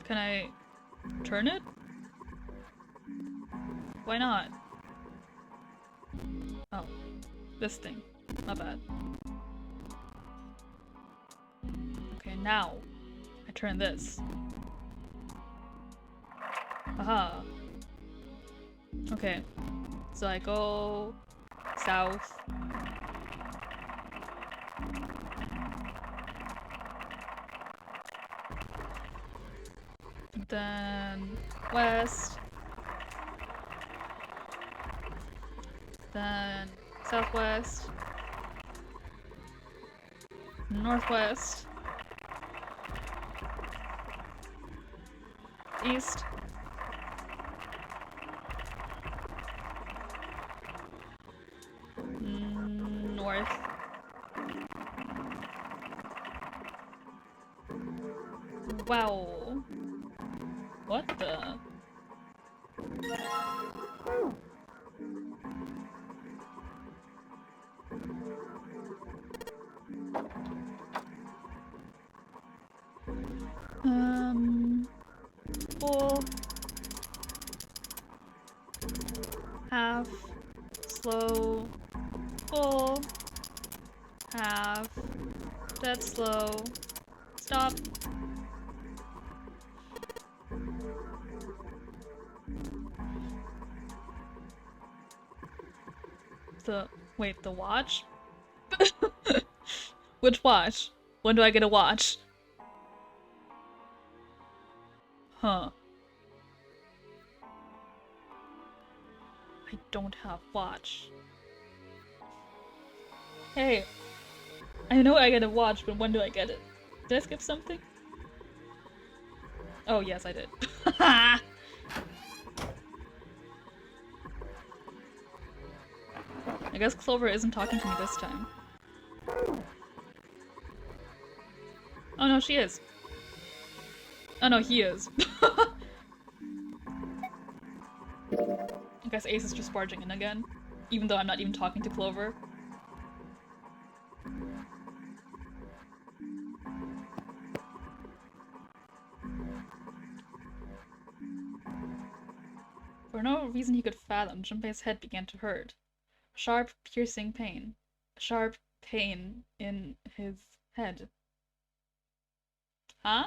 Can I turn it? Why not? Oh, this thing. My bad. Okay, now I turn this. Aha. Okay, so I go south. Then west. Then southwest. Northwest. East. North. Wow. What the? Full. Half. Slow. Full. Half. Dead slow. Stop. Wait, the watch? Which watch? When do I get a watch? Huh. I don't have watch. Hey, I know I get a watch, but when do I get it? Did I skip something? Oh, yes, I did. I guess Clover isn't talking to me this time. Oh no, she is. Oh no, he is. I guess Ace is just barging in again, even though I'm not even talking to Clover. For no reason he could fathom, Junpei's head began to hurt. Sharp, piercing pain. Sharp pain in his head. Huh?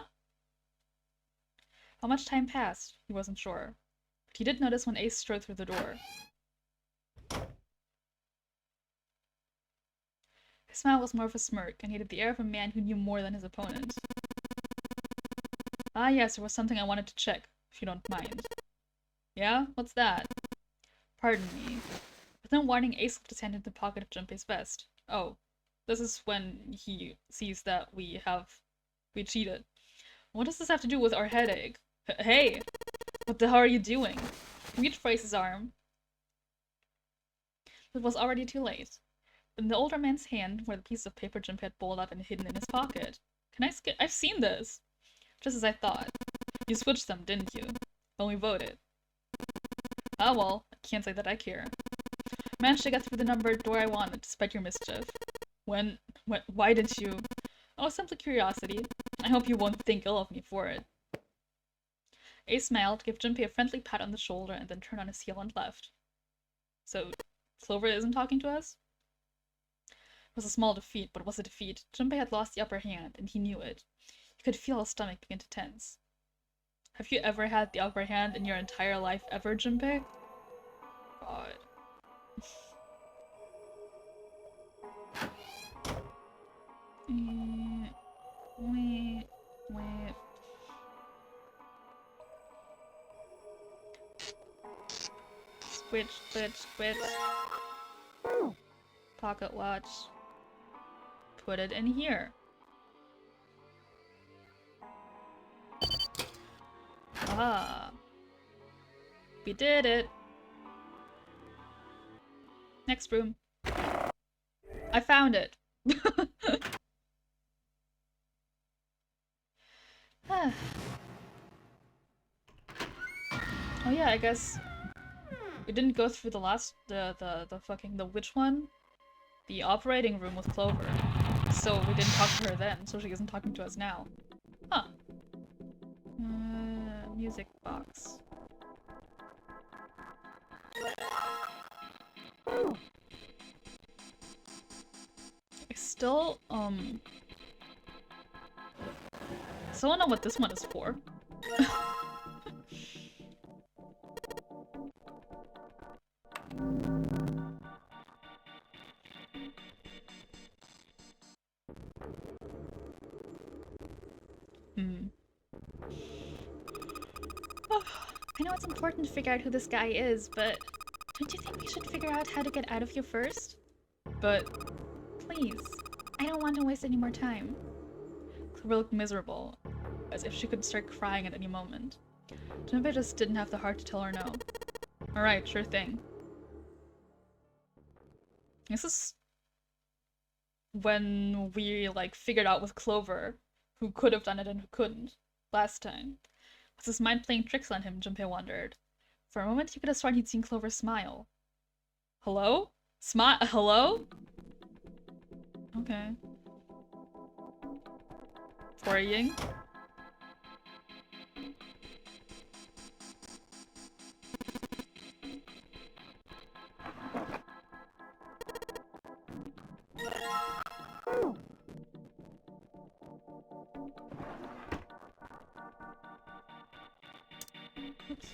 How much time passed? He wasn't sure. But he did notice when Ace strode through the door. His smile was more of a smirk, and he had the air of a man who knew more than his opponent. Ah yes, there was something I wanted to check, if you don't mind. Yeah? What's that? Pardon me. Without warning, Ace slipped his hand into the pocket of Junpei's vest. Oh, this is when he sees that we cheated. What does this have to do with our headache? Hey! What the hell are you doing? He reached for Ace's arm. It was already too late. In the older man's hand were the pieces of paper Junpei had balled up and hidden in his pocket. Can I skip? I've seen this! Just as I thought. You switched them, didn't you? When we voted. Ah well, I can't say that I care. I managed to get through the numbered door I wanted, despite your mischief. Why didn't you? Oh, simply curiosity. I hope you won't think ill of me for it. Ace smiled, gave Junpei a friendly pat on the shoulder, and then turned on his heel and left. So, Clover isn't talking to us? It was a small defeat, but it was a defeat. Junpei had lost the upper hand, and he knew it. He could feel his stomach begin to tense. Have you ever had the upper hand in your entire life ever, Junpei? God. Wait. Switch. Pocket watch. Put it in here. Ah. We did it. Next room. I found it. Oh yeah, I guess we didn't go through the last the which one? The operating room with Clover. So we didn't talk to her then, so she isn't talking to us now. Huh. music box. I still don't know what this one is for. I know it's important to figure out who this guy is, but don't you think we should figure out how to get out of here first? But please, I don't want to waste any more time. Clover looked miserable, as if she could start crying at any moment. Junpei just didn't have the heart to tell her no. Alright, sure thing. This is when we, like, figured out with Clover who could have done it and who couldn't last time. Was his mind playing tricks on him, Junpei wondered. For a moment, he could have sworn he'd seen Clover smile. Hello? Hello? Okay. Worrying. Oops.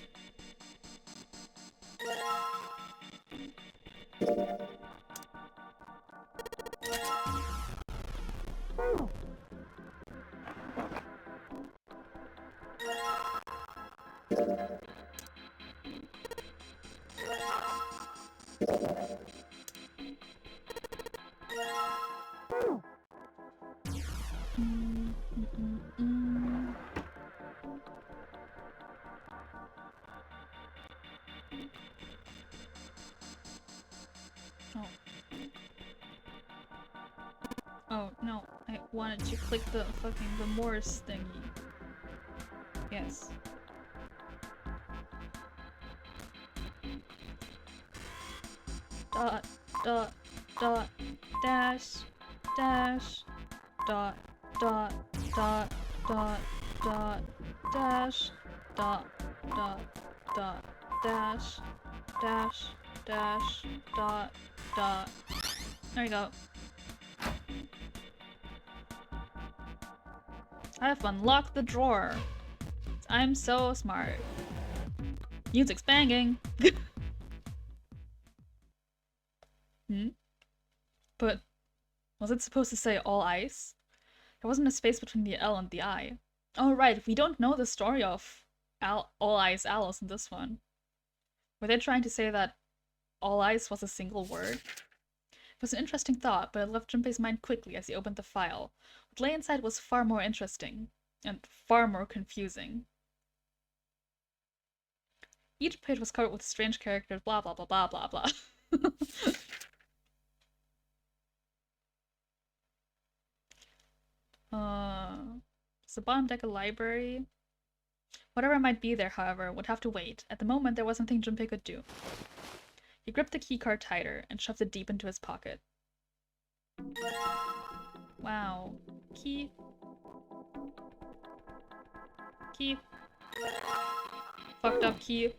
Oh, no. I wanted to click the fucking remorse thingy. Yes. Dot, dot, dot, dash, dash, dot, dot, dot, dot, dot, dash, dot, dot, dot, dash, dash, dash, dot, dot. There you go. I've unlocked the drawer. I'm so smart. Music's banging. But was it supposed to say all ice? There wasn't a space between the L and the I. Oh right, we don't know the story of All Ice Alice in this one. Were they trying to say that all ice was a single word? It was an interesting thought, but it left Junpei's mind quickly as he opened the file. What lay inside was far more interesting, and far more confusing. Each page was covered with strange characters, blah blah blah blah blah blah. Is the bottom deck a library? Whatever might be there, however, would have to wait. At the moment, there was nothing Junpei could do. He gripped the keycard tighter and shoved it deep into his pocket. Wow. Key. Key. Fucked up key.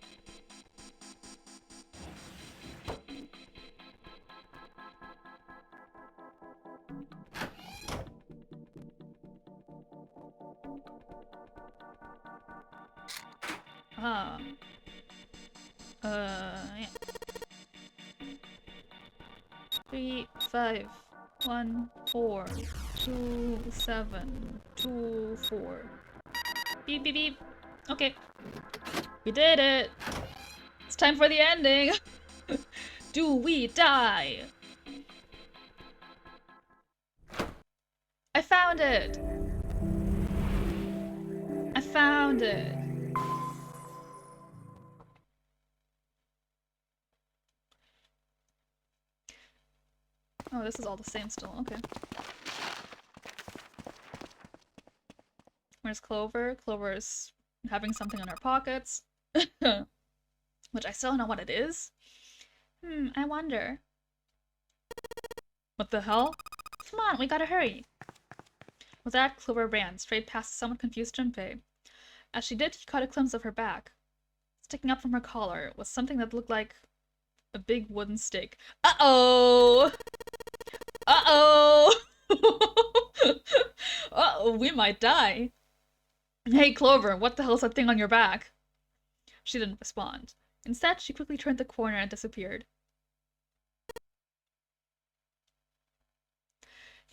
Ah. Yeah. 3, 5, 1, 4, 2, 7, 2, 4. Beep, beep, beep. Okay. We did it! It's time for the ending! Do we die? I found it! I found it! Oh, this is all the same still. Okay. Where's Clover? Clover is having something in her pockets. Which I still don't know what it is. I wonder. What the hell? Come on, we gotta hurry. With that, Clover ran, straight past the somewhat confused Junpei. As she did, he caught a glimpse of her back. Sticking up from her collar was something that looked like a big wooden stick. Uh-oh! Uh-oh! Uh-oh, we might die. Hey, Clover, what the hell's that thing on your back? She didn't respond. Instead, she quickly turned the corner and disappeared.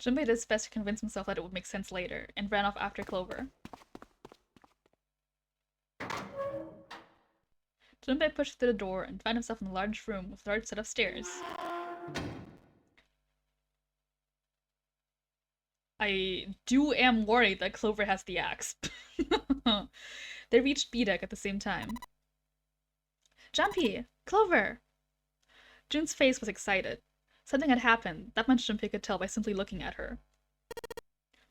Junpei did his best to convince himself that it would make sense later, and ran off after Clover. Junpei pushed through the door and found himself in a large room with a large set of stairs. I am worried that Clover has the axe. They reached B deck at the same time. Junpei! Clover! June's face was excited. Something had happened, that much Junpei could tell by simply looking at her.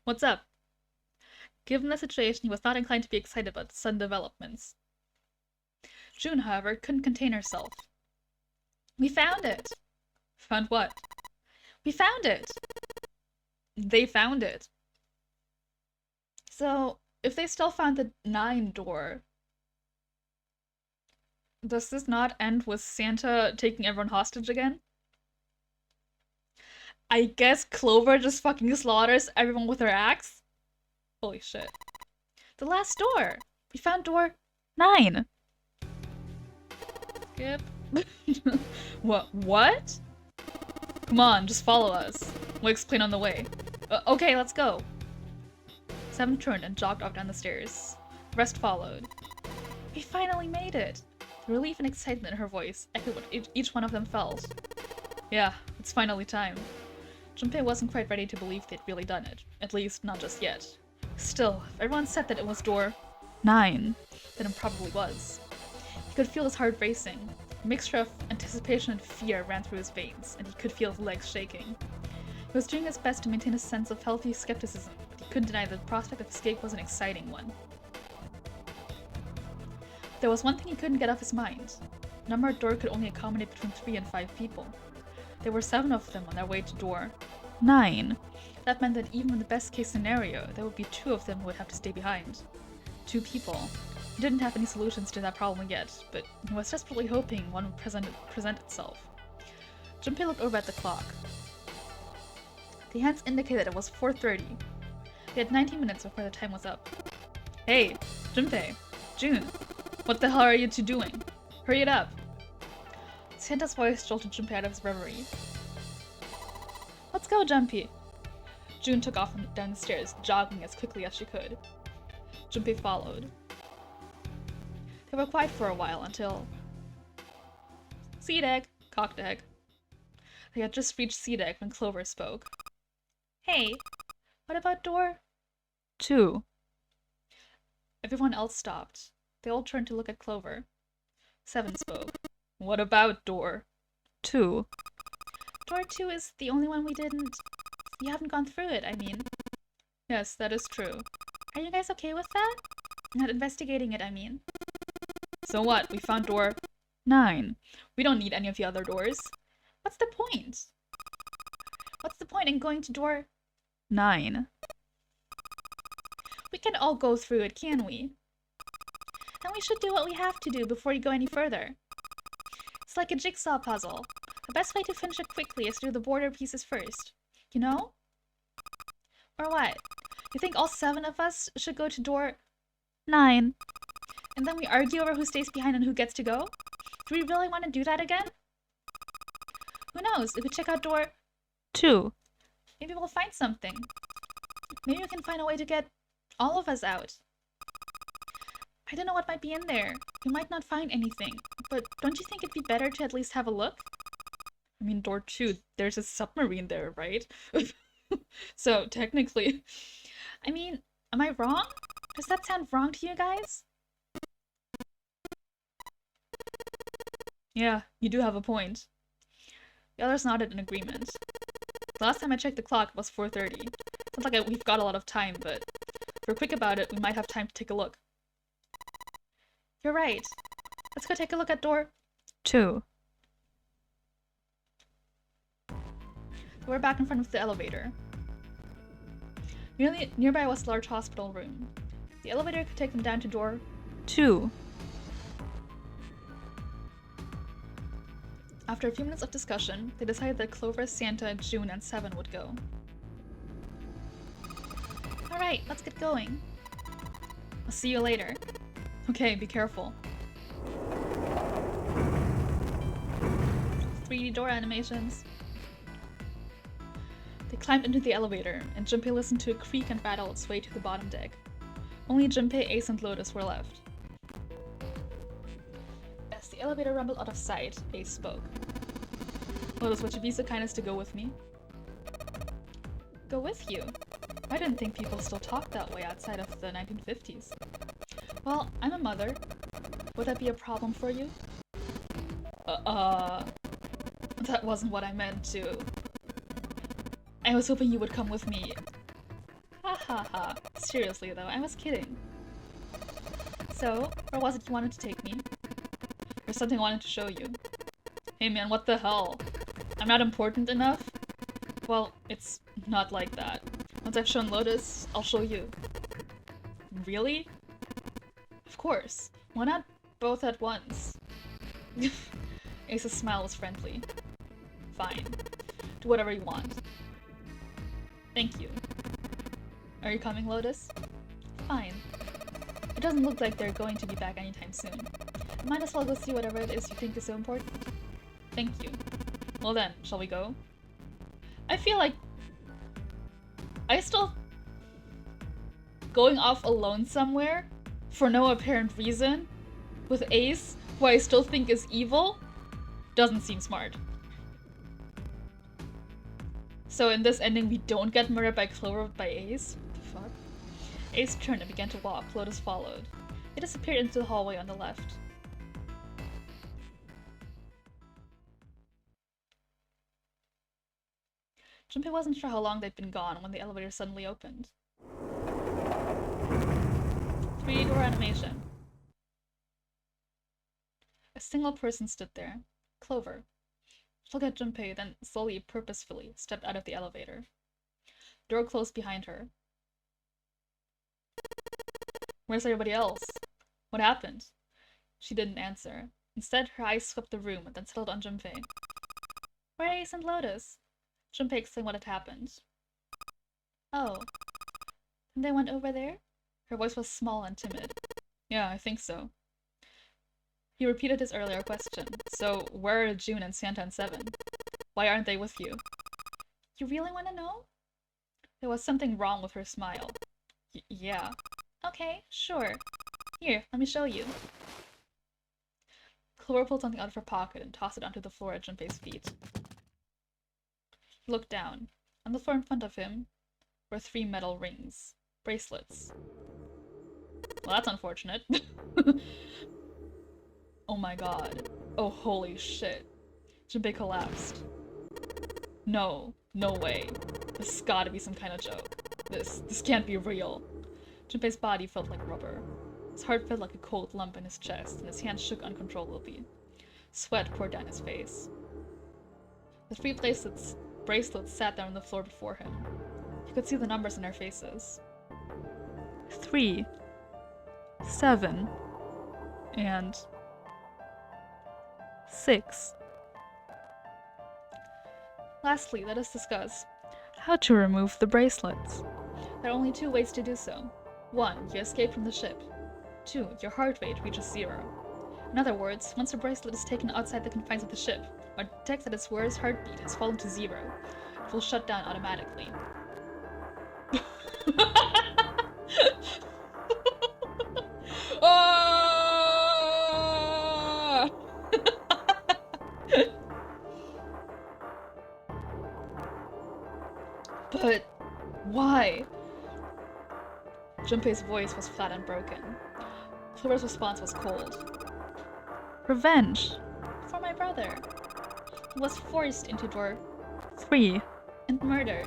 What's up? Given the situation, he was not inclined to be excited about the sudden developments. June, however, couldn't contain herself. We found it! Found what? We found it! They found it. So, if they still found the 9 door, does this not end with Santa taking everyone hostage again? I guess Clover just fucking slaughters everyone with her axe? Holy shit. The last door! We found door 9! Skip. What? Come on, just follow us. We'll explain on the way. Okay, let's go. 7 turned and jogged off down the stairs. The rest followed. We finally made it! The relief and excitement in her voice echoed what each one of them felt. Yeah, it's finally time. Junpei wasn't quite ready to believe they'd really done it. At least, not just yet. Still, if everyone said that it was door 9, then it probably was. He could feel his heart racing. A mixture of anticipation and fear ran through his veins, and he could feel his legs shaking. He was doing his best to maintain a sense of healthy skepticism, but he couldn't deny that the prospect of escape was an exciting one. There was one thing he couldn't get off his mind. The numbered door could only accommodate between 3 and 5 people. There were 7 of them on their way to door 9. That meant that even in the best case scenario, there would be 2 of them who would have to stay behind. 2 people. He didn't have any solutions to that problem yet, but he was desperately hoping one would present itself. Junpei looked over at the clock. The hands indicated it was 4:30. They had 19 minutes before the time was up. Hey, Junpei, June, what the hell are you two doing? Hurry it up! Santa's voice jolted Junpei out of his reverie. Let's go, Junpei! June took off down the stairs, jogging as quickly as she could. Junpei followed. They were quiet for a while until... Seed egg! Cocked egg. They had just reached seed egg when Clover spoke. Hey, what about door 2? Everyone else stopped. They all turned to look at Clover. 7 spoke. What about door 2? Door 2 is the only one we didn't... You haven't gone through it, I mean. Yes, that is true. Are you guys okay with that? Not investigating it, I mean. So what? We found door 9. We don't need any of the other doors. What's the point? What's the point in going to door 9? We can all go through it, can we? Then we should do what we have to do before you go any further. It's like a jigsaw puzzle. The best way to finish it quickly is to do the border pieces first. You know? Or what? You think all 7 of us should go to door 9? And then we argue over who stays behind and who gets to go? Do we really want to do that again? Who knows? If we check out door 2, maybe we'll find something. Maybe we can find a way to get all of us out. I don't know what might be in there. We might not find anything, but don't you think it'd be better to at least have a look? I mean, door 2, there's a submarine there, right? So, technically... I mean, am I wrong? Does that sound wrong to you guys? Yeah, you do have a point. The others nodded in agreement. The last time I checked the clock, it was 4:30. Sounds like we've got a lot of time, but if we're quick about it, we might have time to take a look. You're right. Let's go take a look at door 2. We're back in front of the elevator. Nearby was a large hospital room. The elevator could take them down to door 2. After a few minutes of discussion, they decided that Clover, Santa, June, and 7 would go. Alright, let's get going. I'll see you later. Okay, be careful. 3D door animations. They climbed into the elevator, and Junpei listened to a creak and rattle its way to the bottom deck. Only Junpei, Ace, and Lotus were left. As the elevator rumbled out of sight, Ace spoke. Lotus, would you be so kind as to go with me? Go with you? I didn't think people still talked that way outside of the 1950s. Well, I'm a mother. Would that be a problem for you? That wasn't what I meant to. I was hoping you would come with me. Ha ha ha. Seriously though, I was kidding. So, where was it you wanted to take me? There's something I wanted to show you. Hey man, what the hell? I'm not important enough? Well, it's not like that. Once I've shown Lotus, I'll show you. Really? Of course. Why not both at once? Ace's smile was friendly. Fine. Do whatever you want. Thank you. Are you coming, Lotus? Fine. It doesn't look like they're going to be back anytime soon. I might as well go see whatever it is you think is so important. Thank you. Well then, shall we go? I feel like I still going off alone somewhere for no apparent reason with Ace, who I still think is evil, doesn't seem smart. So in this ending, we don't get murdered by Clover but by Ace? What the fuck? Ace turned and began to walk. Lotus followed. They disappeared into the hallway on the left. Junpei wasn't sure how long they'd been gone when the elevator suddenly opened. 3D door animation. A single person stood there. Clover. She looked at Junpei, then slowly, purposefully, stepped out of the elevator. The door closed behind her. Where's everybody else? What happened? She didn't answer. Instead, her eyes swept the room and then settled on Junpei. Where are Ace and Lotus? Junpei explained what had happened. Oh. And they went over there? Her voice was small and timid. Yeah, I think so. He repeated his earlier question. So, where are June and Santa and 7? Why aren't they with you? You really want to know? There was something wrong with her smile. Yeah. Okay, sure. Here, let me show you. Clover pulled something out of her pocket and tossed it onto the floor at Junpei's feet. He looked down. On the floor in front of him were 3 metal rings. Bracelets. Well, that's unfortunate. Oh my god. Oh, holy shit. Junpei collapsed. No. No way. This has gotta be some kind of joke. This can't be real. Junpei's body felt like rubber. His heart felt like a cold lump in his chest, and his hands shook uncontrollably. Sweat poured down his face. The 3 bracelets sat there on the floor before him. He could see the numbers in their faces. 3, 7, and 6. Lastly, let us discuss how to remove the bracelets. There are only 2 ways to do so. 1, you escape from the ship. 2, your heart rate reaches 0. In other words, once the bracelet is taken outside the confines of the ship, or detects that its wearer's heartbeat has fallen to 0, it will shut down automatically. Ah! But why? Junpei's voice was flat and broken. Clover's response was cold. Revenge. For my brother. He was forced into door 3 and murdered.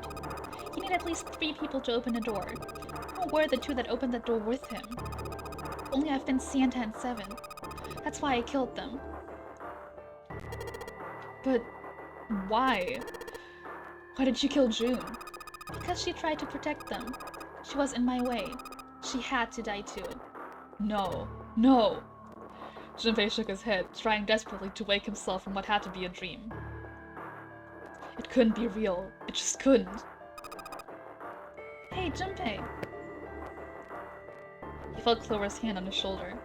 He needed at least 3 people to open the door. Who were the 2 that opened the door with him? Only I've been Santa and 7. That's why I killed them. But why? Why did you kill June? Because she tried to protect them. She was in my way. She had to die too. No. No! Junpei shook his head, trying desperately to wake himself from what had to be a dream. It couldn't be real. It just couldn't. Hey, Junpei! He felt Clover's hand on his shoulder.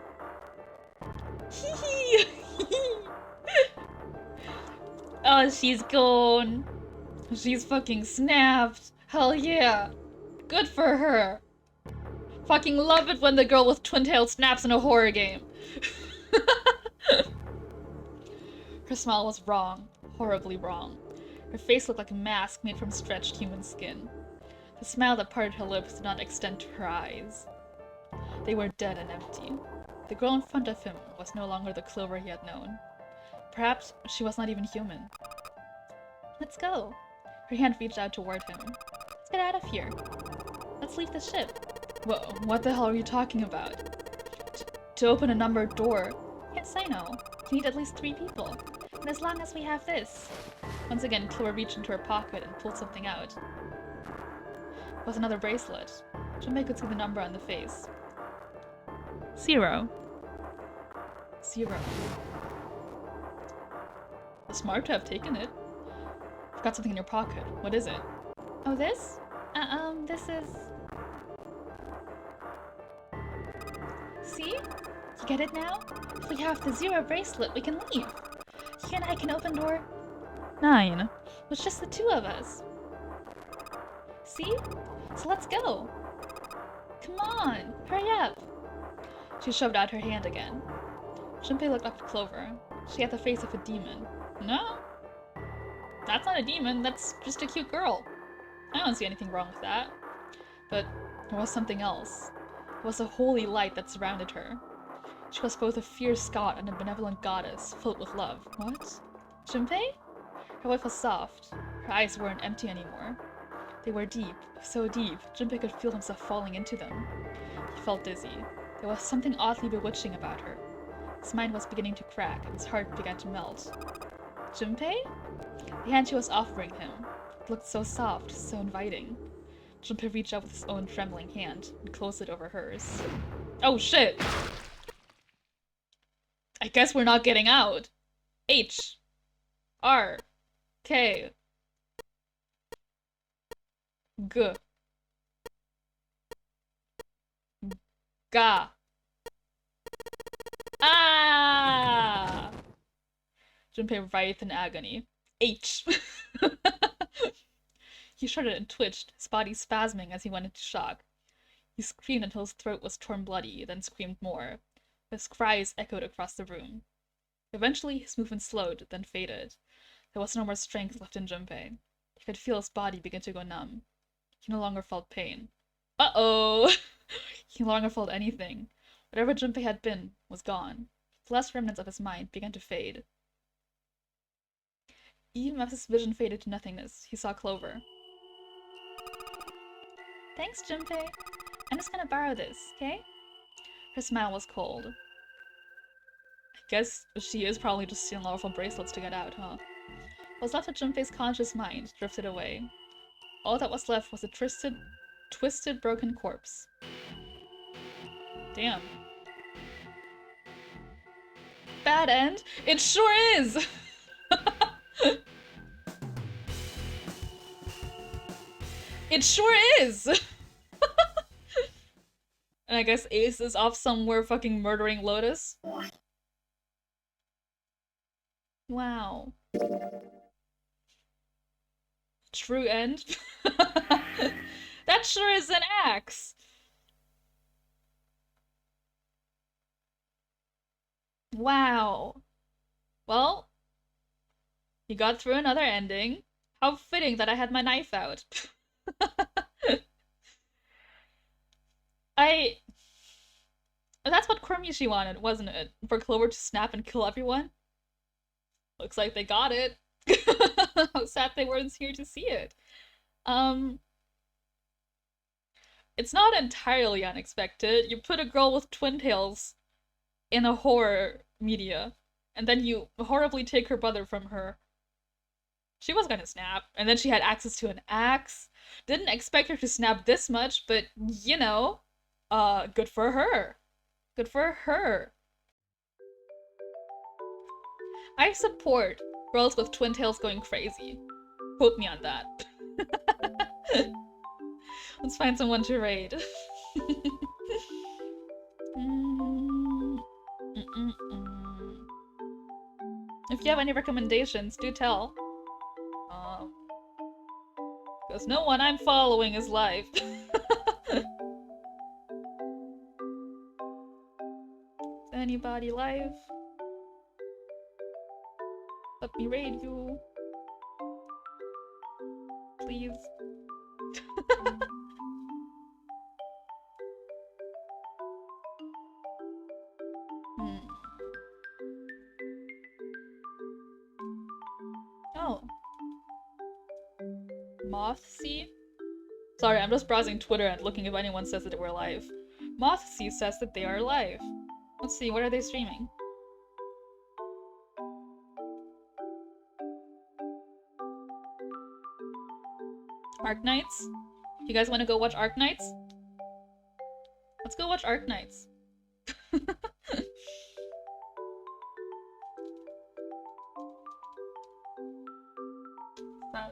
Hee hee! Oh, she's gone. She's fucking snapped. Hell yeah. Good for her. Fucking love it when the girl with twin tails snaps in a horror game. Her smile was wrong. Horribly wrong. Her face looked like a mask made from stretched human skin. The smile that parted her lips did not extend to her eyes. They were dead and empty. The girl in front of him was no longer the Clover he had known. Perhaps she was not even human. Let's go. Her hand reached out toward him. Let's get out of here. Let's leave the ship. Whoa, what the hell are you talking about? To open a numbered door. Yes, I know. You need at least 3 people. And as long as we have this. Once again, Clover reached into her pocket and pulled something out. It was another bracelet. Junpei could see the number on the face. 0. 0. Smart to have taken it. You've got something in your pocket. What is it? Oh, this? This is... See? You get it now? If we have the 0 bracelet, we can leave. You and I can open door 9. It's just the 2 of us. See? So let's go. Come on, hurry up. She shoved out her hand again. Junpei looked up at Clover. She had the face of a demon. No? That's not a demon, that's just a cute girl. I don't see anything wrong with that. But there was something else. It was a holy light that surrounded her. She was both a fierce god and a benevolent goddess, filled with love. What? Junpei? Her voice was soft. Her eyes weren't empty anymore. They were deep, so deep, Junpei could feel himself falling into them. He felt dizzy. There was something oddly bewitching about her. His mind was beginning to crack, and his heart began to melt. Junpei? The hand she was offering him. It looked so soft, so inviting. Junpei reached out with his own trembling hand and closed it over hers. Oh shit! I guess we're not getting out. H. R. K. G. Ga. Ah! Junpei writhed in agony. H. He shuddered and twitched, his body spasming as he went into shock. He screamed until his throat was torn bloody, then screamed more. His cries echoed across the room. Eventually, his movement slowed, then faded. There was no more strength left in Junpei. He could feel his body begin to go numb. He no longer felt pain. Uh-oh! He no longer felt anything. Whatever Junpei had been was gone. The last remnants of his mind began to fade. Even as his vision faded to nothingness, he saw Clover. Thanks, Junpei. I'm just gonna borrow this, okay? Her smile was cold. I guess she is probably just stealing lawful bracelets to get out, huh? What was left of Junpei's conscious mind drifted away. All that was left was a twisted, broken corpse. Damn. Bad end? It sure is! It sure is! And I guess Ace is off somewhere fucking murdering Lotus. Wow. True end? That sure is an axe! Wow. Well, you got through another ending. How fitting that I had my knife out. That's what Kurmishi wanted, wasn't it? For Clover to snap and kill everyone? Looks like they got it. How sad they weren't here to see it. It's not entirely unexpected. You put a girl with twin tails in a horror media, and then you horribly take her brother from her. She was gonna snap, and then she had access to an axe. Didn't expect her to snap this much, but you know. Good for her. Good for her. I support girls with twin tails going crazy. Quote me on that. Let's find someone to raid. If you have any recommendations, do tell. Because no one I'm following is live. Is anybody live? Let me raid you. Please. Oh. Mothsea? Sorry, I'm just browsing Twitter and looking if anyone says that we're live. Mothsea says that they are live. Let's see, what are they streaming? Arknights? You guys want to go watch Arknights? Let's go watch Arknights.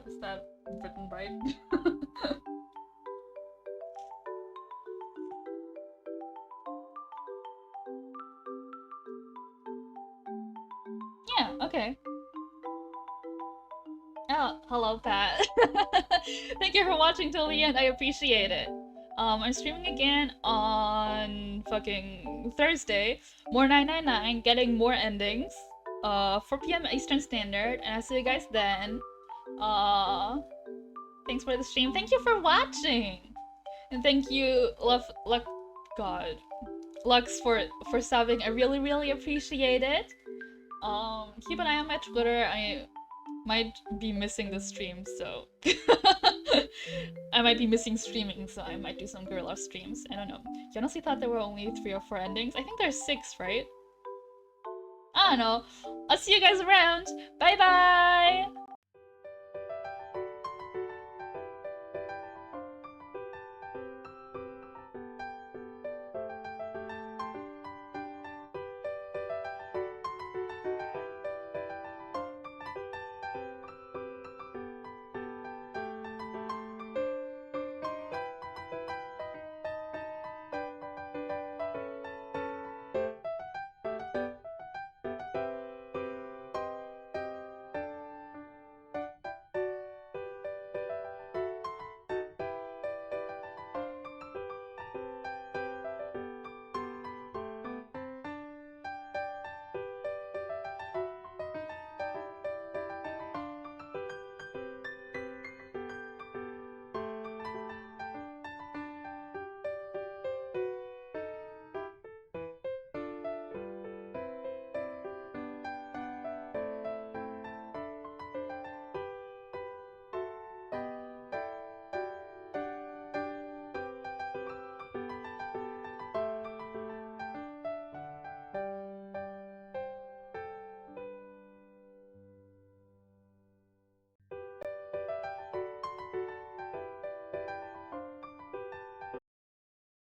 Is that written right? Yeah, okay. Oh, hello, Pat. Thank you for watching till the end. I appreciate it. I'm streaming again on fucking Thursday. More 999, getting more endings. 4 p.m. Eastern Standard, and I'll see you guys then. Thanks for the stream. Thank you for watching, and thank you, Lux, for subbing. I really appreciate it. Keep an eye on my Twitter. I might be missing the stream, so I might be missing streaming, so I might do some girl streams. I don't know. You honestly thought there were only 3 or 4 endings? I think there's 6, right? I don't know. I'll see you guys around. Bye bye!